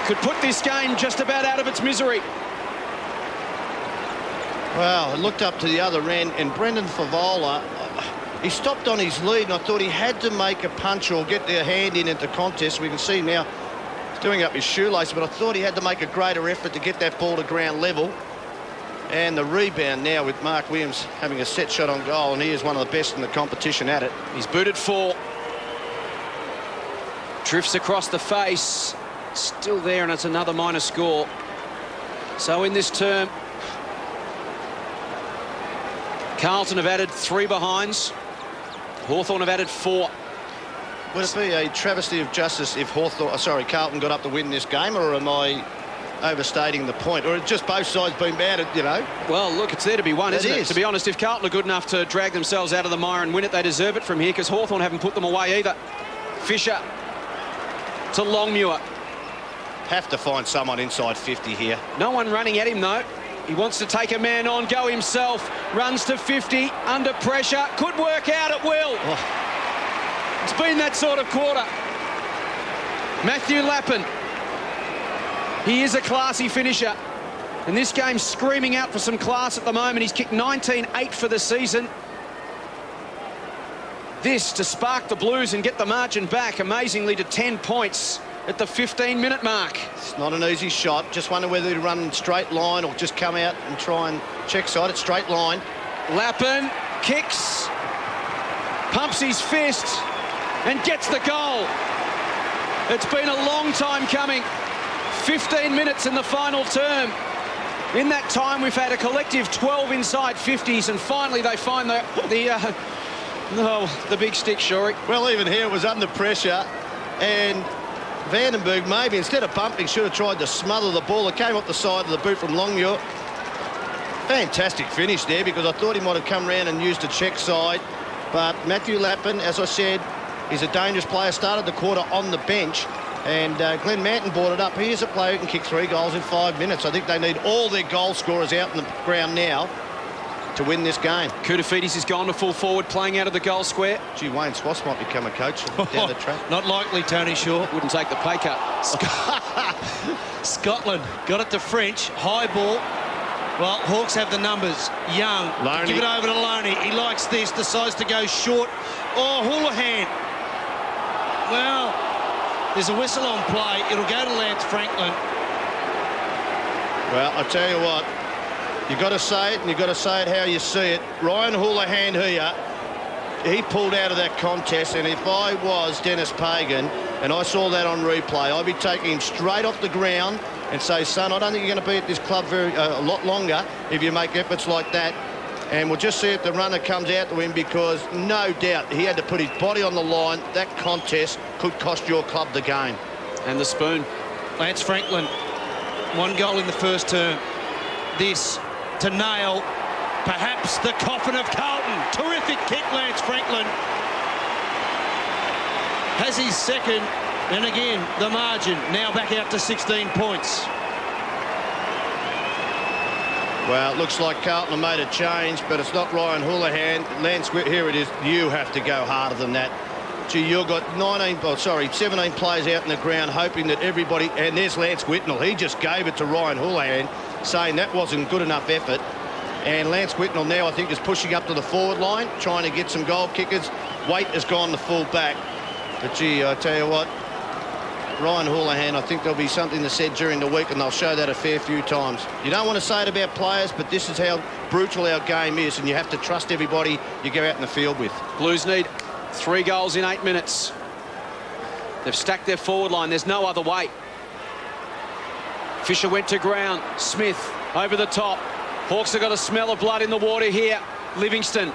Could put this game just about out of its misery. Well, I looked up to the other end, and Brendan Favola, he stopped on his lead, and I thought he had to make a punch or get their hand in at the contest. We can see now he's doing up his shoelace, but I thought he had to make a greater effort to get that ball to ground level. And the rebound now with Mark Williams having a set shot on goal, and he is one of the best in the competition at it. He's booted 4. Drifts across the face. Still there, and it's another minor score. So in this term, Carlton have added 3 behinds. Hawthorn have added 4. Would it be a travesty of justice if Carlton got up to win this game, or am I overstating the point? Or just both sides been bad, you know? Well, look, it's there to be won, isn't it? To be honest, if Carlton are good enough to drag themselves out of the mire and win it, they deserve it from here, because Hawthorn haven't put them away either. Fisher to Longmuir. Have to find someone inside 50 here. No one running at him, though. He wants to take a man on, go himself. Runs to 50, under pressure. Could work out at will. Oh. It's been that sort of quarter. Matthew Lappin. He is a classy finisher. And this game's screaming out for some class at the moment. He's kicked 19-8 for the season. This to spark the Blues and get the margin back, amazingly, to 10 points at the 15-minute mark. It's not an easy shot. Just wonder whether to run in straight line or just come out and try and check side. It's straight line. Lappin kicks, pumps his fist and gets the goal. It's been a long time coming. 15 minutes in the final term. In that time, we've had a collective 12 inside 50s, and finally they find the big stick, Shorey. Well, even here it was under pressure, and Vandenberg maybe, instead of bumping, should have tried to smother the ball. It came off the side of the boot from Longmuir. Fantastic finish there, because I thought he might have come around and used a check side. But Matthew Lappin, as I said, is a dangerous player. Started the quarter on the bench, and Glenn Manton brought it up. He is a player who can kick 3 goals in 5 minutes. I think they need all their goal scorers out in the ground now to win this game. Koutafidis has gone to full forward, playing out of the goal square. Gee, Wayne Swass might become a coach down the track. Not likely, Tony Shaw. Wouldn't take the pay cut. Scotland got it to French. High ball. Well, Hawks have the numbers. Young. Loney. Give it over to Loney. He likes this. Decides to go short. Oh, Houlihan. Well, there's a whistle on play. It'll go to Lance Franklin. Well, I tell you what, you've got to say it, and you've got to say it how you see it. Ryan Houlihan here, he pulled out of that contest, and if I was Dennis Pagan and I saw that on replay, I'd be taking him straight off the ground and say, son, I don't think you're going to be at this club a lot longer if you make efforts like that. And we'll just see if the runner comes out to him, because no doubt he had to put his body on the line. That contest could cost your club the game. And the spoon. Lance Franklin, 1 goal in the first term. This to nail perhaps the coffin of Carlton. Terrific kick, Lance Franklin. Has his second, and again, the margin now back out to 16 points. Well, it looks like Carlton have made a change, but it's not Ryan Houlihan. Lance, here it is. You have to go harder than that. Gee, you've got 17 players out in the ground hoping that everybody... And there's Lance Whitnell. He just gave it to Ryan Houlihan, saying that wasn't good enough effort. And Lance Whitnell now, I think, is pushing up to the forward line, trying to get some goal kickers. Waite has gone to full back. But, gee, I tell you what, Ryan Houlihan, I think there'll be something that's said during the week, and they'll show that a fair few times. You don't want to say it about players, but this is how brutal our game is, and you have to trust everybody you go out in the field with. Blues need 3 goals in 8 minutes. They've stacked their forward line. There's no other way. Fisher went to ground. Smith over the top. Hawks have got a smell of blood in the water here. Livingston,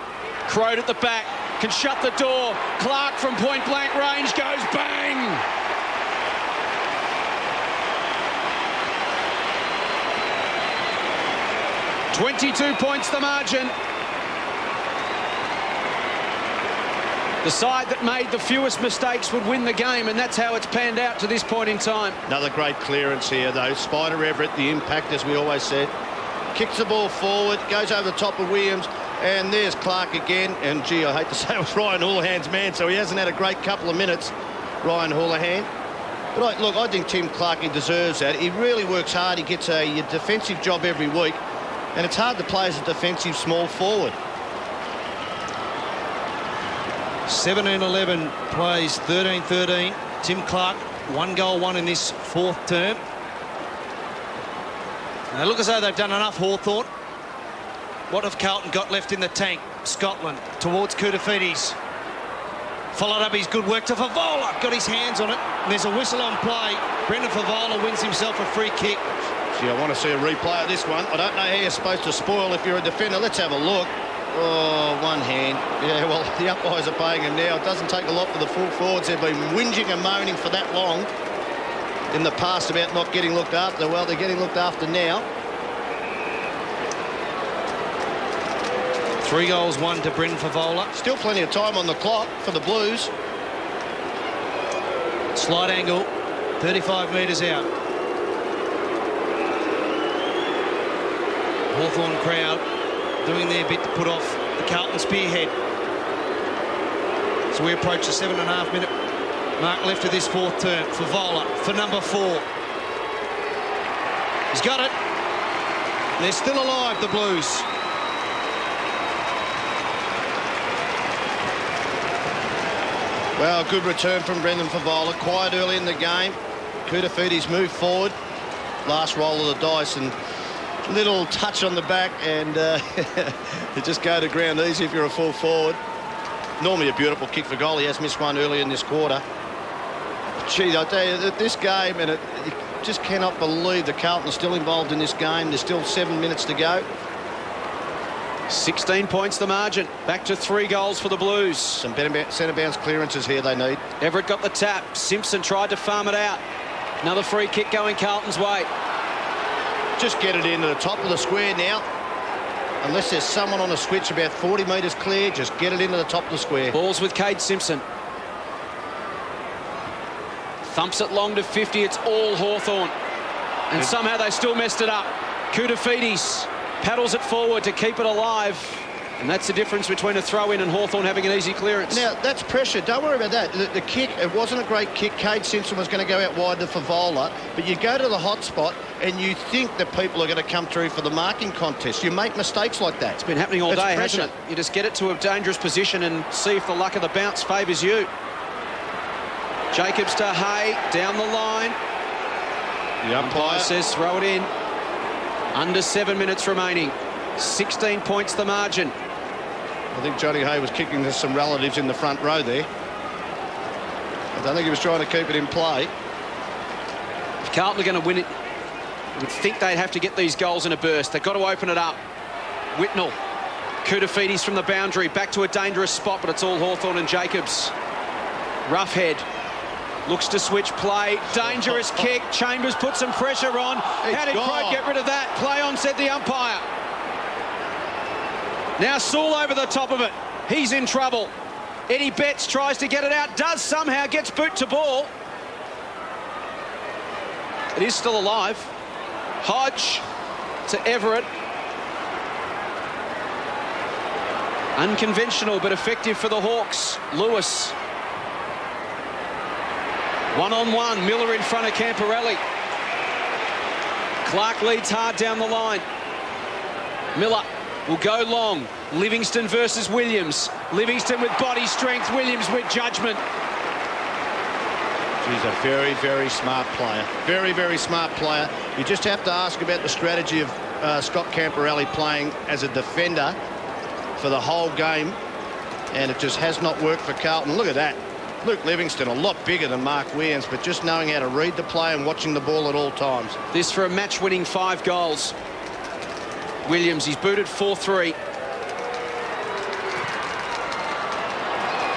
Crowd at the back, can shut the door. Clark from point-blank range goes bang! .22 points the margin. The side that made the fewest mistakes would win the game, and that's how it's panned out to this point in time. Another great clearance here, though. Spider Everett, the impact, as we always said. Kicks the ball forward, goes over the top of Williams, and there's Clark again. And, gee, I hate to say it was Ryan Houlihan's man, so he hasn't had a great couple of minutes, Ryan Houlihan. But, look, I think Tim Clarkey deserves that. He really works hard. He gets a defensive job every week, and it's hard to play as a defensive small forward. 17-11 plays 13-13. Tim Clark, 1 goal, 1 in this 4th term. They look as though they've done enough, Hawthorn. What have Carlton got left in the tank? Scotland towards Koutafidis. Followed up his good work to Favola. Got his hands on it. And there's a whistle on play. Brendan Favola wins himself a free kick. Gee, I want to see a replay of this one. I don't know how you're supposed to spoil if you're a defender. Let's have a look. Oh, one hand. Yeah, well, the umpires are paying him now. It doesn't take a lot for the full forwards. They've been whinging and moaning for that long in the past about not getting looked after. Well, they're getting looked after now. 3 goals, 1 to Brendan Favola. Still plenty of time on the clock for the Blues. Slight angle, 35 metres out. Hawthorn crowd doing their bit to put off the Carlton spearhead. So we approach the 7.5-minute mark left of this 4th term. Favola for number 4. He's got it. They're still alive, the Blues. Well, good return from Brendan Favola. Quiet early in the game. Koutafidis moved forward. Last roll of the dice and little touch on the back, and you just go to ground easy if you're a full forward. Normally a beautiful kick for goal. He has missed one early in this quarter. Gee, I tell you, this game, and you just cannot believe that Carlton are still involved in this game. There's still 7 minutes to go. 16 points the margin. Back to 3 goals for the Blues. Some better centre bounce clearances here they need. Everett got the tap. Simpson tried to farm it out. Another free kick going Carlton's way. Just get it into the top of the square now. Unless there's someone on a switch about 40 metres clear, just get it into the top of the square. Ball's with Cade Simpson. Thumps it long to 50. It's all Hawthorn. And somehow they still messed it up. Koutafidis paddles it forward to keep it alive. And that's the difference between a throw-in and Hawthorn having an easy clearance. Now, that's pressure. Don't worry about that. The kick, it wasn't a great kick. Cade Simpson was going to go out wide to Favola. But you go to the hot spot and you think that people are going to come through for the marking contest. You make mistakes like that. It's been happening all day, pressure. hasn't it? You just get it to a dangerous position and see if the luck of the bounce favours you. Jacobs to Hay, down the line. The umpire says throw it in. Under 7 minutes remaining. 16 points the margin. I think Johnny Hay was kicking to some relatives in the front row there. I don't think he was trying to keep it in play. If Carlton are going to win it, you would think they'd have to get these goals in a burst. They've got to open it up. Whitnell. Koutafidis from the boundary. Back to a dangerous spot, but it's all Hawthorn and Jacobs. Roughhead. Looks to switch play. Dangerous kick. Chambers put some pressure on. How did Croad get rid of that? Play on, said the umpire. Now Sewell over the top of it. He's in trouble. Eddie Betts tries to get it out. Does somehow. Gets boot to ball. It is still alive. Hodge to Everett. Unconventional but effective for the Hawks. Lewis. One-on-one. Miller in front of Camporelli. Clark leads hard down the line. Miller will go long. Livingston versus Williams. Livingston with body strength. Williams with judgment. He's a very, very smart player. Very, very smart player. You just have to ask about the strategy of Scott Camporelli playing as a defender for the whole game. And it just has not worked for Carlton. Look at that. Luke Livingston, a lot bigger than Mark Williams, but just knowing how to read the play and watching the ball at all times. This for a match-winning 5 goals. Williams, he's booted 4-3.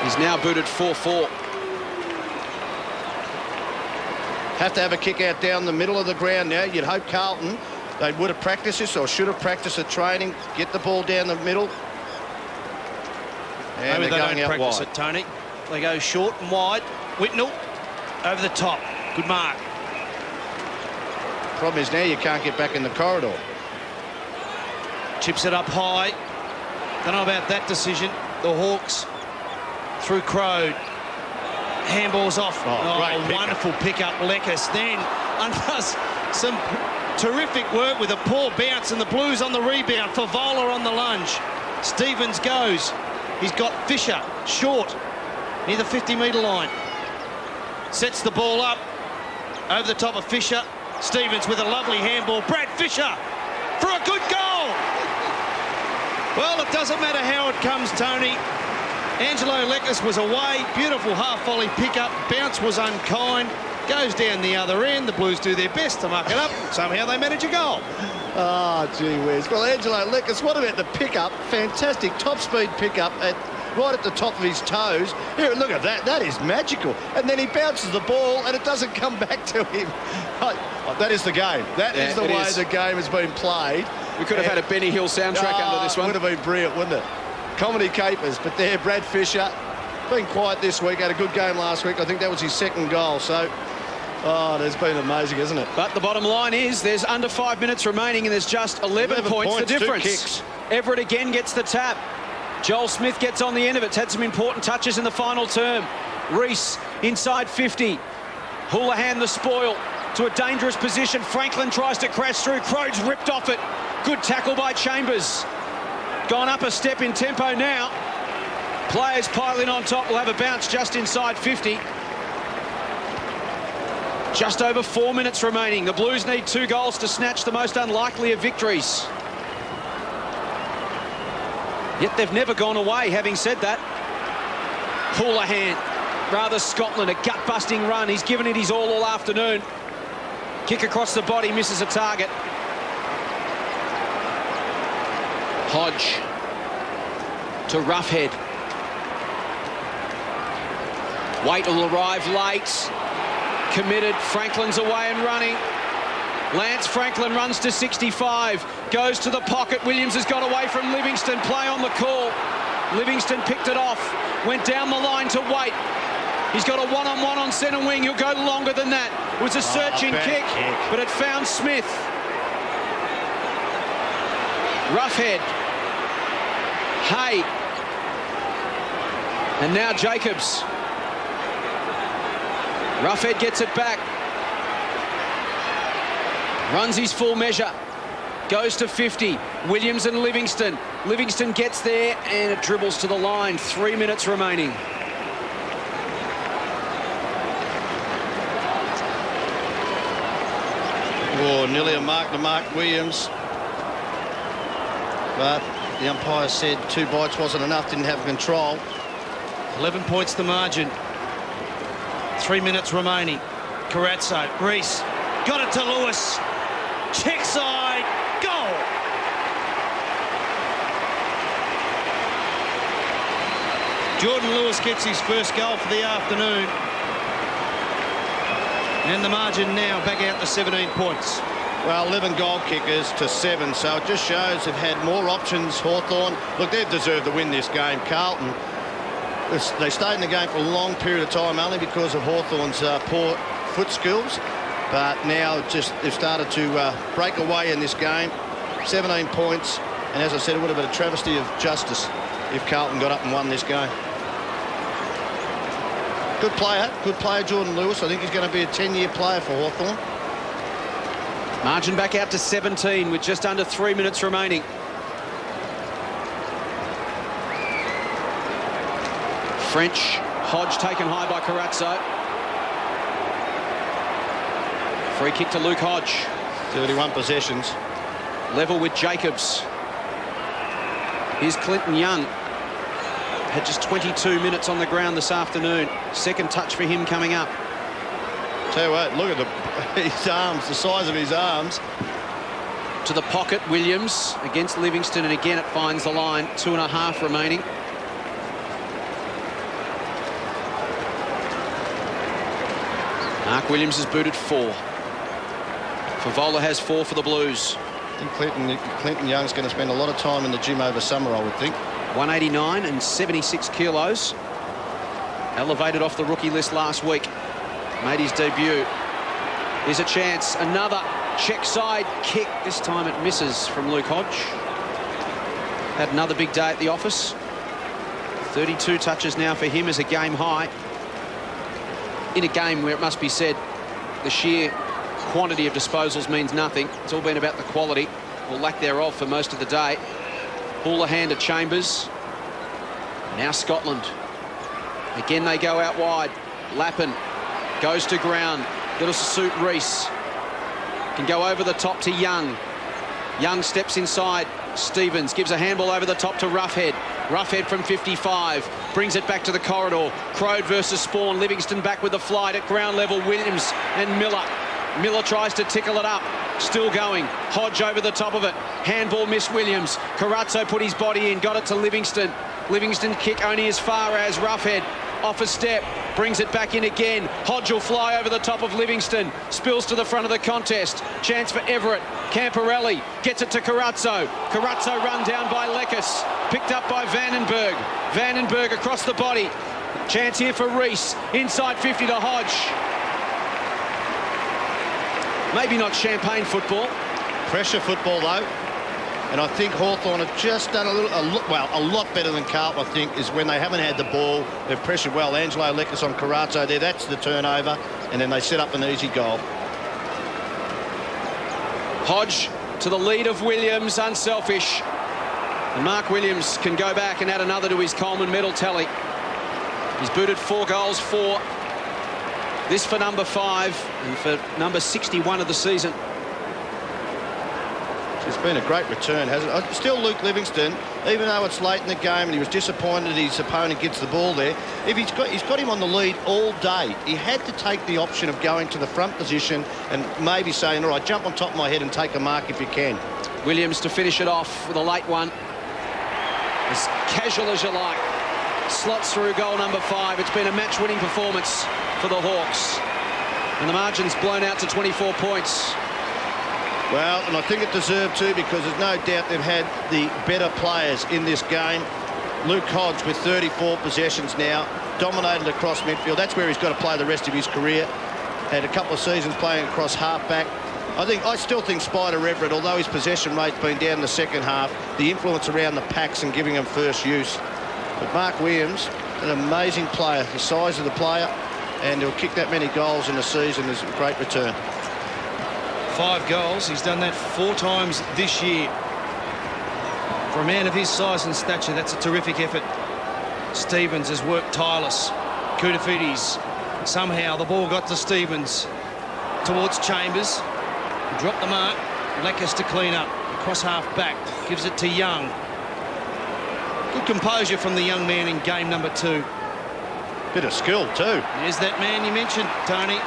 He's now booted 4-4. Have to have a kick out down the middle of the ground now. You'd hope Carlton, they would have practiced this or should have practiced the training. Get the ball down the middle. And maybe they're they going don't out practice wide. it, Tony. They go short and wide. Whitnell over the top. Good mark. Problem is now you can't get back in the corridor. Chips it up high. Don't know about that decision. The Hawks through Croad. Handball's off. Great pick-up. Wonderful pick-up, Lekas. Then undoes some terrific work with a poor bounce, and the Blues on the rebound. Favola on the lunge. Stevens goes. He's got Fisher short near the 50-metre line. Sets the ball up over the top of Fisher. Stevens with a lovely handball. Brad Fisher for a good goal. Well, it doesn't matter how it comes, Tony. Angelo Lekas was away. Beautiful half-volley pickup. Bounce was unkind. Goes down the other end. The Blues do their best to muck it up. Somehow they manage a goal. Oh, gee whiz. Well, Angelo Lekas, what about the pickup? Fantastic top-speed pickup right at the top of his toes. Here, look at that. That is magical. And then he bounces the ball and it doesn't come back to him. Oh, that is the game. That is the way the game has been played. We could have had a Benny Hill soundtrack under this one. Would have been brilliant, wouldn't it? Comedy capers. But there, Brad Fisher, been quiet this week. Had a good game last week. I think that was his 2nd goal. So, it's been amazing, isn't it? But the bottom line is there's under 5 minutes remaining and there's just 11 points the difference. 2 kicks. Everett again gets the tap. Joel Smith gets on the end of it. It's had some important touches in the final term. Reese inside 50. Houlihan the spoil to a dangerous position. Franklin tries to crash through. Croad's ripped off it. Good tackle by Chambers. Gone up a step in tempo now. Players piling on top will have a bounce just inside 50. Just over 4 minutes remaining. The Blues need 2 goals to snatch the most unlikely of victories. Yet they've never gone away, having said that. Houlihan, rather Scotland, a gut-busting run. He's given it his all afternoon. Kick across the body, misses a target. Hodge to Roughhead. Waite will arrive late. Committed. Franklin's away and running. Lance Franklin runs to 65. Goes to the pocket. Williams has got away from Livingston. Play on the call. Livingston picked it off. Went down the line to Waite. He's got a one-on-one on centre wing. He'll go longer than that. It was a searching kick, but it found Smith. Roughhead. Hay. And now Jacobs. Roughhead gets it back. Runs his full measure. Goes to 50. Williams and Livingston. Livingston gets there and it dribbles to the line. 3 minutes remaining. Oh, nearly a mark to Mark Williams. But the umpire said 2 bites wasn't enough, didn't have control. 11 points the margin. 3 minutes remaining. Carazzo, Reese, got it to Lewis. Check side, goal. Jordan Lewis gets his first goal for the afternoon. And the margin now back out to 17 points. Well, 11 goal kickers to 7, so it just shows they've had more options, Hawthorn. Look, they've deserved to win this game. Carlton, they stayed in the game for a long period of time only because of Hawthorn's poor foot skills. But now just they've started to break away in this game. 17 points. And as I said, it would have been a travesty of justice if Carlton got up and won this game. Good player, Jordan Lewis. I think he's going to be a 10-year player for Hawthorn. Margin back out to 17 with just under 3 minutes remaining. French, Hodge taken high by Carazzo. Free kick to Luke Hodge. 31 possessions. Level with Jacobs. Here's Clinton Young. Had just 22 minutes on the ground this afternoon. Second touch for him coming up. Tell you what, look at his arms, the size of his arms. To the pocket, Williams against Livingston, and again it finds the line. 2.5 remaining. Mark Williams has booted 4. Favola has 4 for the Blues. I think Clinton Young's going to spend a lot of time in the gym over summer, I would think. 189 and 76 kilos. Elevated off the rookie list last week. Made his debut. Here's a chance. Another check side kick. This time it misses from Luke Hodge. Had another big day at the office. 32 touches now for him as a game high. In a game where it must be said the sheer quantity of disposals means nothing. It's all been about the quality, or lack thereof, for most of the day. Houlihan to Chambers. Now Scotland. Again they go out wide. Lappin goes to ground. That'll suit Reese. Can go over the top to Young. Young steps inside. Stevens gives a handball over the top to Roughhead. Roughhead from 55. Brings it back to the corridor. Crode versus Spawn. Livingston back with the flight at ground level. Williams and Miller. Miller tries to tickle it up. Still going. Hodge over the top of it. Handball missed Williams. Carazzo put his body in. Got it to Livingston. Livingston kick only as far as Roughhead. Off a step. Brings it back in again. Hodge will fly over the top of Livingston. Spills to the front of the contest. Chance for Everett. Camporelli gets it to Carazzo. Carazzo run down by Lekes. Picked up by Vandenberg. Vandenberg across the body. Chance here for Reese. Inside 50 to Hodge. Maybe not champagne football. Pressure football, though. And I think Hawthorn have just done a lot better than Carlton, I think, is when they haven't had the ball. They've pressured well. Angelo Lekes on Carazzo there. That's the turnover. And then they set up an easy goal. Hodge to the lead of Williams, unselfish. And Mark Williams can go back and add another to his Coleman medal tally. He's booted 4 goals, 4. This for number 5 and for number 61 of the season. It's been a great return, hasn't it? Still Luke Livingston, even though it's late in the game and he was disappointed his opponent gets the ball there, if he's got him on the lead all day. He had to take the option of going to the front position and maybe saying, all right, jump on top of my head and take a mark if you can. Williams to finish it off with a late one. As casual as you like. Slots through goal number 5. It's been a match-winning performance for the Hawks. And the margin's blown out to 24 points. Well, and I think it deserved to, because there's no doubt they've had the better players in this game. Luke Hodge with 34 possessions now, dominated across midfield. That's where he's got to play the rest of his career. Had a couple of seasons playing across half-back. I still think Spider Everett, although his possession rate's been down in the second half, the influence around the packs and giving them first use. But Mark Williams, an amazing player, the size of the player, and he'll kick that many goals in a season is a great return. 5 goals. He's done that 4 times this year. For a man of his size and stature, that's a terrific effort. Stevens has worked tireless. Koutafidis, somehow the ball got to Stevens towards Chambers. He dropped the mark. Leckers to clean up. Across half back. Gives it to Young. Good composure from the young man in game number 2. Bit of skill too. There's that man you mentioned, Tony.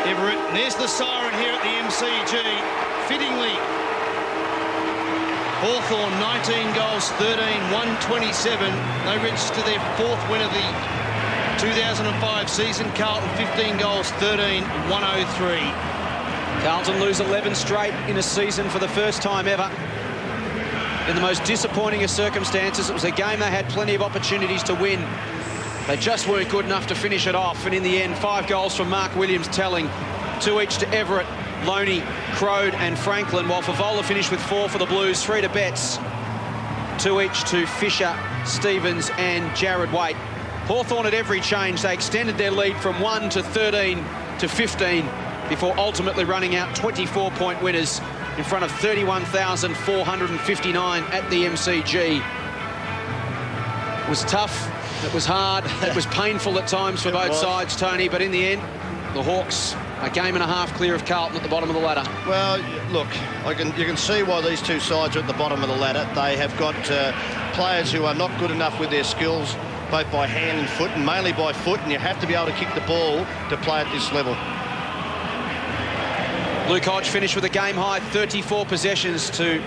Everett. And there's the siren here at the MCG. Fittingly, Hawthorn 19 goals, 13, 127. They register their 4th win of the 2005 season. Carlton 15 goals, 13, 103. Carlton lose 11 straight in a season for the first time ever. In the most disappointing of circumstances, it was a game they had plenty of opportunities to win. They just weren't good enough to finish it off, and in the end, 5 goals from Mark Williams telling, 2 each to Everett, Loney, Crode and Franklin, while Favola finished with 4 for the Blues, 3 to Betts, 2 each to Fisher, Stevens and Jared Waite. Hawthorn at every change, they extended their lead from 1 to 13 to 15 before ultimately running out 24-point winners in front of 31,459 at the MCG. It was tough. It was hard. It was painful at times for both sides, Tony, but in the end, the Hawks a game and a half clear of Carlton at the bottom of the ladder. Well, look, you can see why these two sides are at the bottom of the ladder. They have got players who are not good enough with their skills, both by hand and foot, and mainly by foot, and you have to be able to kick the ball to play at this level. Luke Hodge finished with a game-high 34 possessions to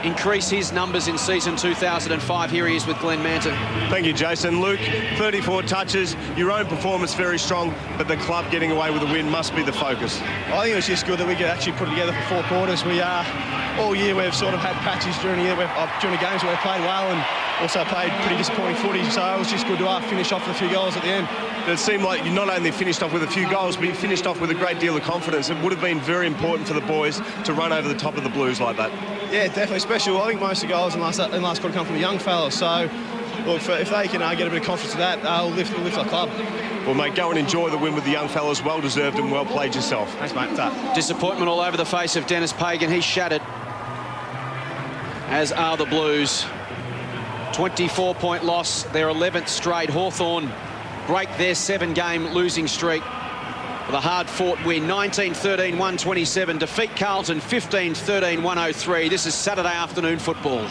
increase his numbers in season 2005. Here he is with Glenn Manton. Thank you, Jason. Luke, 34 touches. Your own performance very strong, but the club getting away with a win must be the focus. I think it was just good that we could actually put it together for 4 quarters. We all year we've sort of had patches during the year, during the games where we've played well and also played pretty disappointing footy. So it was just good to finish off with a few goals at the end. It seemed like you not only finished off with a few goals, but you finished off with a great deal of confidence. It would have been very important for the boys to run over the top of the Blues like that. Yeah, definitely special. I think most of the goals in last quarter come from the young fellas. So, look, if they can get a bit of confidence with that, they'll lift the club. Well, mate, go and enjoy the win with the young fellas. Well deserved and well played yourself. Thanks, mate. Disappointment all over the face of Dennis Pagan. He's shattered, as are the Blues. 24-point loss, their 11th straight. Hawthorn break their 7-game losing streak with a hard-fought win, 19-13, 127. Defeat Carlton, 15-13, 103. This is Saturday afternoon football.